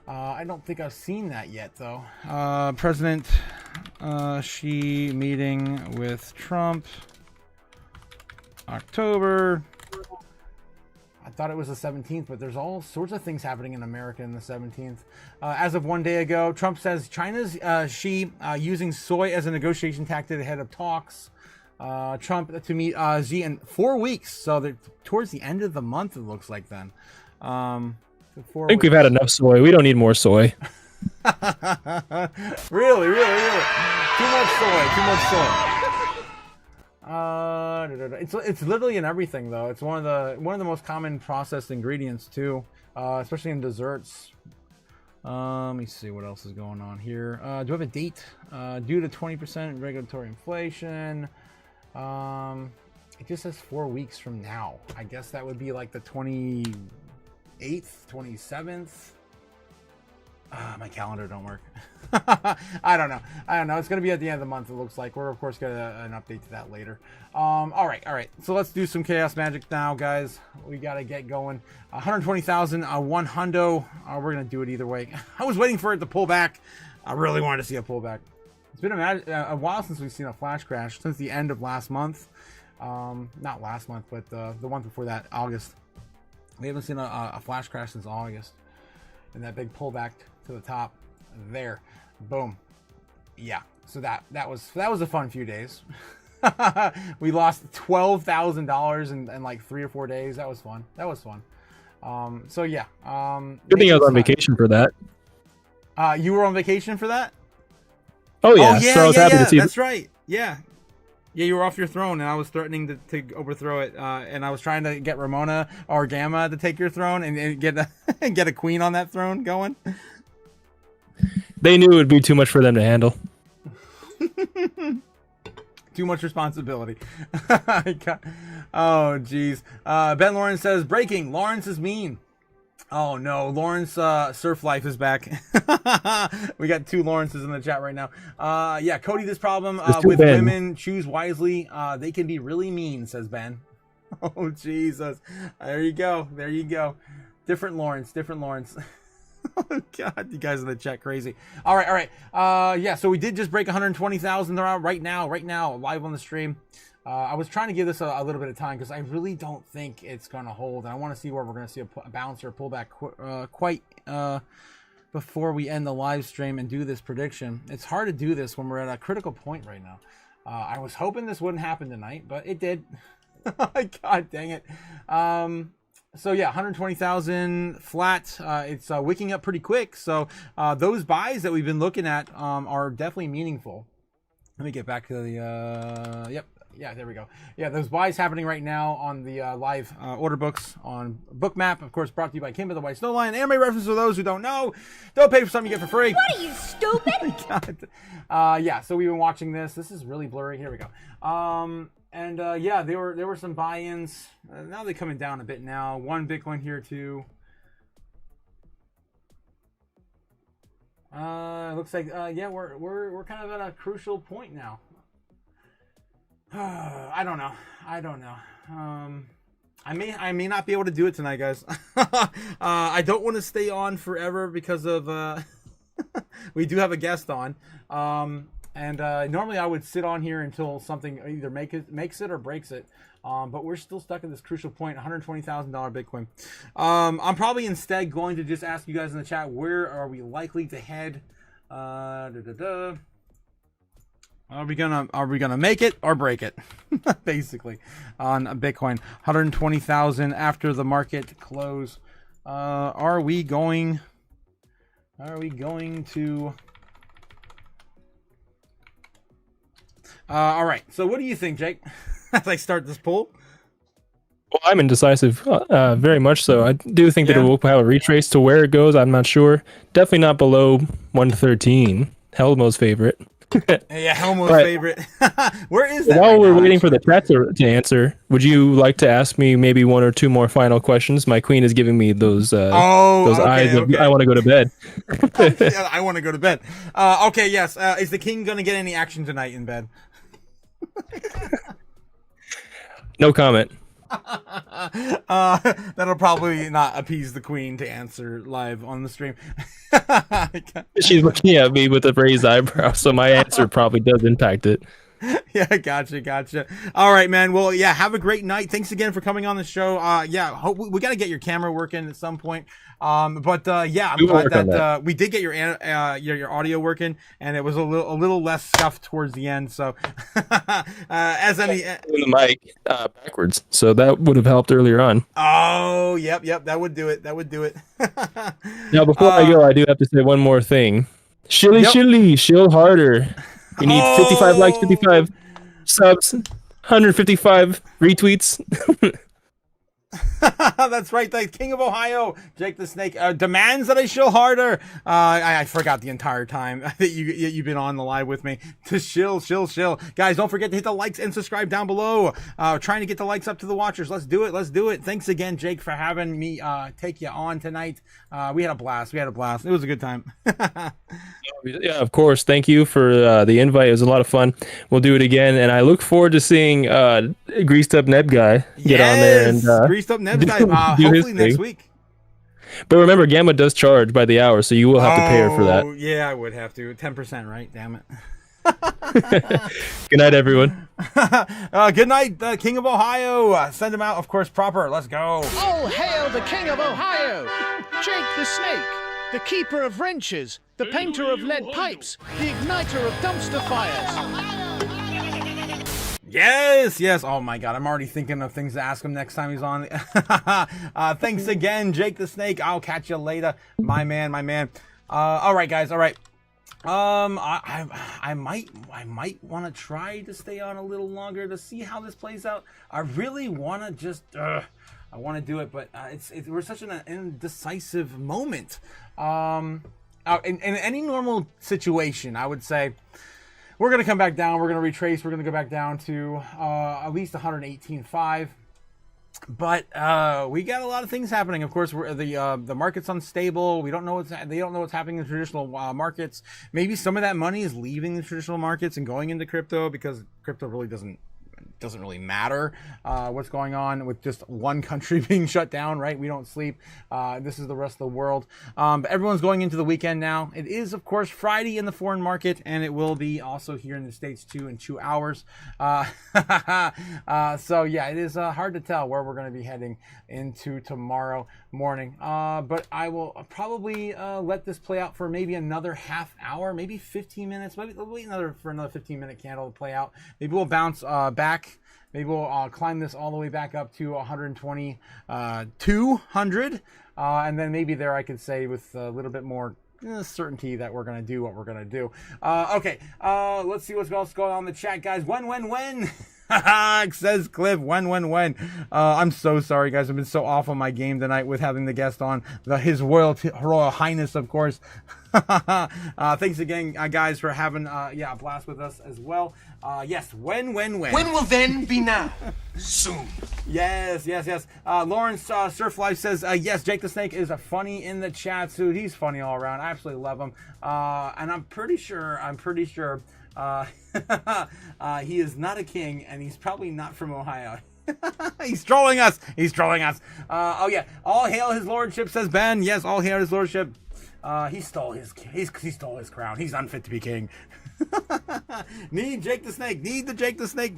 I don't think I've seen that yet, though. President Xi meeting with Trump, October. I thought it was the 17th, but there's all sorts of things happening in America in the 17th. As of 1 day ago, Trump says China's Xi using soy as a negotiation tactic ahead of talks. Trump to meet Xi in 4 weeks, so they're towards the end of the month, it looks like then. I think we've had enough soy. We don't need more soy. Really. Too much soy. It's literally in everything, though. It's one of the most common processed ingredients too, especially in desserts. Let me see what else is going on here. Do I have a date? Due to 20% regulatory inflation. It just says 4 weeks from now. I guess that would be like the 28th, 27th. My calendar don't work. I don't know. It's going to be at the end of the month, it looks like. We're, of course, going to an update to that later. All right. So let's do some chaos magic now, guys. We got to get going. 120,000, one hundo. We're going to do it either way. I was waiting for it to pull back. I really wanted to see a pullback. It's been a while since we've seen a flash crash, since the end of last month. Not last month, but the month before that, August. We haven't seen a flash crash since August. And that big pullback to the top there. Boom. Yeah. So that was a fun few days. We lost $12,000 in like 3 or 4 days. That was fun. So yeah. Good thing I was on vacation for that. You were on vacation for that? Oh yeah. So I was happy to see. That's right. Yeah. Yeah, you were off your throne, and I was threatening to overthrow it, and I was trying to get Ramona or Gamma to take your throne and get a queen on that throne going. They knew it would be too much for them to handle. Too much responsibility. Oh, jeez. Ben Lawrence says, breaking. Lawrence is mean. Oh, no. Lawrence Surf Life is back. We got 2 Lawrences in the chat right now. Yeah, Cody, this problem with women, choose wisely. They can be really mean, says Ben. Oh, Jesus. There you go. There you go. Different Lawrence. Different Lawrence. Oh, God, you guys in the chat crazy. All right. Yeah, so we did just break 120,000 right now, live on the stream. I was trying to give this a little bit of time because I really don't think it's going to hold. And I want to see where we're going to see a bounce or pullback quite before we end the live stream and do this prediction. It's hard to do this when we're at a critical point right now. I was hoping this wouldn't happen tonight, but it did. God dang it. So yeah, 120,000 flat. It's wicking up pretty quick. So those buys that we've been looking at are definitely meaningful. Let me get back to the yep. Yeah, there we go. Yeah, those buys happening right now on the live order books on Bookmap. Of course, brought to you by Kimba the White Snow Lion. Anime reference for those who don't know. Don't pay for something you get for free. What are you, stupid? Yeah, so we've been watching this. This is really blurry. Here we go. And yeah, there were some buy-ins. Now they're coming down a bit now. 1 Bitcoin here too. Looks like yeah, we're kind of at a crucial point now. I don't know. I may not be able to do it tonight, guys. I don't want to stay on forever because of we do have a guest on. And normally I would sit on here until something either makes it or breaks it. But we're still stuck at this crucial point, $120,000 Bitcoin. I'm probably instead going to just ask you guys in the chat, where are we likely to head? Are we gonna make it or break it? Basically, on Bitcoin, 120,000 after the market close. Are we going to? All right. So, what do you think, Jake? As I start this poll. Well, I'm indecisive, very much so. I do think that it will have a retrace to where it goes. I'm not sure. Definitely not below 113. Helmo's favorite. Yeah, Helmo's favorite. Where is that? While we're waiting for the chat to answer, would you like to ask me maybe 1 or 2 more final questions? My queen is giving me those eyes of, I want to go to bed. Yeah, I want to go to bed. Okay, yes. Is the king going to get any action tonight in bed? No comment. That'll probably not appease the queen to answer live on the stream. She's looking at me with a raised eyebrow, so my answer probably does impact it. Yeah, gotcha. All right, man. Well, yeah, have a great night. Thanks again for coming on the show. Yeah, hope we got to get your camera working at some point. But yeah, I'm glad that we did get your audio working, and it was a little less scuffed towards the end. So, as any the mic backwards, so that would have helped earlier on. Oh, yep, that would do it. Now, before I go, I do have to say one more thing. Shilly, shill harder. We need 55 likes, 55 subs, 155 retweets. That's right. The King of Ohio, Jake the Snake, demands that I shill harder. I forgot the entire time that you've been on the live with me to shill. Guys, don't forget to hit the likes and subscribe down below. Trying to get the likes up to the watchers. Let's do it. Thanks again, Jake, for having me take you on tonight. We had a blast. It was a good time. Yeah, of course. Thank you for the invite. It was a lot of fun. We'll do it again, and I look forward to seeing Greased Up Neb Guy get on there and Greased Up Neb Guy. Hopefully next week. But remember, Gamma does charge by the hour, so you will have to pay her for that. Yeah, I would have to. 10%, right? Damn it. Good night, everyone. Good night, the King of Ohio. Send him out, of course, proper. Let's go. Oh, hail the King of Ohio! Jake the Snake, the keeper of wrenches, the painter of lead pipes, the igniter of dumpster fires. Yes. Oh my God, I'm already thinking of things to ask him next time he's on. Thanks again, Jake the Snake. I'll catch you later, my man. All right, guys. All right. I might want to try to stay on a little longer to see how this plays out. I really want to just, I want to do it, but we're such an indecisive moment. In any normal situation, I would say, we're going to come back down. We're going to retrace. We're going to go back down to at least 118.5. But we got a lot of things happening. Of course, the market's unstable. They don't know what's happening in traditional markets. Maybe some of that money is leaving the traditional markets and going into crypto, because crypto really doesn't really matter what's going on with just one country being shut down, right? We don't sleep. This is the rest of the world. But everyone's going into the weekend now. It is, of course, Friday in the foreign market, and it will be also here in the States too in 2 hours. So yeah, it is hard to tell where we're going to be heading into tomorrow morning. But I will probably let this play out for maybe another half hour, maybe 15 minutes. Maybe we'll wait for another 15-minute candle to play out. Maybe we'll bounce back. Maybe we'll climb this all the way back up to 120, 200. And then maybe there I could say with a little bit more certainty that we're going to do what we're going to do. Okay, let's see what's else going on in the chat, guys. When? Says Cliff, when. I'm so sorry, guys. I've been so off on my game tonight with having the guest on. His Royal Highness, of course. Thanks again, guys, for having a blast with us as well. Yes, when? When will then be now? Soon. Yes. Lawrence Surf Life says, yes, Jake the Snake is funny in the chat, so he's funny all around. I absolutely love him. And I'm pretty sure he is not a king, and he's probably not from Ohio. He's trolling us. Oh yeah, all hail his lordship, says Ben. Yes, all hail his lordship. He stole his crown. He's unfit to be king. Need Jake the Snake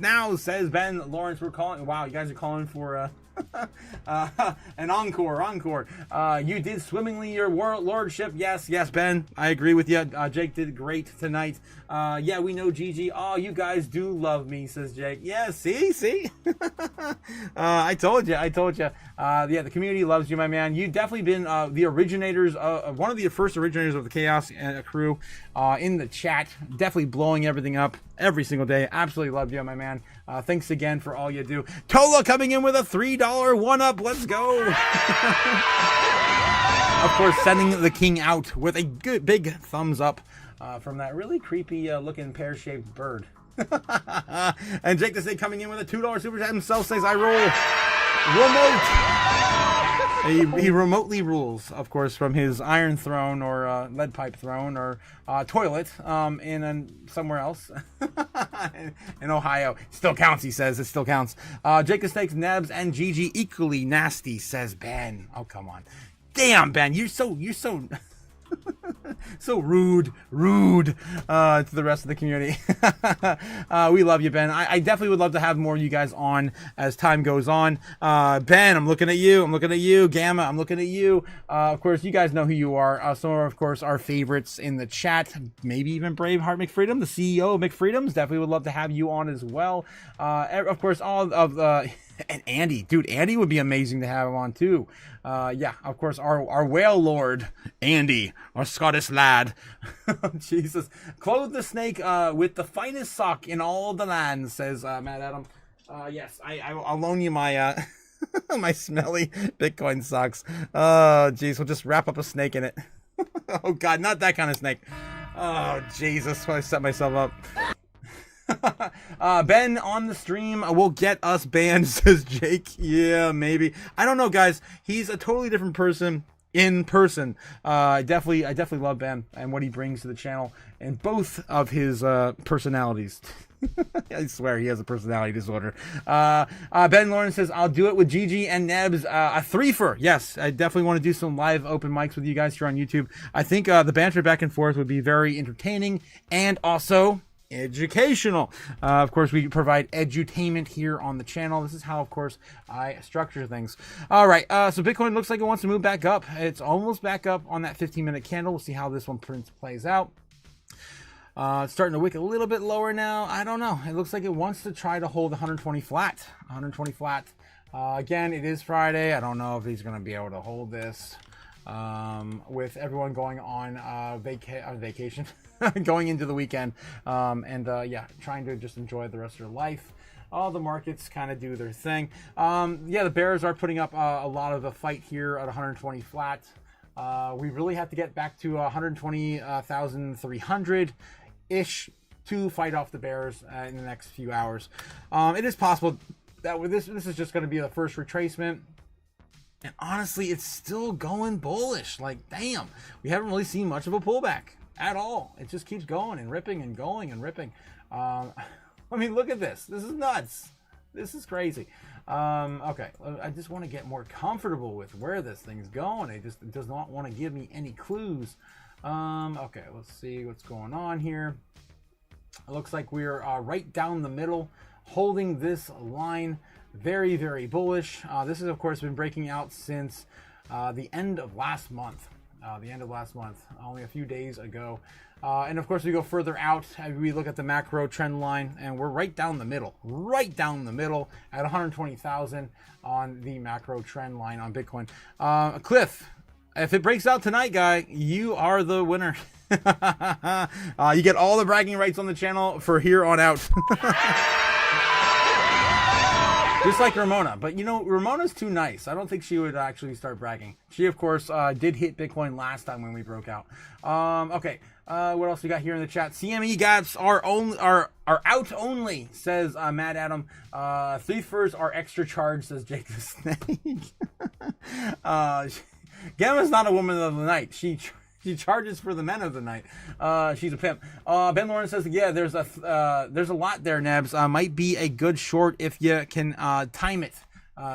now, says Ben Lawrence. We're calling. Wow, you guys are calling for an encore. You did swimmingly, your lordship. Yes, Ben, I agree with you. Jake did great tonight. Yeah, we know Gigi. Oh, you guys do love me, says Jake. Yeah, see. I told you. Yeah, the community loves you, my man. You've definitely been the originators, one of the first originators of the Chaos crew in the chat. Definitely blowing everything up every single day. Absolutely love you, my man. Thanks again for all you do. Tola coming in with a $3 1-up. Let's go. Of course, sending the king out with a good big thumbs up from that really creepy looking pear-shaped bird. And Jake the Snake coming in with a $2 super chat himself says, I roll remote. He remotely rules, of course, from his iron throne or lead pipe throne or toilet somewhere else in Ohio. Still counts, he says. It still counts. Jake the Snake's Nebs and Gigi equally nasty, says Ben. Oh, come on. Damn, Ben, you're so so rude to the rest of the community. We love you, Ben. I definitely would love to have more of you guys on as time goes on. Ben, I'm looking at you. Gamma, I'm looking at you. Of course, you guys know who you are. Some of, course, our favorites in the chat. Maybe even Braveheart McFreedom, the CEO of McFreedoms. Definitely would love to have you on as well. Of course, all of and Andy. Dude, Andy would be amazing to have him on, too. Yeah, of course, our whale lord, Andy, our Scottish lad. Jesus. Clothe the snake with the finest sock in all the land, says Matt Adam. Yes, I'll loan you my my smelly Bitcoin socks. Oh, jeez, we'll just wrap up a snake in it. Oh, God, not that kind of snake. Oh, Jesus, I set myself up. Ben on the stream will get us banned, says Jake. Yeah, maybe. I don't know, guys. He's a totally different person in person. I definitely love Ben and what he brings to the channel and both of his personalities. I swear he has a personality disorder. Ben Lawrence says, I'll do it with Gigi and Nebs. A threefer. Yes, I definitely want to do some live open mics with you guys here on YouTube. I think the banter back and forth would be very entertaining and also educational. Of course, we provide edutainment here on the channel. This is how, of course, I structure things. All right, so Bitcoin looks like it wants to move back up. It's almost back up on that 15-minute candle. We'll see how this one plays out. It's starting to wick a little bit lower now. I don't know. It looks like it wants to try to hold 120 flat. 120 flat. Again, it is Friday. I don't know if he's going to be able to hold this with everyone going on vacation. Going into the weekend yeah, trying to just enjoy the rest of their life. All the markets kind of do their thing. Yeah, the bears are putting up a lot of the fight here at 120 flat. We really have to get back to 120,300 ish to fight off the bears in the next few hours. It is possible that this is just going to be the first retracement. And honestly, it's still going bullish. Like, damn, we haven't really seen much of a pullback at all. It just keeps going and ripping and going and ripping. I mean, look at this. This is nuts. This is crazy. Okay, I just want to get more comfortable with where this thing's going. It does not want to give me any clues. Okay, let's see what's going on here. It looks like we're right down the middle, holding this line. Very, very bullish. This has, of course, been breaking out since the end of last month. Only a few days ago. And of course, we go further out. We look at the macro trend line, and we're right down the middle at 120,000 on the macro trend line on Bitcoin. Cliff, if it breaks out tonight, guy, you are the winner. You get all the bragging rights on the channel for here on out. Just like Ramona. But, you know, Ramona's too nice. I don't think she would actually start bragging. She, of course, did hit Bitcoin last time when we broke out. Okay. What else we got here in the chat? CME gaps are out only, says Mad Adam. Thiefers are extra charged, says Jake the Snake. Gamma's not a woman of the night. She charges for the men of the night. She's a pimp. Ben Lawrence says, yeah, there's a lot there, Nebs. Might be a good short if you can time it,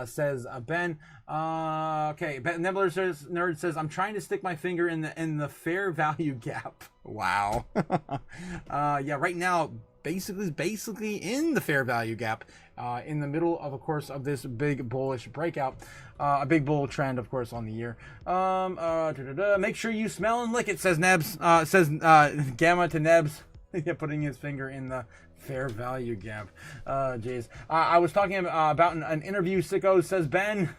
says Ben. Okay, Nebler says, Nerd says, I'm trying to stick my finger in the fair value gap. Wow. Yeah, right now, basically in the fair value gap, in the middle of course, of this big bullish breakout. A big bull trend, of course, on the year. Make sure you smell and lick it, says Nebs. Says Gamma to Nebs. Yeah, putting his finger in the fair value gap. Jeez. I was talking about an interview, sicko, says Ben.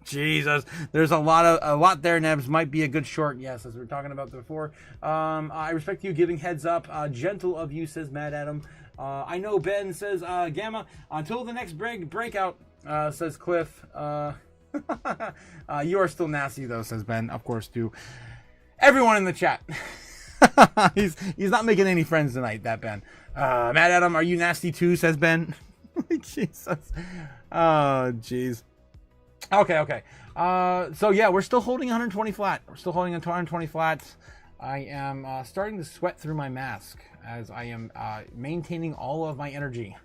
Jesus, there's a lot there, Nebs. Might be a good short, yes, as we were talking about before. I respect you giving heads up. Gentle of you, says Mad Adam. I know Ben, says Gamma. Until the next breakout, says Cliff. You are still nasty, though, says Ben. Of course, to everyone in the chat. He's not making any friends tonight, that Ben. Mad Adam, are you nasty too, says Ben. Jesus. Oh, jeez. Okay. So yeah, we're still holding 120 flat. We're still holding 120 flat. I am starting to sweat through my mask as I am maintaining all of my energy.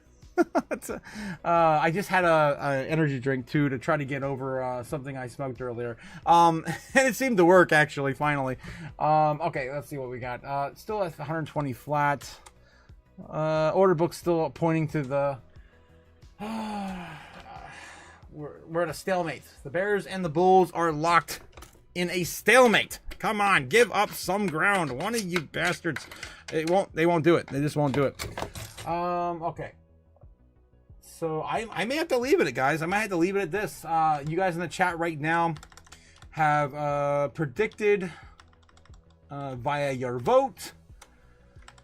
I just had a energy drink too to try to get over something I smoked earlier. And it seemed to work actually, finally. Okay, let's see what we got. Still at 120 flat. Order book still pointing to the we're at a stalemate. The Bears and the Bulls are locked in a stalemate. Come on, give up some ground. One of you bastards. They won't do it. They just won't do it. Okay. So I may have to leave it at, guys. I might have to leave it at this. You guys in the chat right now have predicted via your vote.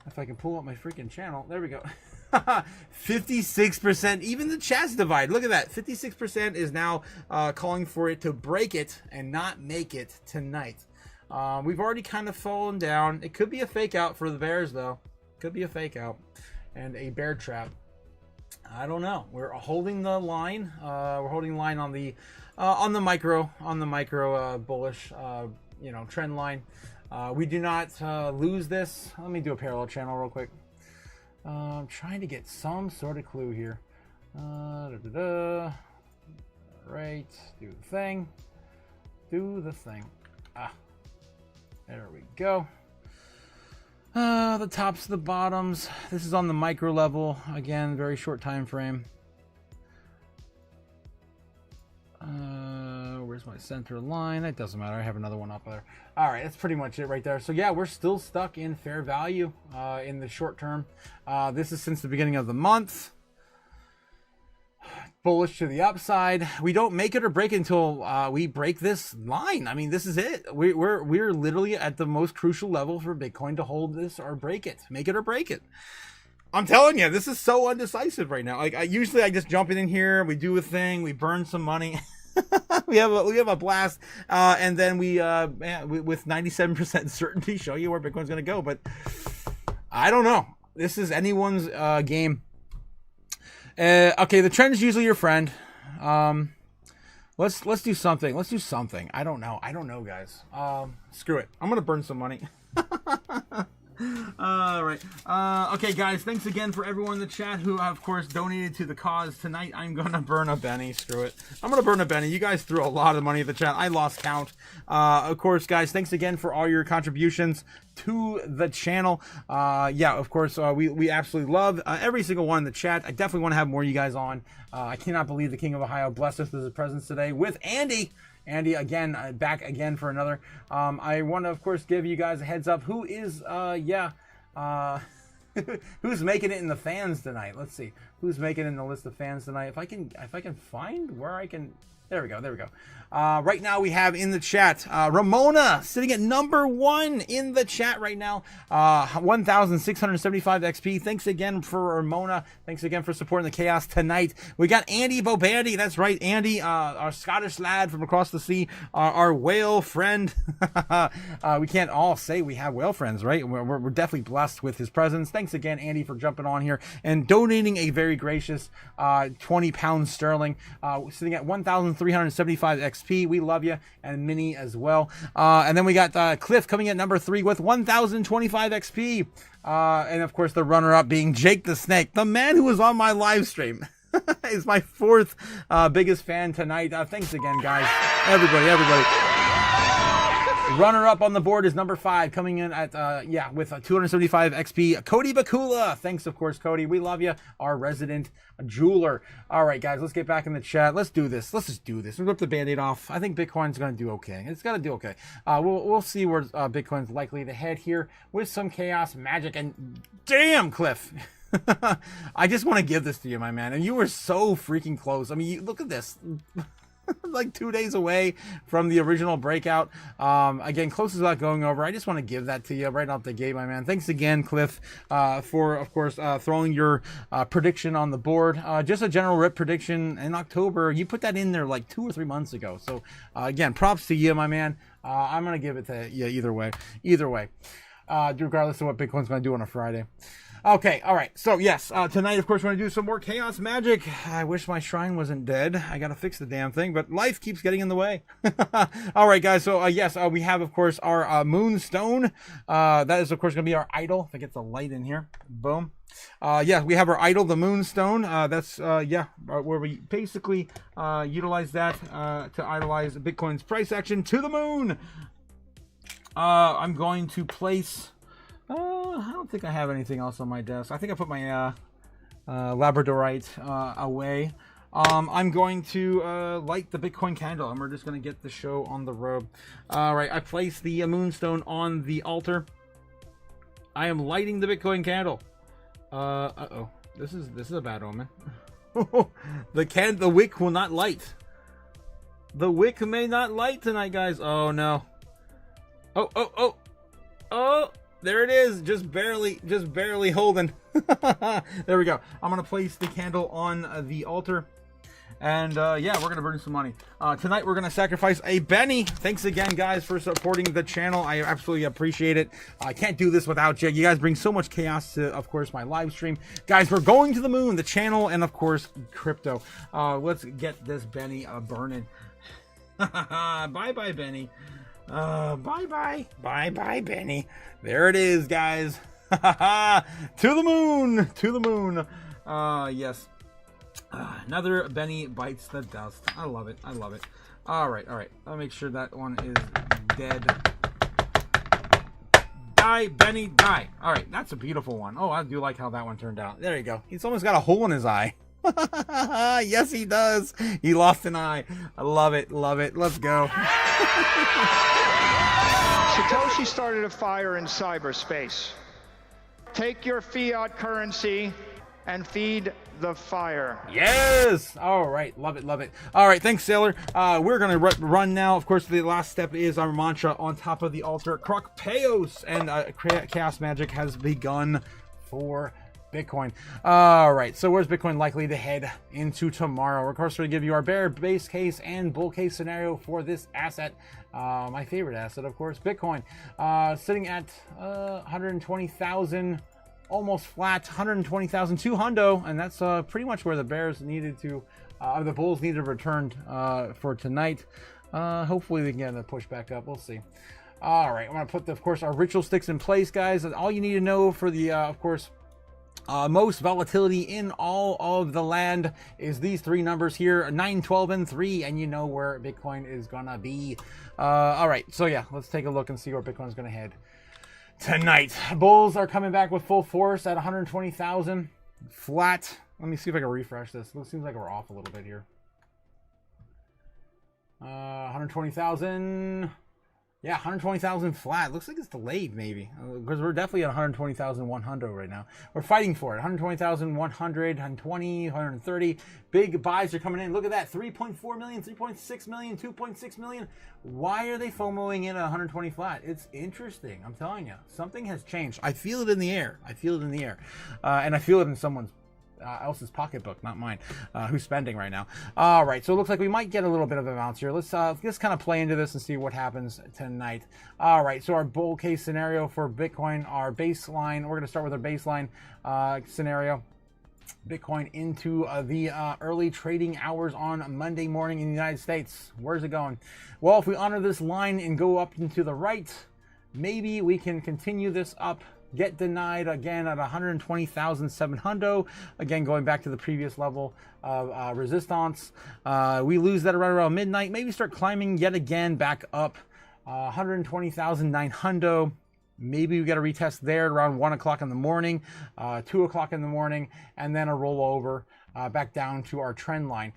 If I can pull up my freaking channel. There we go. 56%. Even the chat's divided. Look at that. 56% is now calling for it to break it and not make it tonight. We've already kind of fallen down. It could be a fake out for the Bears, though. Could be a fake out and a bear trap. I don't know. We're holding the line. We're holding line on the micro bullish trend line. We do not lose this. Let me do a parallel channel real quick. I'm trying to get some sort of clue here. Right, do the thing. There we go. The tops, the bottoms. This is on the micro level. Again, very short time frame. Where's my center line? It doesn't matter. I have another one up there. All right, that's pretty much it right there. So yeah, we're still stuck in fair value in the short term. This is since the beginning of the month. Bullish to the upside. We don't make it or break it until we break this line. I mean, this is it. We're literally at the most crucial level for Bitcoin to hold this or break it. Make it or break it. I'm telling you, this is so undecisive right now. Like usually I just jump in here, we do a thing, we burn some money. we have a blast, and then we with 97% certainty show you where Bitcoin's going to go. But I don't know. This is anyone's game. Okay, the trend is usually your friend. Let's do something. Let's do something. I don't know, guys. Screw it. I'm gonna burn some money. All right. Okay, guys. Thanks again for everyone in the chat who, of course, donated to the cause tonight. I'm gonna burn a Benny. Screw it. I'm gonna burn a Benny. You guys threw a lot of money at the chat. I lost count. Of course, guys. Thanks again for all your contributions to the channel. Yeah, of course, we absolutely love every single one in the chat. I definitely want to have more of you guys on. I cannot believe the King of Ohio blessed us with his presence today with Andy. Andy, again, back again for another. I want to, of course, give you guys a heads up. Who is, who's making it in the fans tonight? Let's see. Who's making it in the list of fans tonight? If I can find where I can. There we go. Right now we have in the chat Ramona sitting at number 1 in the chat right now. 1,675 XP. Thanks again for Ramona. Thanks again for supporting the chaos tonight. We got Andy Bobandy. That's right, Andy, our Scottish lad from across the sea, our whale friend. We can't all say we have whale friends, right? We're definitely blessed with his presence. Thanks again, Andy, for jumping on here and donating a very gracious 20 pounds sterling, sitting at 1,375 XP. We love you, and Minnie as well. And then we got Cliff coming at number 3 with 1,025 XP. And of course, the runner-up being Jake the Snake, the man who was on my live stream. Is my 4th biggest fan tonight. Thanks again, guys. Everybody. Runner-up on the board is number 5, coming in at, with 275 XP. Cody Bakula. Thanks, of course, Cody. We love you, our resident jeweler. All right, guys, let's get back in the chat. Let's do this. Let's just do this. We'll rip the Band-Aid off. I think Bitcoin's going to do okay. It's going to do okay. We'll see where Bitcoin's likely to head here with some chaos magic. And damn, Cliff. I just want to give this to you, my man. And you were so freaking close. I mean, look at this. Like 2 days away from the original breakout. Again, closest without going over. I just want to give that to you right out the gate, my man. Thanks again, Cliff, for, of course, throwing your prediction on the board. Just a general rip prediction in October. You put that in there like 2 or 3 months ago. So, again, props to you, my man. I'm going to give it to you either way. Regardless of what Bitcoin's going to do on a Friday. Okay, all right. So, yes, tonight, of course, we're going to do some more chaos magic. I wish my shrine wasn't dead. I got to fix the damn thing, but life keeps getting in the way. All right, guys. So, yes, we have, of course, our moonstone. That is, of course, going to be our idol. If I get the light in here. Boom. Yeah, we have our idol, the moonstone. That's, where we basically utilize that to idolize Bitcoin's price action to the moon. I'm going to place... I don't think I have anything else on my desk. I think I put my Labradorite away. I'm going to light the Bitcoin candle, and we're just going to get the show on the road. All right, I placed the moonstone on the altar. I am lighting the Bitcoin candle. Uh-oh. This is a bad omen. The wick will not light. The wick may not light tonight, guys. Oh, no. Oh! There it is, just barely holding. There we go. I'm gonna place the candle on the altar, and yeah, we're gonna burn some money. Tonight we're gonna sacrifice a Benny. Thanks again, guys, for supporting the channel. I absolutely appreciate it. I can't do this without you. You guys bring so much chaos to, of course, my live stream. Guys, we're going to the moon, the channel, and of course, crypto. Let's get this Benny burning. Bye-bye, Benny. Bye-bye, Benny. There it is, guys. To the moon. Yes. Another Benny bites the dust. I love it. All right. I'll make sure that one is dead. Die, Benny, die. All right, that's a beautiful one. Oh, I do like how that one turned out. There you go. He's almost got a hole in his eye. Yes, he does. He lost an eye. I love it. Let's go. Satoshi started a fire in cyberspace. Take your fiat currency and feed the fire. Yes. All right. Love it. All right. Thanks, Sailor. We're going to run now. Of course, the last step is our mantra on top of the altar. CRPYPTO, and chaos magic has begun for Bitcoin. All right, so where's Bitcoin likely to head into tomorrow? Of course, we're going to give you our bear base case and bull case scenario for this asset. My favorite asset, of course, Bitcoin. Sitting at 120,000 almost flat, 120,200, and that's pretty much where the bears needed to, the bulls needed to return for tonight. Hopefully they can get a push back up. We'll see. All right, I'm gonna put, of course, our ritual sticks in place, guys. All you need to know for the, of course, most volatility in all of the land is these three numbers here, 9, 12, and 3, and you know where Bitcoin is gonna be. All right, so yeah, let's take a look and see where Bitcoin is gonna head tonight. Bulls are coming back with full force at 120,000 flat. Let me see if I can refresh this. It seems like we're off a little bit here. 120,000. Yeah, 120,000 flat. Looks like it's delayed, maybe, because we're definitely at 120,100 right now. We're fighting for it. 120,100, 120, 130. Big buys are coming in. Look at that. 3.4 million, 3.6 million, 2.6 million. Why are they FOMOing in at 120 flat? It's interesting. I'm telling you, something has changed. I feel it in the air. I feel it in the air. And I feel it in someone's else's pocketbook, not mine, who's spending right now. All right, so it looks like we might get a little bit of a bounce here. Let's just kind of play into this and see what happens tonight. All right, so our bull case scenario for Bitcoin, our baseline, we're going to start with our baseline scenario. Bitcoin into the early trading hours on Monday morning in the United States. Where's it going? Well, if we honor this line and go up and to the right, maybe we can continue this up. Get denied again at 120,700. Again, going back to the previous level of resistance. We lose that right around midnight. Maybe start climbing yet again back up 120,900. Maybe we got a retest there around 1 o'clock in the morning, 2 o'clock in the morning, and then a rollover back down to our trend line.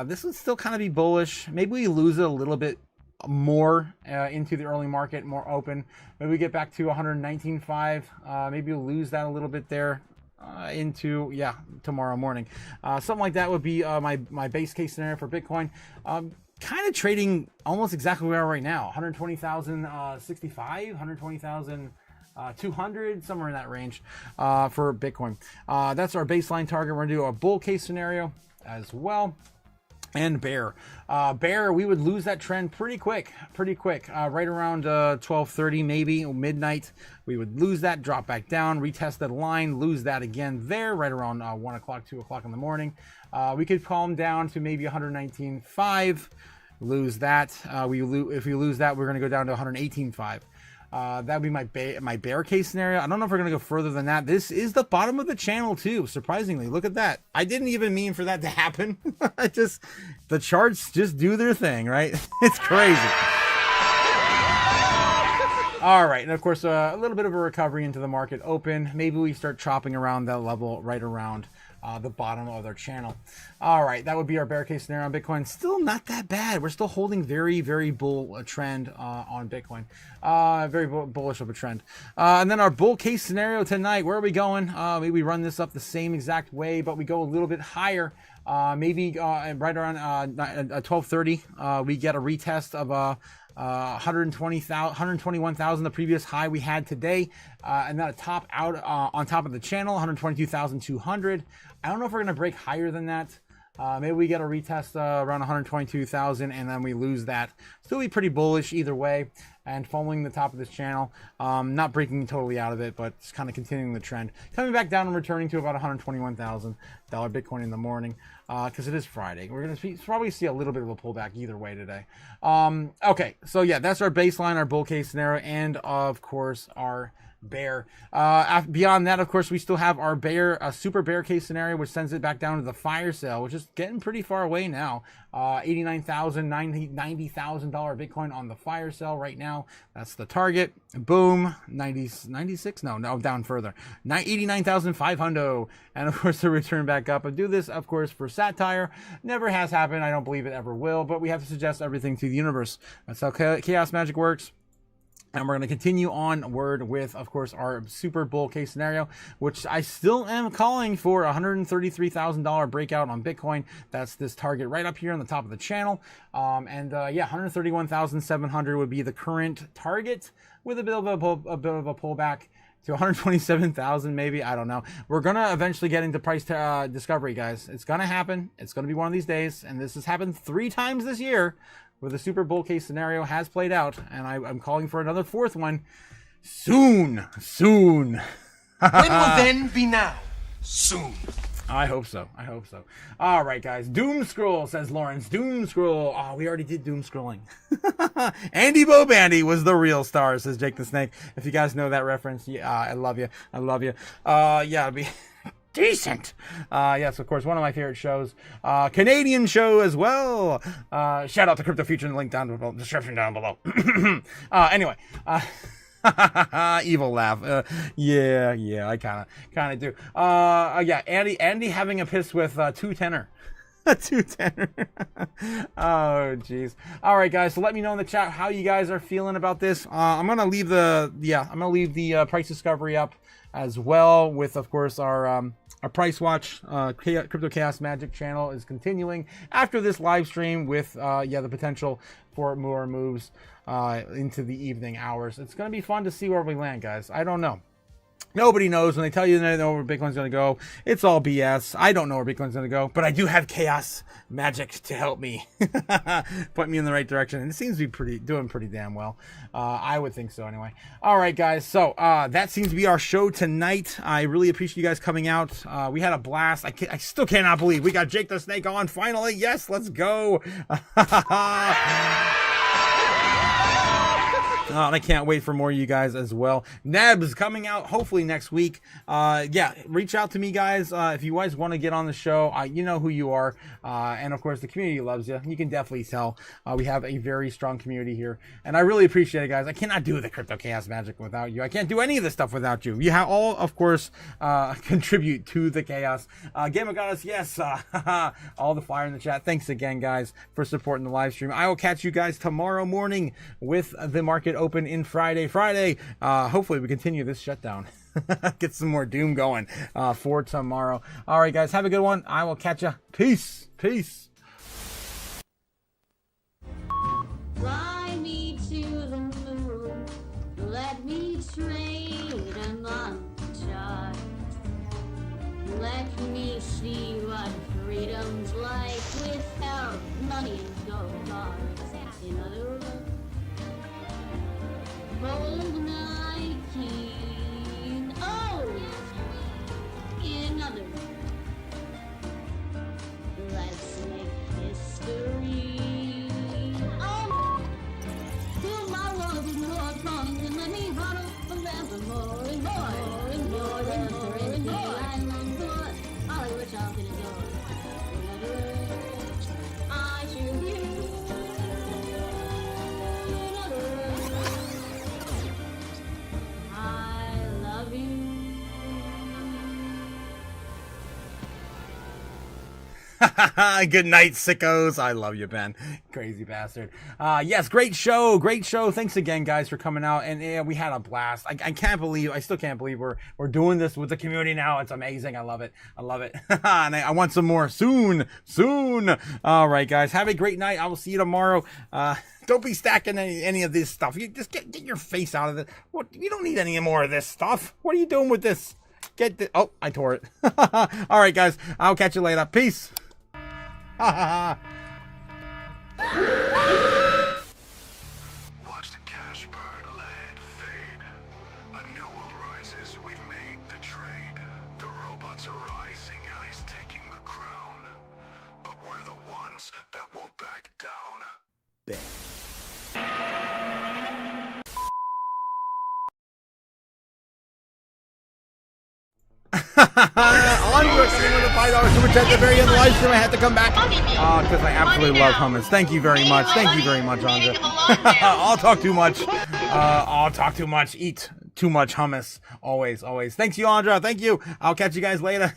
This would still kind of be bullish. Maybe we lose it a little bit more into the early market, more open. Maybe we get back to 119.5. Maybe we'll lose that a little bit there into, yeah, tomorrow morning. Something like that would be my base case scenario for Bitcoin. Kind of trading almost exactly where we are right now, 120,065, 120,200, somewhere in that range for Bitcoin. That's our baseline target. We're gonna do a bull case scenario as well. And bear, we would lose that trend pretty quick, right around 12:30, maybe midnight. We would lose that, drop back down, retest that line, lose that again there, right around 1 o'clock, 2 o'clock in the morning. We could calm down to maybe 119.5, lose that. If we lose that, we're going to go down to 118.5. That would be my bear case scenario. I don't know if we're going to go further than that. This is the bottom of the channel too, surprisingly. Look at that. I didn't even mean for that to happen. The charts just do their thing, right? It's crazy. All right, and of course, a little bit of a recovery into the market open. Maybe we start chopping around that level right around the bottom of their channel. All right, that would be our bear case scenario on Bitcoin. Still not that bad. We're still holding very, very bull trend on Bitcoin. Very bullish of a trend. And then our bull case scenario tonight, where are we going? Maybe we run this up the same exact way, but we go a little bit higher. Maybe right around 12:30, we get a retest of 121,000, the previous high we had today, and then a top out on top of the channel, 122,200. I don't know if we're going to break higher than that. Maybe we get a retest around 122,000, and then we lose that. Still be pretty bullish either way, and following the top of this channel, not breaking totally out of it, but just kind of continuing the trend, coming back down and returning to about $121,000 Bitcoin in the morning, because it is Friday. We're going to probably see a little bit of a pullback either way today. Okay, so yeah, that's our baseline, our bull case scenario, and of course our bear. Beyond that, of course, we still have our bear, super bear case scenario, which sends it back down to the fire sale, which is getting pretty far away now. $89,000, $90,000 Bitcoin on the fire sale right now. That's the target. Boom. 96? No, down further. 89,500. And of course, the return back up. I do this, of course, for satire. Never has happened. I don't believe it ever will, but we have to suggest everything to the universe. That's how chaos magic works. And we're going to continue onward with, of course, our super bull case scenario, which I still am calling for $133,000 breakout on Bitcoin. That's this target right up here on the top of the channel. Yeah, 131,700 would be the current target, with a bit of a pullback to 127,000 maybe. I don't know. We're going to eventually get into price discovery, guys. It's going to happen. It's going to be one of these days. And this has happened 3 times this year, where the super bull case scenario has played out, and I'm calling for another 4th one soon. When will then be now? Soon. I hope so. I hope so. All right, guys. Doom scroll, says Lawrence. Doom scroll. Oh, we already did doom scrolling. Andy Bobandy was the real star, says Jake the Snake. If you guys know that reference, yeah, I love you. I love you. Yeah, it'll be decent. Yes, of course, one of my favorite shows. Canadian show as well. Shout out to Crypto Future in the link down below, description down below. Anyway. Evil laugh. Yeah, I kind of do. Yeah, Andy having a piss with 210er. 210er. Oh, jeez. All right, guys. So let me know in the chat how you guys are feeling about this. I'm gonna leave the price discovery up as well with, of course, our price watch. Crypto Chaos Magic channel is continuing after this live stream with the potential for more moves into the evening hours. It's going to be fun to see where we land, guys. I don't know. Nobody knows. When they tell you they know where Bitcoin's going to go, it's all BS. I don't know where Bitcoin's going to go, but I do have chaos magic to help me, put me in the right direction. And it seems to be doing pretty damn well. I would think so anyway. All right, guys. So that seems to be our show tonight. I really appreciate you guys coming out. We had a blast. I still cannot believe we got Jake the Snake on finally. Yes, let's go. And I can't wait for more of you guys as well. Nebs coming out hopefully next week. Yeah, reach out to me, guys. If you guys want to get on the show, you know who you are. And of course, the community loves you. You can definitely tell. We have a very strong community here. And I really appreciate it, guys. I cannot do the Crypto Chaos Magic without you. I can't do any of this stuff without you. You have all, of course, contribute to the chaos. Game of Goddess, yes. All the fire in the chat. Thanks again, guys, for supporting the live stream. I will catch you guys tomorrow morning with the market open in Friday. Hopefully we continue this shutdown. Get some more doom going for tomorrow. All right, guys, have a good one. I will catch you. Peace. Fly me to the moon, let me trade a monshot. Let me see what freedom's like without money and gold bars. In other words, Gold Nike. Oh! In other words, let's make history. Oh! Tomorrow is more coming and let me huddle forever more and more and more and more and more. I long for all of which I'll gonna go. In other words, I choose you. In other words, I love you. Good night, sickos. I love you, Ben. Crazy bastard. Yes, great show. Thanks again, guys, for coming out. And yeah, we had a blast. I still can't believe we're doing this with the community now. It's amazing. I love it. And I want some more soon. All right, guys, have a great night. I will see you tomorrow. Don't be stacking any of this stuff. You just get your face out of it. What? You don't need any more of this stuff. What are you doing with this? Oh, I tore it. All right, guys. I'll catch you later. Peace. Watch the cash burn, land fade. A new world rises, we've made the trade. The robots are rising, and he's taking the crown. But we're the ones that won't back down. Andre coming with a $5 super chat at the very end of the live stream. I had to come back because I absolutely love hummus. Thank you very much, Andre. I'll talk too much. Eat too much hummus. Always. Thanks you, Andre. Thank you. I'll catch you guys later.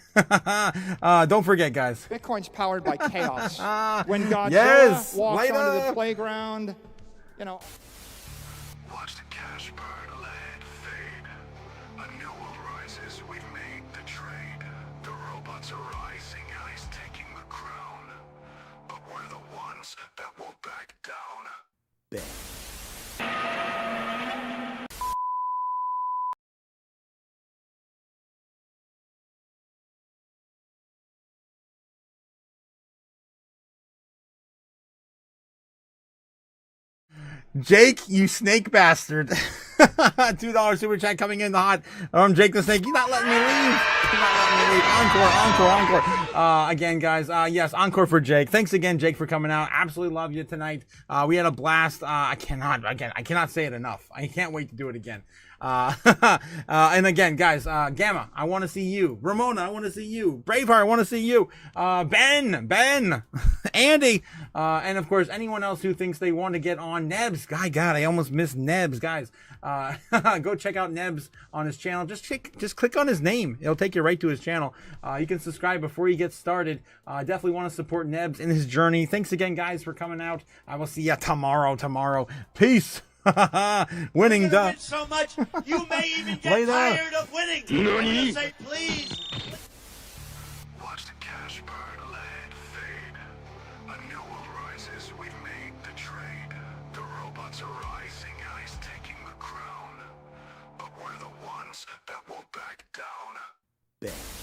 Don't forget, guys. Bitcoin's powered by chaos. When Godzilla walks onto the playground, Watch the cash burn, land fade. A new world rises, we've made the trade. The robots are rising, and he's taking the crown. But we're the ones that won't back down. Jake, you snake bastard. $2 super chat coming in the hot. Jake the Snake. You're not letting me leave. You're not letting me leave. Encore. Again, guys. Yes, encore for Jake. Thanks again, Jake, for coming out. Absolutely love you tonight. We had a blast. I cannot say it enough. I can't wait to do it again. And again, guys, Gamma, I want to see you. Ramona, I want to see you. Braveheart, I want to see you. Ben, Andy, and of course, anyone else who thinks they want to get on Nebs. God, I almost missed Nebs, guys. Go check out Nebs on his channel. Just click on his name. It'll take you right to his channel. You can subscribe before you get started. Definitely want to support Nebs in his journey. Thanks again, guys, for coming out. I will see you tomorrow. Peace. Winning win so much, you may even get tired of winning. Nani? Say please. Watch the cash burn, land fade. A new world rises, we've made the trade. The robots are rising, and he's taking the crown. But we're the ones that won't back down. Bet.